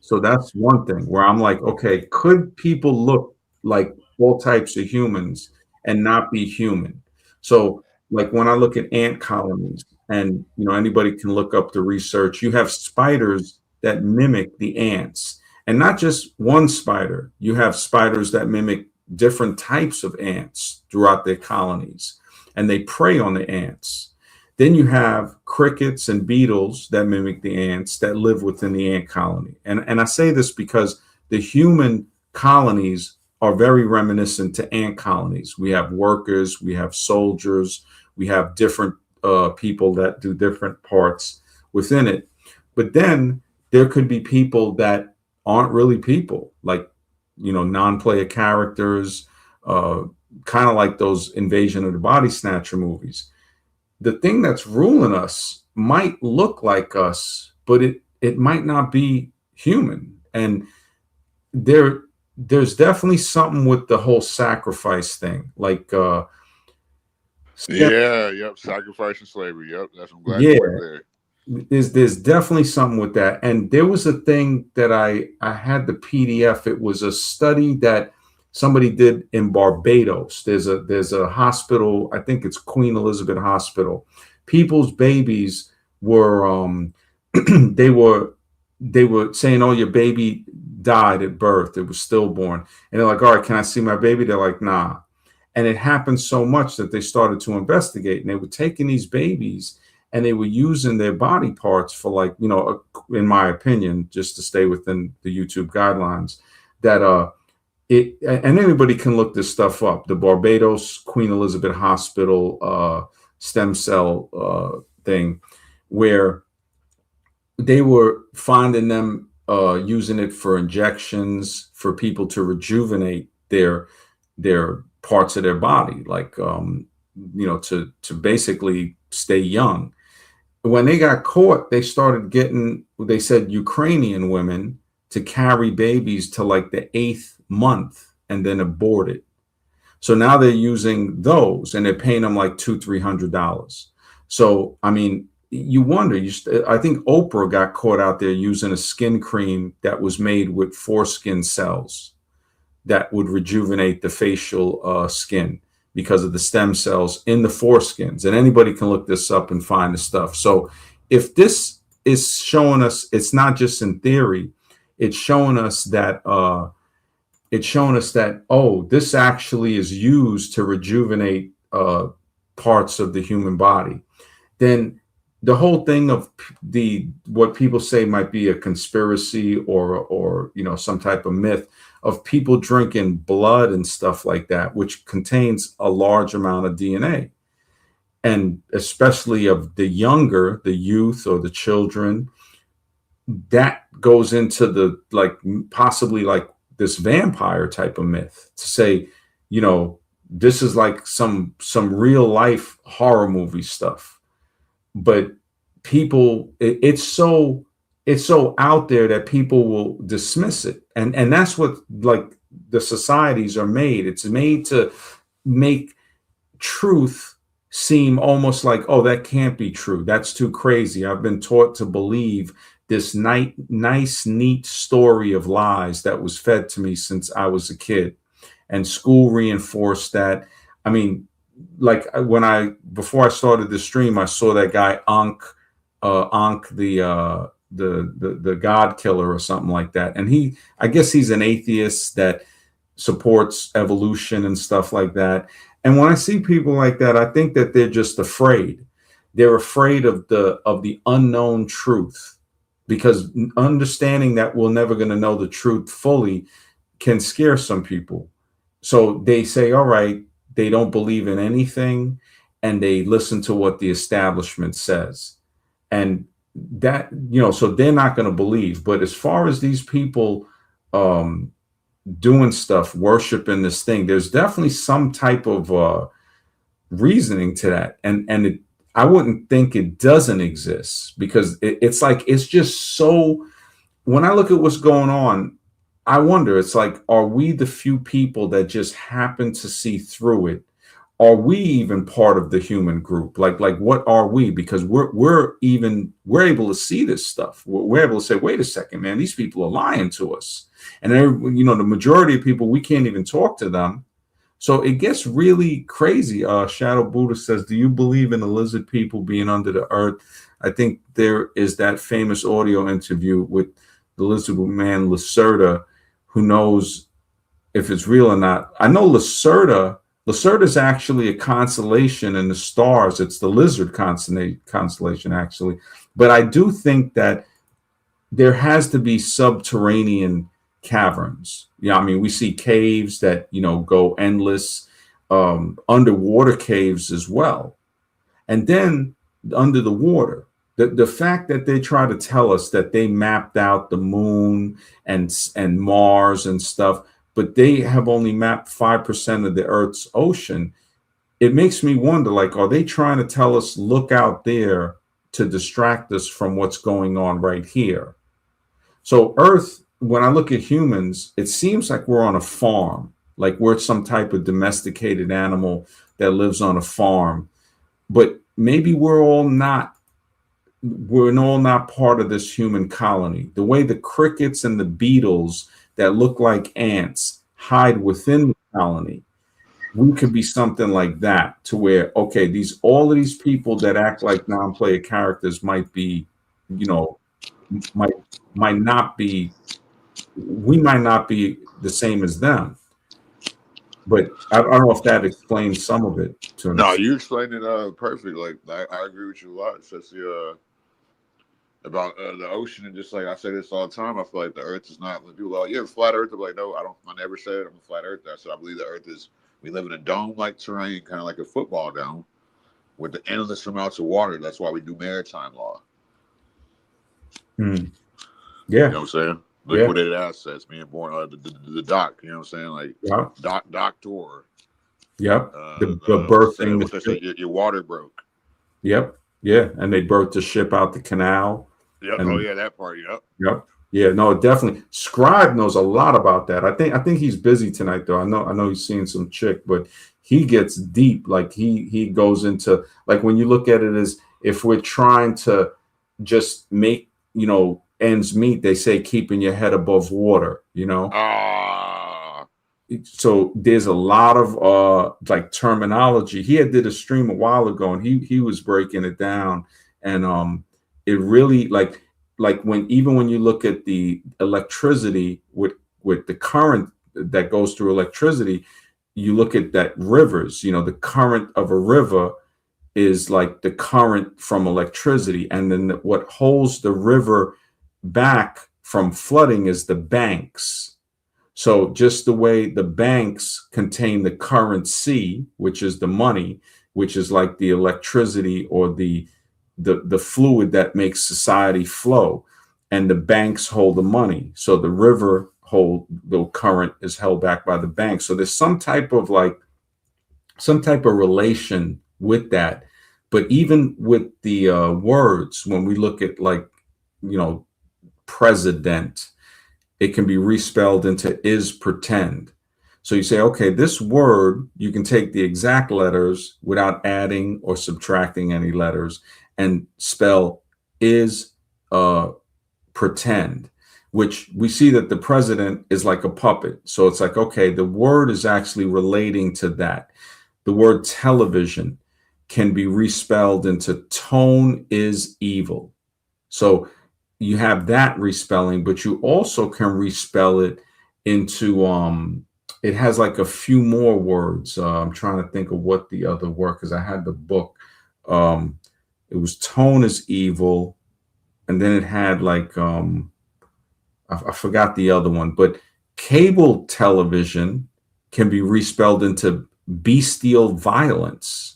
So that's one thing where I'm like, okay, could people look like all types of humans and not be human? So, like when I look at ant colonies, and anybody can look up the research, you have spiders that mimic the ants, and not just one spider. You have spiders that mimic different types of ants throughout their colonies, and they prey on the ants. Then you have crickets and beetles that mimic the ants that live within the ant colony. And I say this because the human colonies are very reminiscent to ant colonies. We have workers, we have soldiers, we have different people that do different parts within it. But then there could be people that aren't really people, like, non-player characters, kind of like those Invasion of the Body Snatcher movies. The thing that's ruling us might look like us, but it might not be human. And there's definitely something with the whole sacrifice thing. Like Sacrifice and slavery. Yep, I'm glad you went there. There's definitely something with that. And there was a thing that I had the PDF. It was a study that somebody did in Barbados. There's a hospital, I think it's Queen Elizabeth Hospital. People's babies were they were saying, oh, your baby died at birth, it was stillborn. And they're like, all right, can I see my baby? They're like, nah. And it happened so much that they started to investigate, and they were taking these babies and they were using their body parts for, like, in my opinion, just to stay within the YouTube guidelines, that and anybody can look this stuff up. The Barbados Queen Elizabeth Hospital stem cell thing, where they were finding them using it for injections for people to rejuvenate their parts of their body, like to basically stay young. When they got caught, they started getting, they said, Ukrainian women to carry babies to like the 8th month and then abort it. So now they're using those, and they're paying them like $200-300. So I mean, you wonder. I think Oprah got caught out there using a skin cream that was made with foreskin cells that would rejuvenate the facial skin because of the stem cells in the foreskins. And anybody can look this up and find the stuff. So if this is showing us, it's not just in theory, it's showing us that it's shown us that, oh, this actually is used to rejuvenate parts of the human body. Then the whole thing of the what people say might be a conspiracy or some type of myth of people drinking blood and stuff like that, which contains a large amount of DNA, and especially of the youth or the children, that goes into the possibly like this vampire type of myth to say, this is like some real life horror movie stuff. But people, it's so out there that people will dismiss it, and that's what like the societies are made. It's made to make truth seem almost like, oh, that can't be true. That's too crazy. I've been taught to believe this nice, neat story of lies that was fed to me since I was a kid, and school reinforced that. I mean, like before I started the stream, I saw that guy Ankh, the God killer or something like that, and I guess he's an atheist that supports evolution and stuff like that. And when I see people like that, I think that they're just afraid. They're afraid of the unknown truth, because understanding that we're never going to know the truth fully can scare some people. So they say, all right, they don't believe in anything, and they listen to what the establishment says. And that, so they're not going to believe. But as far as these people doing stuff, worshiping this thing, there's definitely some type of reasoning to that. And I wouldn't think it doesn't exist, because it's like, it's just so, when I look at what's going on, I wonder, it's like, are we the few people that just happen to see through it? Are we even part of the human group? Like what are we? Because we're able to see this stuff. We're able to say, wait a second, man, these people are lying to us. And the majority of people, we can't even talk to them. So it gets really crazy. Shadow Buddha says, do you believe in the lizard people being under the earth? I think there is that famous audio interview with the lizard man Lacerda, who knows if it's real or not. I know Lacerda is actually a constellation in the stars. It's the lizard constellation, actually. But I do think that there has to be subterranean caverns. I mean, we see caves that, go endless, underwater caves as well. And then under the water, the fact that they try to tell us that they mapped out the moon and Mars and stuff, but they have only mapped 5% of the Earth's ocean. It makes me wonder, like, are they trying to tell us, look out there, to distract us from what's going on right here? So Earth, when I look at humans, it seems like we're on a farm, like we're some type of domesticated animal that lives on a farm. But maybe we're all not part of this human colony. The way the crickets and the beetles that look like ants hide within the colony, we could be something like that, to where, okay, all of these people that act like non-player characters might be, might not be, we might not be the same as them. But I don't know if that explains some of it to us. No, you explained it perfect. Like, I agree with you a lot, especially about the ocean. And just like I say this all the time, I feel like the Earth is not. When people are like, "Yeah, flat Earth," I'm like, no, I never said I'm a flat Earth. I said I believe the Earth is. We live in a dome-like terrain, kind of like a football dome, with the endless amounts of water. That's why we do maritime law. Yeah, you know what I'm saying. Liquidated assets, being born, the doc. You know what I'm saying, like doctor. Yep. The birthing. What they say, your water broke. Yep. Yeah, and they birthed the ship out the canal. Yep. And, oh yeah, that part. Yep. Yep. Yeah. No, definitely. Scribe knows a lot about that. I think he's busy tonight, though. I know he's seeing some chick, but he gets deep. Like he goes into, like, when you look at it as, if we're trying to just make ends meet, they say keeping your head above water. So there's a lot of like terminology. He did a stream a while ago, and he was breaking it down, and it really, like when you look at the electricity with the current that goes through electricity, you look at that rivers, the current of a river is like the current from electricity. And then what holds the river back from flooding is the banks. So just the way the banks contain the currency, which is the money, which is like the electricity or the fluid that makes society flow, and the banks hold the money. So the river the current is held back by the bank. So there's some type of relation with that. But even with the words, when we look at president, it can be respelled into is pretend. So you say, okay, this word, you can take the exact letters without adding or subtracting any letters and spell is pretend, which we see that the president is like a puppet. So it's like, okay, the word is actually relating to that. The word television can be respelled into tone is evil. So you have that respelling, but you also can respell it into, it has like a few more words. I'm trying to think of what the other word, because I had the book. It was tone is evil. And then it had like, I forgot the other one, but cable television can be respelled into bestial violence.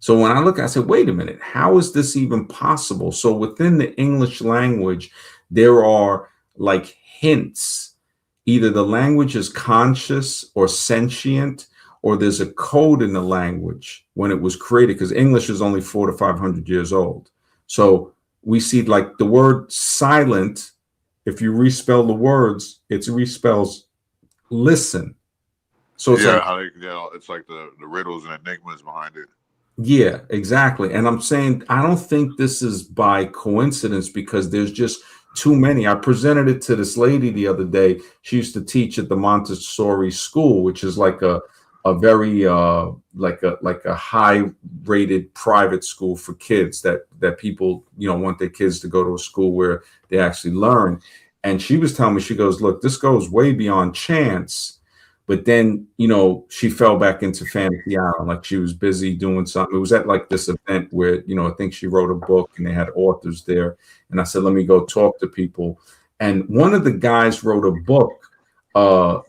So when I look, I said, wait a minute, how is this even possible? So within the English language, there are like hints. Either the language is conscious or sentient, or there's a code in the language when it was created, because English is only 400 to 500 years old. So we see like the word silent, if you respell the words, it respells listen. So it's it's like the riddles and enigmas behind it. Yeah, exactly. And I'm saying, I don't think this is by coincidence, because there's just too many. I presented it to this lady the other day. She used to teach at the Montessori school, which is like a very like a high rated private school for kids that people want their kids to go to a school where they actually learn. And she was telling me, she goes, look, this goes way beyond chance. But then, she fell back into Fantasy Island, like she was busy doing something. It was at like this event where, I think she wrote a book and they had authors there. And I said, let me go talk to people. And one of the guys wrote a book.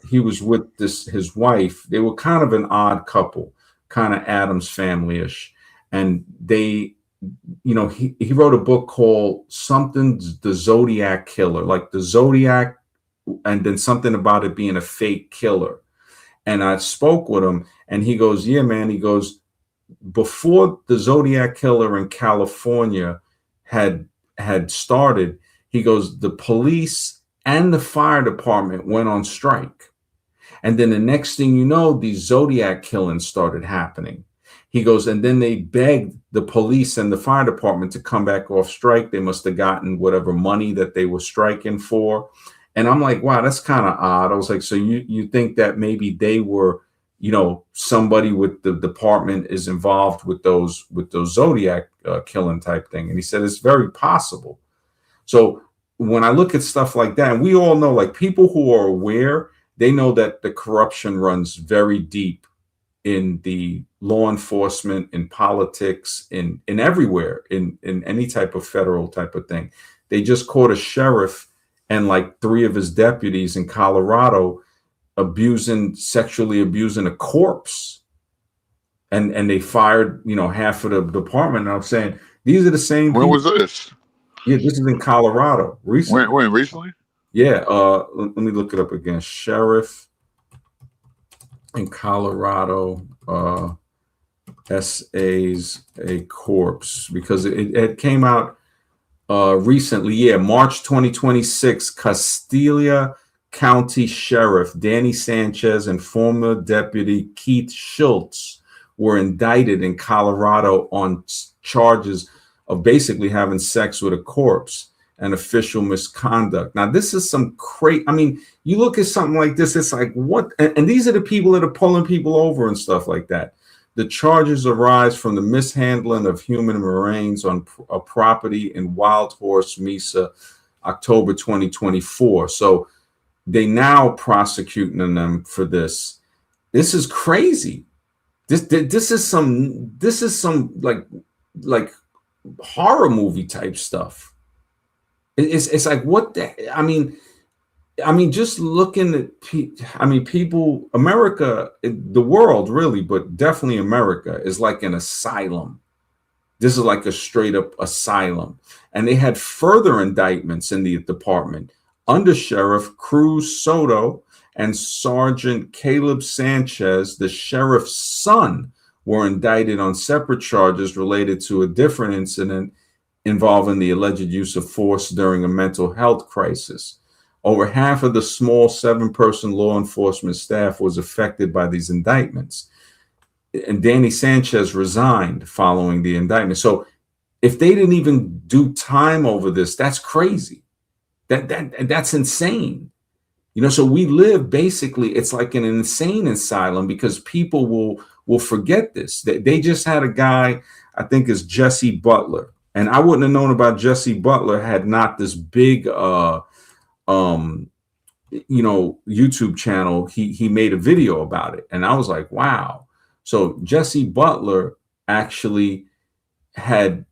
He was with his wife. They were kind of an odd couple, kind of Addams Family-ish. And they, he wrote a book called something, The Zodiac Killer, like the Zodiac, and then something about it being a fake killer. And I spoke with him, and he goes, yeah, man. He goes, before the Zodiac Killer in California had started, he goes, the police and the fire department went on strike. And then the next thing you know, these Zodiac killings started happening. He goes, and then they begged the police and the fire department to come back off strike. They must have gotten whatever money that they were striking for. And I'm like, wow, that's kind of odd. I was like, so you think that maybe they were, somebody with the department is involved with those Zodiac killing type thing. And he said, it's very possible. So when I look at stuff like that, and we all know, like, people who are aware, they know that the corruption runs very deep in the law enforcement, in politics, in everywhere, in any type of federal type of thing. They just caught a sheriff and like 3 of his deputies in Colorado sexually abusing a corpse. And they fired, half of the department. And I'm saying, these are the same When people. was this? Yeah, this is in Colorado. Recently. When recently? Yeah. Let me look it up again. Sheriff in Colorado, SA's a corpse, because it came out recently. Yeah, March 2026, Castilla County Sheriff Danny Sanchez and former Deputy Keith Schultz were indicted in Colorado on charges of basically having sex with a corpse and official misconduct. Now, this is some crazy. I mean, you look at something like this, it's like, what? And these are the people that are pulling people over and stuff like that. The charges arise from the mishandling of human remains on a property in Wild Horse Mesa, October 2024. So they now prosecuting them for this. This is crazy. This is some like horror movie type stuff. It's like, what the, I mean, just looking at, people, America, the world really, but definitely America is like an asylum. This is like a straight up asylum. And they had further indictments in the department. Under Sheriff Cruz Soto and Sergeant Caleb Sanchez, the sheriff's son, were indicted on separate charges related to a different incident involving the alleged use of force during a mental health crisis. Over half of the small 7-person law enforcement staff was affected by these indictments. And Danny Sanchez resigned following the indictment. So if they didn't even do time over this, that's crazy. That's insane. So we live basically, it's like an insane asylum because people will forget this. They just had a guy, I think is Jesse Butler. And I wouldn't have known about Jesse Butler had not this big YouTube channel. He made a video about it. And I was like, wow. So Jesse Butler actually had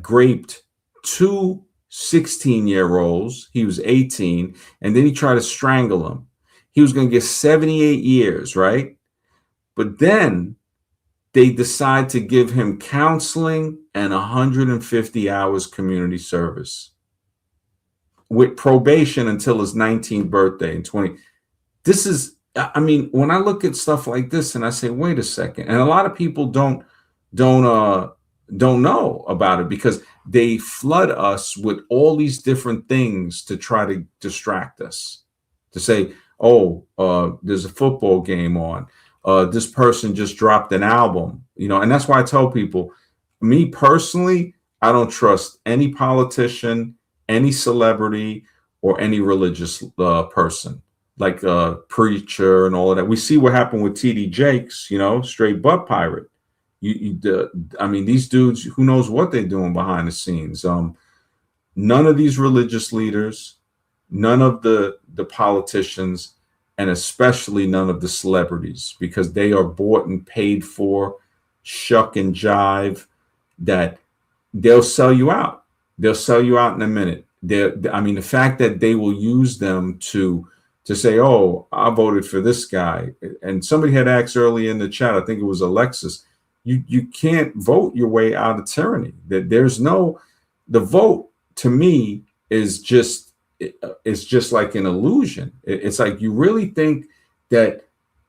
graped 2 16-year-olds. He was 18, and then he tried to strangle them. He was going to get 78 years, right? But then they decide to give him counseling and 150 hours community service with probation until his 19th birthday in 20. This is, when I look at stuff like this and I say, wait a second, and a lot of people don't know about it because they flood us with all these different things to try to distract us, to say, there's a football game on, this person just dropped an album, and that's why I tell people, me personally, I don't trust any politician, any celebrity, or any religious person, like a preacher and all of that. We see what happened with TD Jakes, straight butt pirate. These dudes, who knows what they're doing behind the scenes. None of these religious leaders, none of the politicians, and especially none of the celebrities, because they are bought and paid for, shuck and jive, that they'll sell you out. They'll sell you out in a minute. The fact that they will use them to say, oh, I voted for this guy. And somebody had asked earlier in the chat, I think it was Alexis, you can't vote your way out of tyranny. That the vote to me is just like an illusion. It's like, you really think that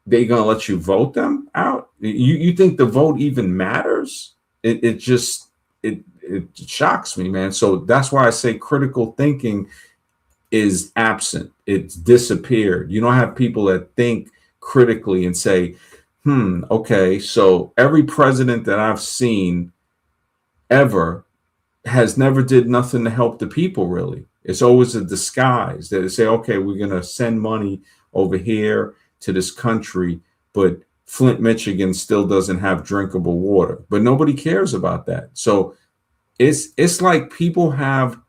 they're gonna let you vote them out? You think the vote even matters? It shocks me, man. So that's why I say critical thinking is absent. It's disappeared. You don't have people that think critically and say, okay, so every president that I've seen ever has never did nothing to help the people, really. It's always a disguise that they say, okay, we're going to send money over here to this country, but Flint, Michigan still doesn't have drinkable water. But nobody cares about that. So it's like people have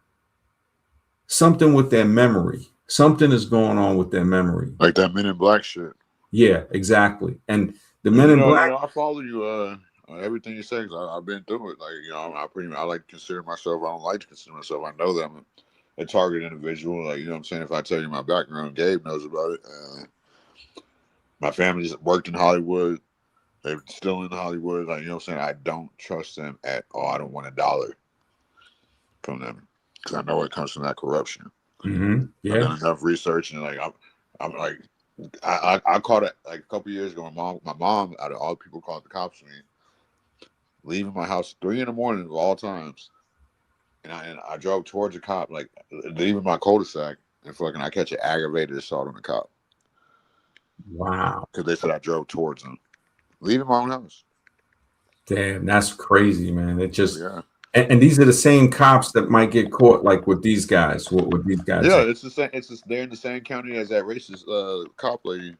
something with their memory. Something is going on with their memory. Like that Men in Black shit. Yeah, exactly. And the Men in Black. I follow you on everything you say. I've been through it. Like, I like to consider myself. I don't like to consider myself. I know that I'm a target individual. Like, what I'm saying? If I tell you my background, Gabe knows about it. My family's worked in Hollywood. They're still in Hollywood. Like, what I'm saying? I don't trust them at all. I don't want $1 from them because I know it comes from that corruption. Mm-hmm. Yeah. I've done enough research, and like I'm like, I caught it like a couple years ago. My mom, out of all people, called the cops on me, leaving my house 3 a.m. of all times, and I drove towards a cop, like leaving my cul-de-sac, and fucking I catch an aggravated assault on the cop. Wow. Because they said I drove towards them, leaving my own house. Damn, that's crazy, man. It just yeah. And these are the same cops that might get caught, like with these guys. With these guys, yeah, it's the same. They're in the same county as that racist cop lady,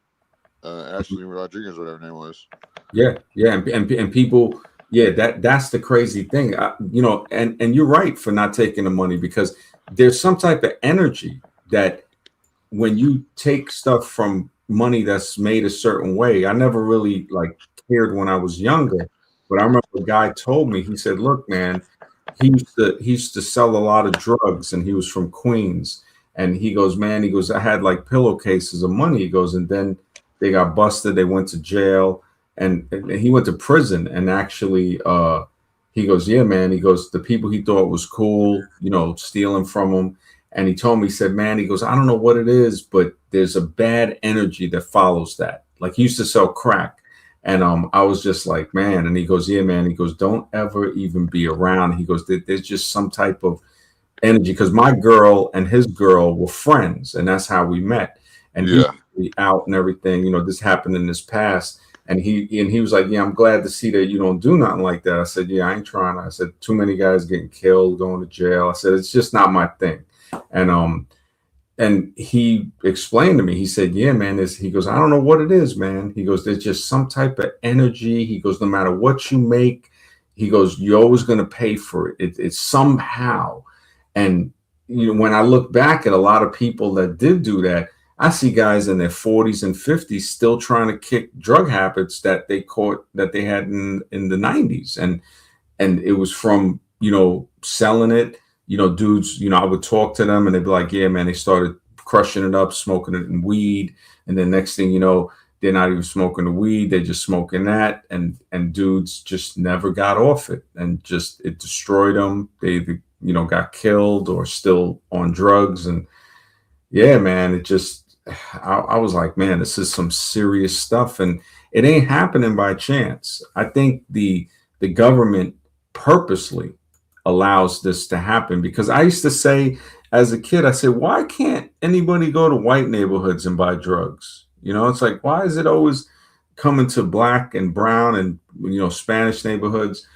Ashley Rodriguez, whatever her name was. Yeah, and people, that's the crazy thing, and you're right for not taking the money, because there's some type of energy that when you take stuff from money that's made a certain way, I never really like cared when I was younger, but I remember a guy told me, he said, look, man, he used to sell a lot of drugs and he was from Queens. And he goes, man, he goes, I had like pillowcases of money. He goes, and then they got busted, they went to jail, and he went to prison. And actually he goes, yeah, man, he goes, the people he thought was cool, stealing from him. And he told me, he said, man, he goes, I don't know what it is, but there's a bad energy that follows that. Like he used to sell crack. And I was just like, man. And he goes, yeah, man. He goes, don't ever even be around. He goes, there's just some type of energy. Because my girl and his girl were friends. And that's how we met. And he was out and everything. This happened in his past. And he was like, yeah, I'm glad to see that you don't do nothing like that. I said, yeah, I ain't trying. I said, too many guys getting killed, going to jail. I said, it's just not my thing. And he explained to me, he said, yeah, man, he goes, I don't know what it is, man. He goes, there's just some type of energy. He goes, no matter what you make, he goes, you're always going to pay for it. It's somehow. And, when I look back at a lot of people that did do that, I see guys in their 40s and 50s still trying to kick drug habits that they caught, that they had in the 90s. And it was from, selling it. Dudes, I would talk to them and they'd be like, yeah, man, they started crushing it up, smoking it in weed. And then next thing you know, they're not even smoking the weed. They're just smoking that. And dudes just never got off it. And just, it destroyed them. They got killed or still on drugs. And yeah, man, it just, I was like, man, this is some serious stuff. And it ain't happening by chance. I think the government purposely allows this to happen, because I used to say as a kid, I said, why can't anybody go to white neighborhoods and buy drugs? It's like, why is it always coming to black and brown and, Spanish neighborhoods?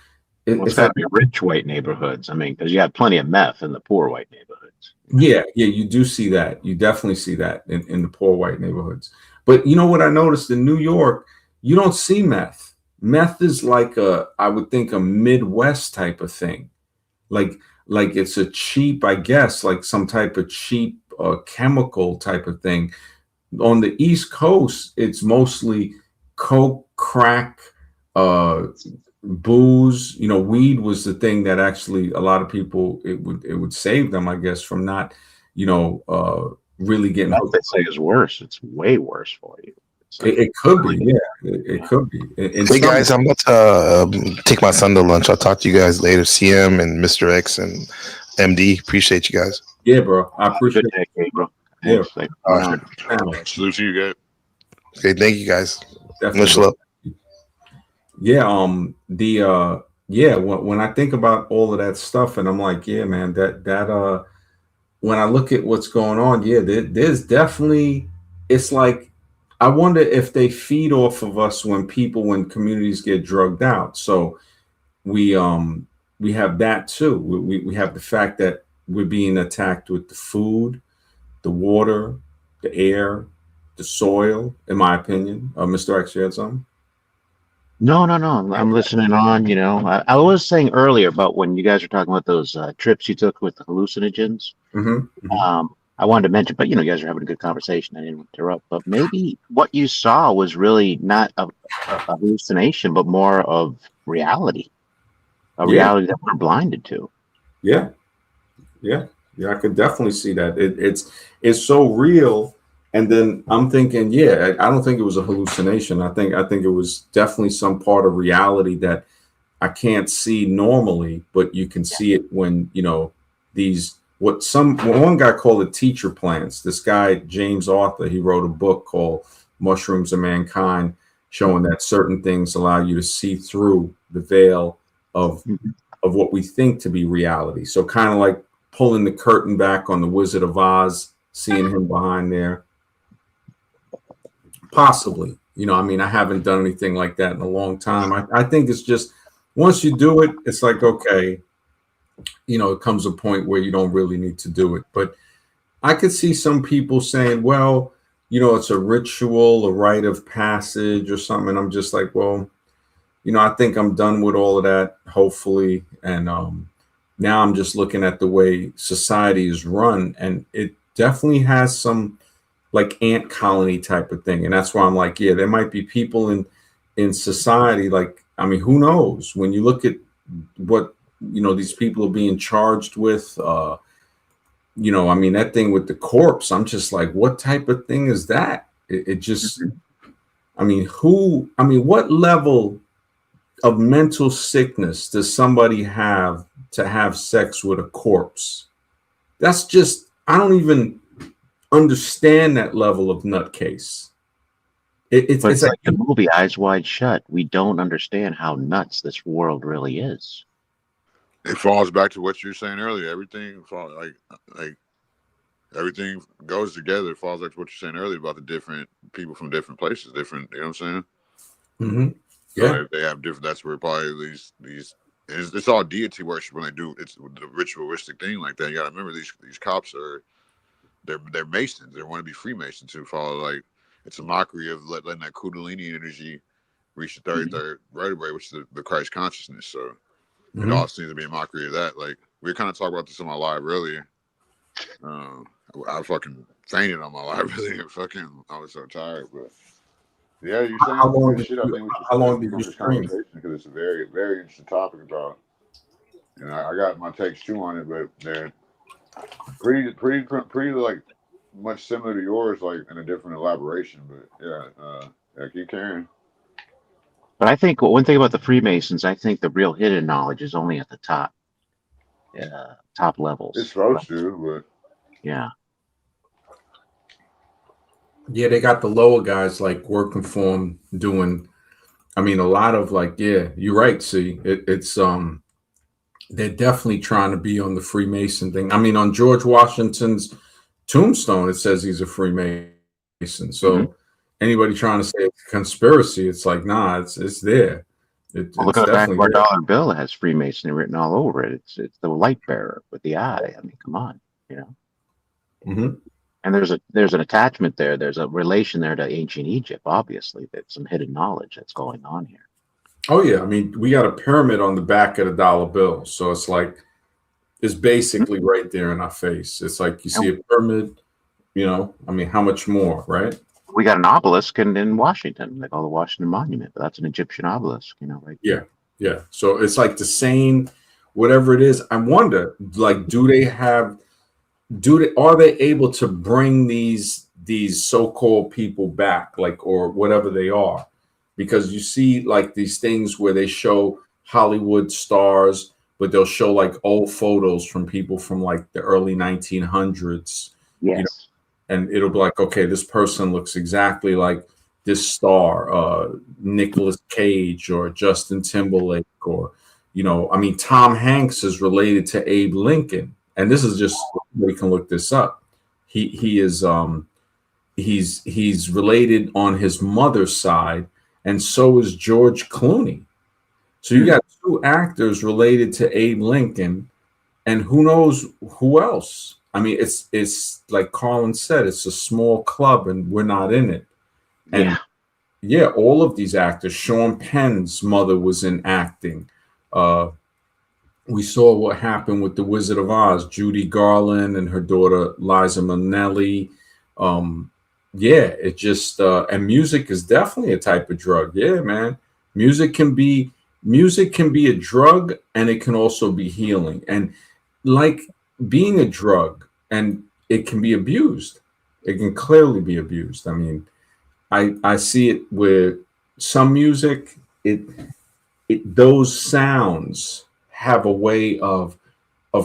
It's got to be rich white neighborhoods. I mean, because you have plenty of meth in the poor white neighborhoods. Yeah, you do see that. You definitely see that in the poor white neighborhoods. But you know what I noticed in New York, you don't see meth. Meth is like I would think a Midwest type of thing. Like it's a cheap, I guess, like some type of cheap chemical type of thing. On the East Coast, it's mostly coke, crack, booze. Weed was the thing that actually a lot of people, it would save them, I guess, from not, really getting hooked. They say is worse. It's way worse for you. It could be, yeah. It could be. Hey guys, I'm about to take my son to lunch. I'll talk to you guys later. CM and Mr. X and MD. Appreciate you guys. Yeah, bro. I appreciate it, bro. Yeah. Salute to you guys. Okay, thank you guys. Definitely. Much love. Yeah. When I think about all of that stuff, and I'm like, yeah, man, that when I look at what's going on, yeah, there's definitely, it's like, I wonder if they feed off of us when communities get drugged out. So we have that too. We have the fact that we're being attacked with the food, the water, the air, the soil, in my opinion. Mr. X, you had something? No. I'm listening on. I was saying earlier about when you guys were talking about those trips you took with the hallucinogens. Mm-hmm. I wanted to mention, but you guys are having a good conversation. I didn't interrupt. But maybe what you saw was really not a hallucination, but more of reality, reality that we're blinded to. Yeah. I could definitely see that. It's so real. And then I'm thinking, yeah, I don't think it was a hallucination. I think it was definitely some part of reality that I can't see normally, but you can see it when these. One guy called it teacher plants. This guy, James Arthur, he wrote a book called Mushrooms of Mankind, showing that certain things allow you to see through the veil of what we think to be reality. So kind of like pulling the curtain back on the Wizard of Oz, seeing him behind there. Possibly, I haven't done anything like that in a long time. I think it's just, once you do it, it's like, okay, it comes a point where you don't really need to do it. But I could see some people saying, well, it's a ritual, a rite of passage or something. And I'm just like, well, I think I'm done with all of that, hopefully. And now I'm just looking at the way society is run. And it definitely has some like ant colony type of thing. And that's why I'm like, yeah, there might be people in society, like, I mean, who knows? When you look at what, these people are being charged with, I mean, that thing with the corpse, I'm just like, what type of thing is that? It just, I mean, what level of mental sickness does somebody have to have sex with a corpse? That's just, I don't even understand that level of nutcase. It's like the movie Eyes Wide Shut. We don't understand how nuts this world really is. It falls back to what you were saying earlier. Everything falls like everything goes together. It falls back to what you're saying earlier about the different people from different places, different. You know what I'm saying? Mm-hmm. So yeah, they have different. That's where probably these. It's all deity worship when they do. It's the ritualistic thing like that. You got to remember these cops are they're Masons. They want to be Freemasons who follow like it's a mockery of letting that Kundalini energy reach the 33rd vertebrae, which is the Christ consciousness. So it all seems to be a mockery of that. Like we kind of talked about this on my live earlier. I fucking fainted on my live earlier. I was so tired, but yeah, you're saying How long good shit. I think we should how long did have you this stream? conversation because it's a very, very interesting topic about. I got my takes too on it, but they're pretty like much similar to yours, like in a different elaboration. But yeah, keep carrying. But I think one thing about the Freemasons, I think the real hidden knowledge is only at the top levels. It's supposed to, but yeah. Yeah, they got the lower guys like working for them, doing. I mean, a lot of like, yeah, you're right. See, it's they're definitely trying to be on the Freemason thing. I mean, on George Washington's tombstone, it says he's a Freemason. So anybody trying to say it's a conspiracy, it's like, nah, it's there. It's Look at the back of definitely our there. dollar bill. It has Freemasonry written all over it. It's the light bearer with the eye. I mean, come on, Mm-hmm. And there's an attachment there. There's a relation there to ancient Egypt. Obviously, there's some hidden knowledge that's going on here. Oh yeah, I mean, we got a pyramid on the back of the dollar bill, so it's like it's basically right there in our face. It's like you see a pyramid, I mean, how much more, right? We got an obelisk in Washington. They call the Washington Monument, but that's an Egyptian obelisk, right? Yeah. So it's like the same, whatever it is. I wonder, like, are they able to bring these so-called people back, like, or whatever they are? Because you see like these things where they show Hollywood stars, but they'll show like old photos from people from like the early 1900s. Yes. And it'll be like, okay, this person looks exactly like this star, Nicolas Cage or Justin Timberlake, or, I mean, Tom Hanks is related to Abe Lincoln. And this is just, we can look this up. He is, he's related on his mother's side, and so is George Clooney. So you got two actors related to Abe Lincoln, and who knows who else. I mean, it's like Colin said, it's a small club, and we're not in it. And yeah, all of these actors. Sean Penn's mother was in acting. We saw what happened with The Wizard of Oz, Judy Garland and her daughter Liza Minnelli. It just and music is definitely a type of drug. Yeah, man. Music can be a drug, and it can also be healing. And like being a drug, and it can be abused. It can clearly be abused. I mean, I see it with some music, those sounds have a way of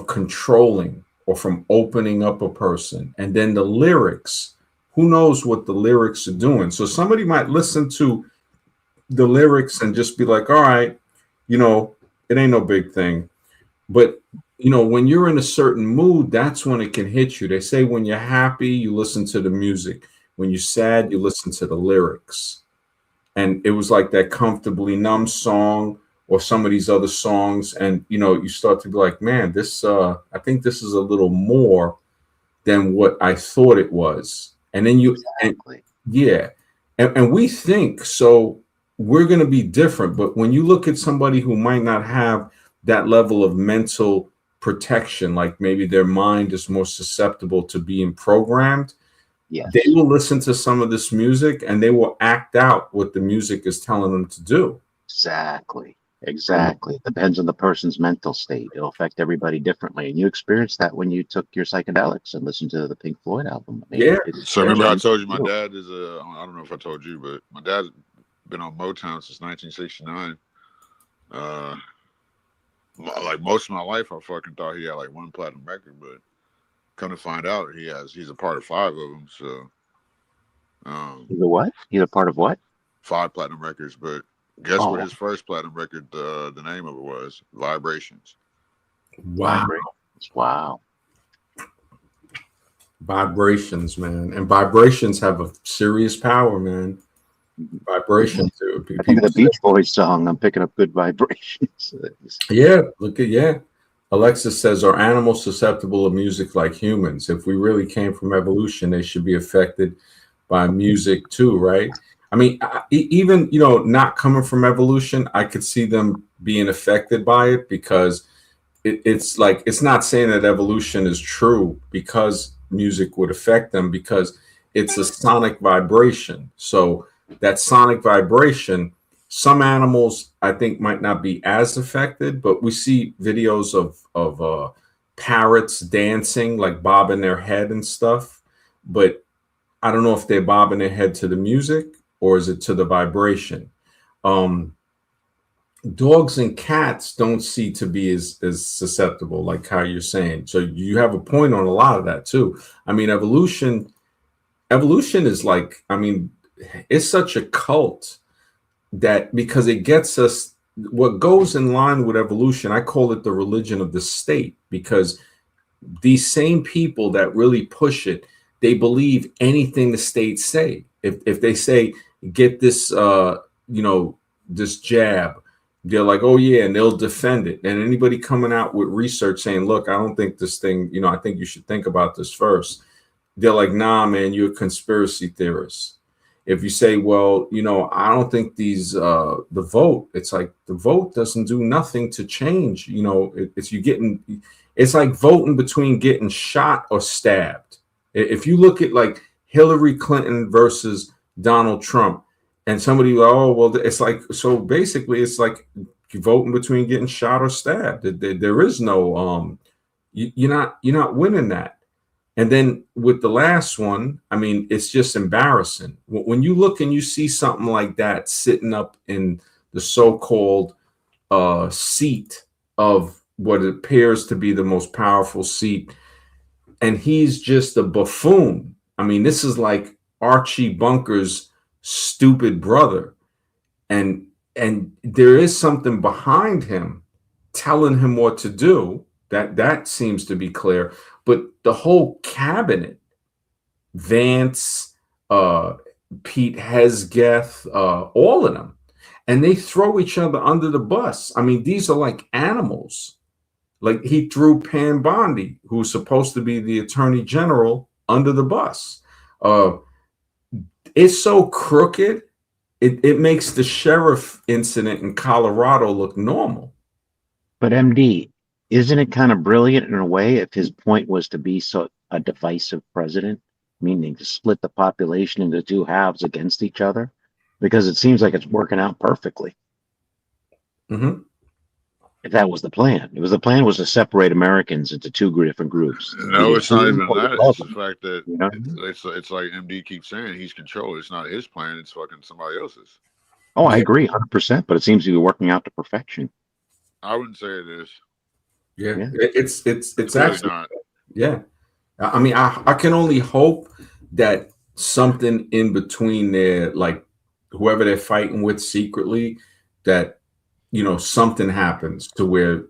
controlling or from opening up a person. And then the lyrics, who knows what the lyrics are doing. So somebody might listen to the lyrics and just be like, all right, it ain't no big thing. But when you're in a certain mood, that's when it can hit you. They say when you're happy, you listen to the music. When you're sad, you listen to the lyrics. And it was like that Comfortably Numb song or some of these other songs. And, you start to be like, man, this, I think this is a little more than what I thought it was. And then and we think, so we're going to be different. But when you look at somebody who might not have that level of mental protection, like maybe their mind is more susceptible to being programmed. Yes. They will listen to some of this music and they will act out what the music is telling them to do. Exactly. Exactly. It depends on the person's mental state. It'll affect everybody differently. And you experienced that when you took your psychedelics and listened to the Pink Floyd album. I mean, Yeah. So remember I told you my you. dad is I don't know if I told you, but my dad's been on Motown since 1969. Like most of my life, I fucking thought he had like one platinum record, but come to find out, he's a part of 5 of them. So, He's a what? He's a part of what? 5 platinum records. But guess what Oh, his first platinum record, the name of it was? Vibrations. Wow. wow. Vibrations, man. And vibrations have a serious power, man. Vibrations. I think of the Beach Boys song, I'm picking up good vibrations. Yeah, Alexis says, are animals susceptible to music like humans? If we really came from evolution, they should be affected by music too, right? I mean, even, not coming from evolution, I could see them being affected by it because it's like, it's not saying that evolution is true because music would affect them, because it's a sonic vibration. So that sonic vibration, some animals I think might not be as affected, but we see videos of parrots dancing, like bobbing their head and stuff. But I don't know if they're bobbing their head to the music or is it to the vibration. Dogs and cats don't seem to be as susceptible, like how you're saying. So you have a point on a lot of that too. I mean, evolution is like, I mean, it's such a cult that because it gets us what goes in line with evolution. I call it the religion of the state, because these same people that really push it, they believe anything the states say. If they say, get this, this jab, they're like, oh yeah, and they'll defend it. And anybody coming out with research saying, look, I don't think this thing, I think you should think about this first, they're like, nah, man, you're a conspiracy theorist. If you say, well, I don't think these, the vote, it's like the vote doesn't do nothing to change. It's like voting between getting shot or stabbed. If you look at like Hillary Clinton versus Donald Trump, and somebody, oh, well, it's like, so basically it's like voting between getting shot or stabbed. There is no, you're not winning that. And then with the last one, I mean, it's just embarrassing. When you look and you see something like that sitting up in the so-called seat of what appears to be the most powerful seat, and he's just a buffoon. I mean, this is like Archie Bunker's stupid brother. And there is something behind him telling him what to do. That seems to be clear. But the whole cabinet, Vance, Pete Hesgeth, all of them, and they throw each other under the bus. I mean, these are like animals. Like he threw Pam Bondi, who's supposed to be the attorney general, under the bus. It's so crooked. It makes the sheriff incident in Colorado look normal. But MD, isn't it kind of brilliant in a way if his point was to be a divisive president, meaning to split the population into two halves against each other? Because it seems like it's working out perfectly. Mm-hmm. If that was the plan, the plan was to separate Americans into two different groups. No, it's not even that. It's the fact that it's like MD keeps saying he's controlled. It's not his plan. It's fucking somebody else's. Oh, I agree 100%, but it seems to be working out to perfection. I wouldn't say it is. Yeah. It's actually not. Yeah. I mean, I can only hope that something in between there, like whoever they're fighting with secretly, that something happens to where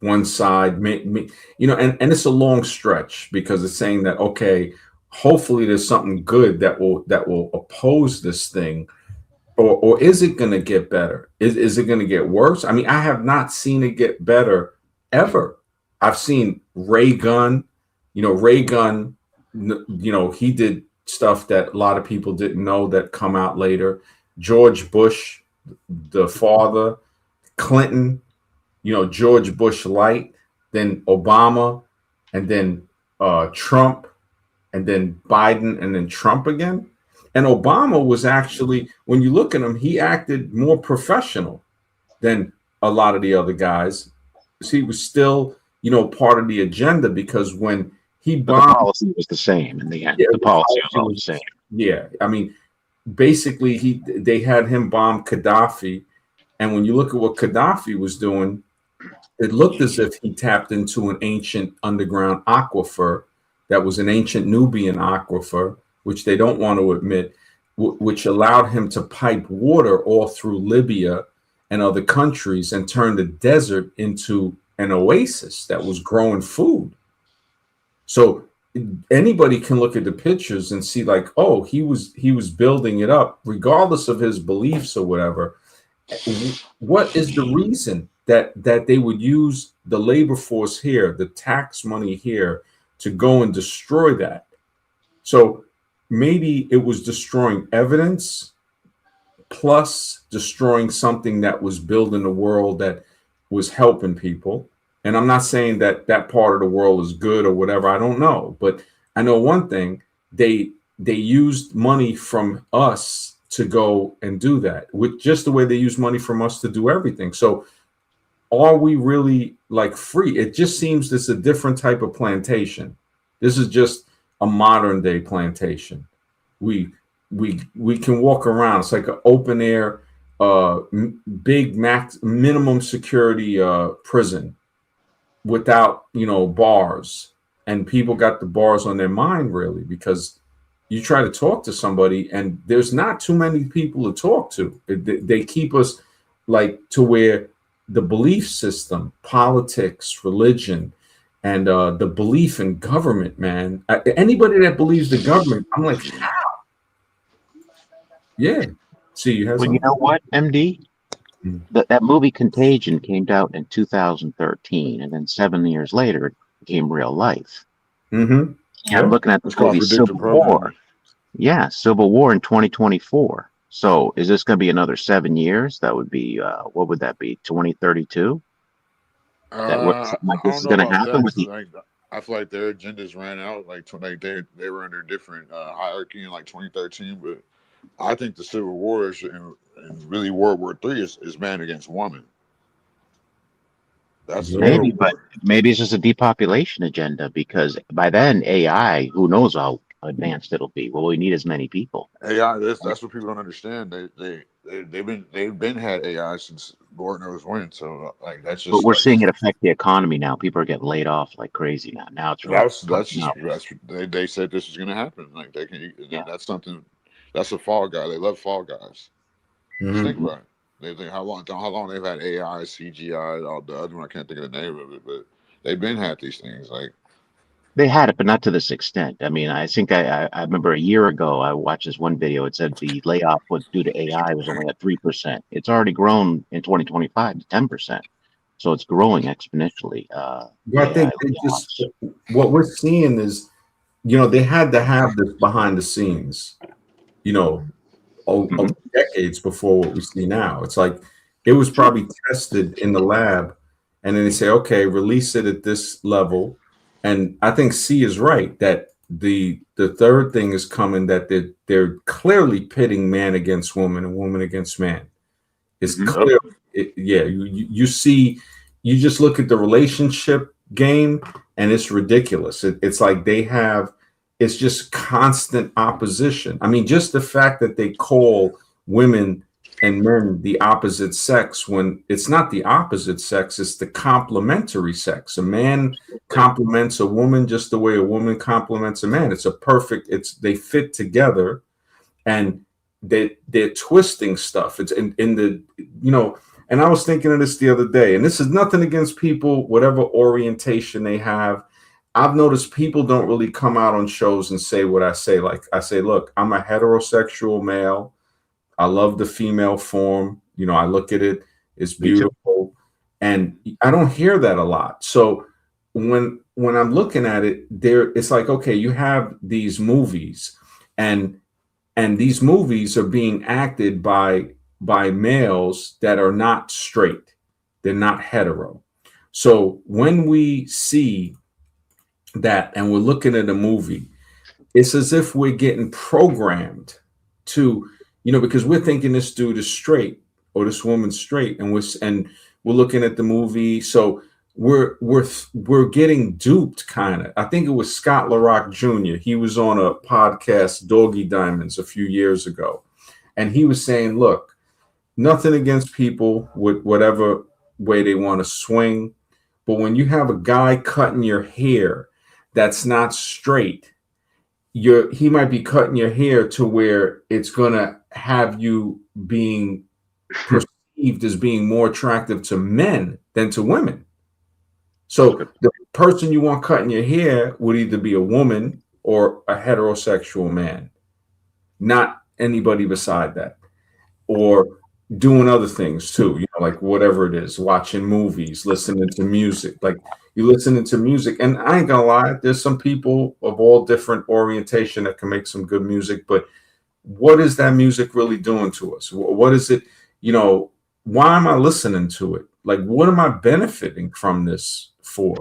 one side and it's a long stretch, because it's saying that, okay, hopefully there's something good that will oppose this thing, or is it going to get better? Is it going to get worse? I mean, I have not seen it get better ever. I've seen Ray Gunn, he did stuff that a lot of people didn't know that come out later. George Bush, the father, Clinton, George Bush light, then Obama, and then Trump. and then Biden, and then Trump again. And Obama was actually, when you look at him, he acted more professional than a lot of the other guys. So he was still, part of the agenda, because when he But the bombed, policy was the same in the end. yeah, The policy was all the same. yeah, I mean, basically they had him bomb Gaddafi, and when you look at what Gaddafi was doing, it looked as if he tapped into an ancient underground aquifer that was an ancient Nubian aquifer, which they don't want to admit, which allowed him to pipe water all through Libya and other countries and turn the desert into an oasis that was growing food. So anybody can look at the pictures and see, like, oh, he was building it up regardless of his beliefs or whatever. What is the reason that they would use the labor force here, the tax money here, to go and destroy that? So maybe it was destroying evidence plus destroying something that was building a world that was helping people. And I'm not saying that that part of the world is good or whatever. I don't know, but I know one thing: they used money from us to go and do that, with just the way they use money from us to do everything. So are we really like free? It just seems this a different type of plantation. This is just a modern day plantation. We can walk around. It's like an open air, big max minimum security prison without bars, and people got the bars on their mind, really, because you try to talk to somebody and there's not too many people to talk to. They keep us like to where the belief system, politics, religion, and the belief in government, man. Anybody that believes the government, I'm like, how? Yeah. See, you have Well, something. you know what, MD? That movie Contagion came out in 2013, and then 7 years later, it became real life. Mm-hmm. Yeah, I'm looking at It's the called movie predictive Civil War. programming. Yeah, Civil War in 2024. So is this going to be another 7 years? That would be, what would that be, 2032? That what something like I this don't is know going to about happen that, with 'cause, the. like, I feel like their agendas ran out. Like they were under different hierarchy in like 2013. But I think the Civil War is, and really World War III is man against woman. That's the Yeah. Maybe, real but war. maybe it's just a depopulation agenda, because by then AI, who knows how advanced it'll be. Well, we need as many people. AI. That's what people don't understand. They've been had AI since Lord knows when. So like that's But just we're like seeing it affect the economy now. People are getting laid off like crazy now. Now it's really that's cutting just out. they said this was gonna happen. Like they can Yeah. that's something. That's a fall guy. They love fall guys. Just think Mm-hmm. about it. They think how long they've had AI, CGI, all the other one. I can't think of the name of it, but they've been had these things. Like They had it, but not to this extent. I mean, I think I remember a year ago, I watched this one video. It said the layoff was due to AI was only at 3%. It's already grown in 2025 to 10%. So it's growing exponentially. Well, The I AI think they just, layoffs. what we're seeing is, they had to have this behind the scenes, you know, Mhm. decades before what we see now. It's like it was probably tested in the lab, and then they say, okay, release it at this level. And I think C is right that the third thing is coming, that they're clearly pitting man against woman and woman against man. It's Mhm. clear. Yeah, you see, you just look at the relationship game, and it's ridiculous. It's like it's just constant opposition. I mean, just the fact that they call women and men the opposite sex, when it's not the opposite sex, it's the complementary sex. A man complements a woman just the way a woman complements a man. They fit together, and they're twisting stuff. It's in the and I was thinking of this the other day, and this is nothing against people, whatever orientation they have. I've noticed people don't really come out on shows and say what I say. Like I say, look, I'm a heterosexual male. I love the female form. I look at it, it's Me too. beautiful. And I don't hear that a lot. So when I'm looking at it, it's like, okay, you have these movies, and these movies are being acted by males that are not straight. They're not hetero. So when we see that and we're looking at a movie, it's as if we're getting programmed to, because we're thinking this dude is straight or this woman's straight, and we're looking at the movie, so we're getting duped, kind of. I think it was Scott LaRock Jr. He was on a podcast, Doggy Diamonds, a few years ago, and he was saying, look, nothing against people with whatever way they want to swing, but when you have a guy cutting your hair that's not straight, he might be cutting your hair to where it's going to have you being perceived as being more attractive to men than to women. So the person you want cutting your hair would either be a woman or a heterosexual man, not anybody beside that, or doing other things too, like whatever it is, watching movies, listening to music. Like, you listening to music, and I ain't gonna lie, there's some people of all different orientation that can make some good music, but what is that music really doing to us? What is it? Why am I listening to it? Like, what am I benefiting from this for?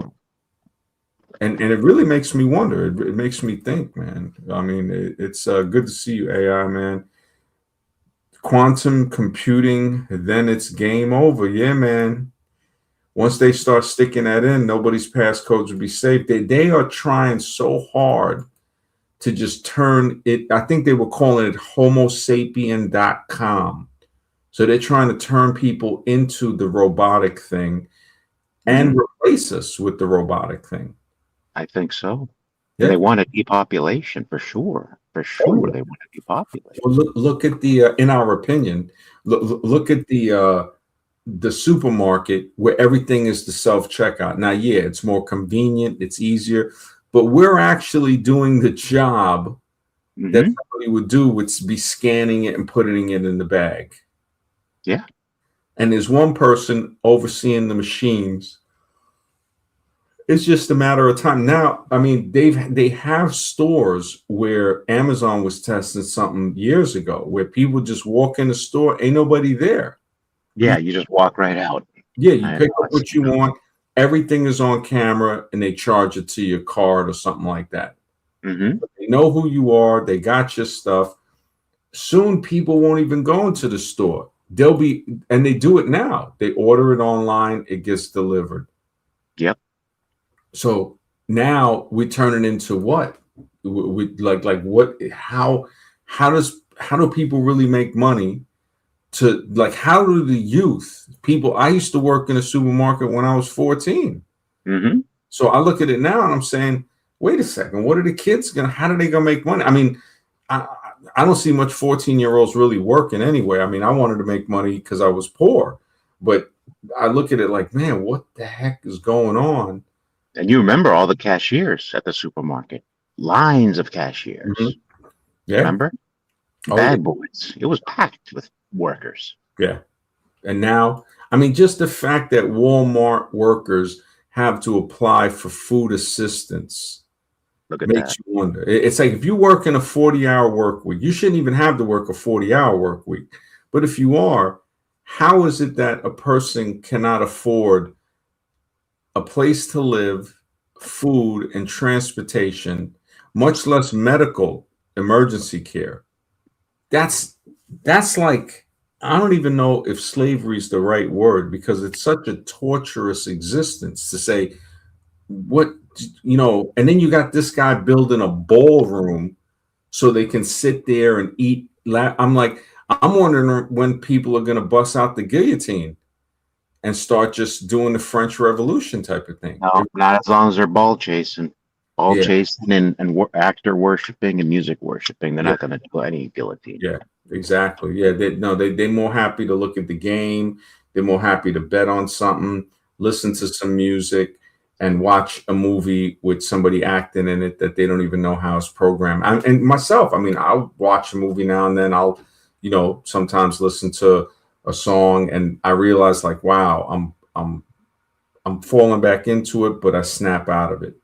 And it really makes me wonder. It makes me think, man. I mean, it's good to see you, AI, man. Quantum computing, then it's game over. Yeah, man. Once they start sticking that in, nobody's passcodes will be safe. They are trying so hard to just turn it. I think they were calling it homosapien.com. So they're trying to turn people into the robotic thing and replace us with the robotic thing. I think so. Yeah. They want a depopulation for sure. For sure, they want to depopulate. Well, look at the, in our opinion, look at the supermarket where everything is the self-checkout. Now, yeah, it's more convenient, it's easier, but we're actually doing the job that somebody would do, would be scanning it and putting it in the bag. Yeah. And there's one person overseeing the machines. It's just a matter of time. Now, I mean, they have stores where Amazon was testing something years ago where people just walk in the store, ain't nobody there. Yeah, you just walk right out. Yeah, you pick up what you want. Everything is on camera, and they charge it to your card or something like that. They know who you are. They got your stuff. Soon, people won't even go into the store. And they do it now. They order it online. It gets delivered. Yep. So now we turn it into what? We like what? How do people really make money? To like, how do the youth people? I used to work in a supermarket when I was 14. So I look at it now and I'm saying, wait a second, what are the kids how are they gonna make money? I mean, I don't see much 14-year-olds really working anyway. I mean, I wanted to make money because I was poor, but I look at it like, man, what the heck is going on? And you remember all the cashiers at the supermarket, lines of cashiers. Yeah. Remember? Bad boys. It was packed with workers. Yeah. And now, I mean, just the fact that Walmart workers have to apply for food assistance makes you wonder. It's like, if you work in a 40-hour work week, you shouldn't even have to work a 40-hour work week. But if you are, how is it that a person cannot afford a place to live, food, and transportation, much less medical emergency care? That's like, I don't even know if slavery is the right word, because it's such a torturous existence to say, and then you got this guy building a ballroom so they can sit there and eat. I'm wondering when people are going to bust out the guillotine and start just doing the French Revolution type of thing. No, not as long as they're ball chasing. Chasing and actor worshiping and music worshiping. They're not going to do any guillotine. Yeah, exactly. Yeah, they're more happy to look at the game. They're more happy to bet on something, listen to some music, and watch a movie with somebody acting in it that they don't even know how it's programmed. And myself, I mean, I'll watch a movie now and then. I'll, sometimes listen to a song, and I realize, like, wow, I'm falling back into it, but I snap out of it.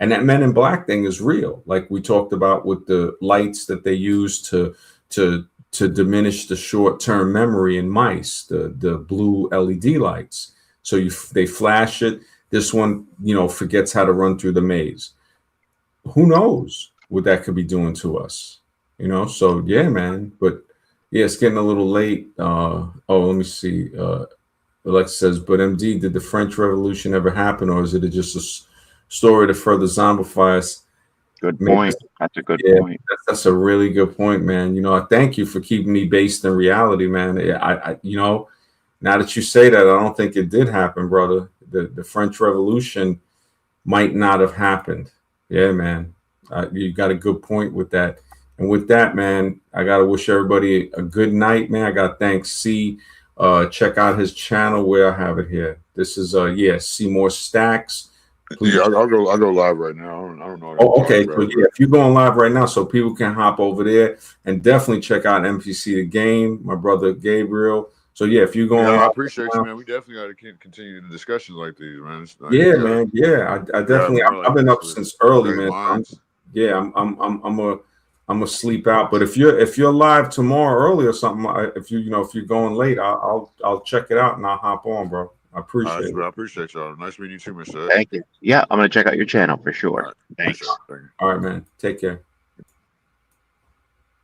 And that Men in Black thing is real, like we talked about with the lights that they use to diminish the short-term memory in mice, the blue LED lights. So they flash it. This one, forgets how to run through the maze. Who knows? what that could be doing to us. So yeah, man. But yeah, it's getting a little late. Let me see. Alexa says, but MD, did the French Revolution ever happen, or is it just a story to further zombify us? Good point. That's a good point. That's a really good point, man. I thank you for keeping me based in reality, man. Now that you say that, I don't think it did happen, brother. The French Revolution might not have happened. Yeah, man. You got a good point with that. And with that, man, I got to wish everybody a good night, man. I got to thank C. Check out his channel where I have it here. This is, see more stacks. Please. Yeah, I'll go live right now. I don't know. Oh, okay. So yeah, if you're going live right now, so people can hop over there and definitely check out MPC the Game, my brother Gabriel. So yeah, if you're going, I appreciate you, man. We definitely got to continue the discussions like these, man. Man. Yeah, I definitely. I've been up since early, man. I'm gonna sleep out. But if you're live tomorrow early or something, if you're going late, I'll check it out and I'll hop on, bro. I appreciate it. I appreciate y'all. Nice meeting you too, Mr. Thank you. Yeah, I'm gonna check out your channel for sure. Right. Thanks. Sure. Thank you. All right, man. Take care.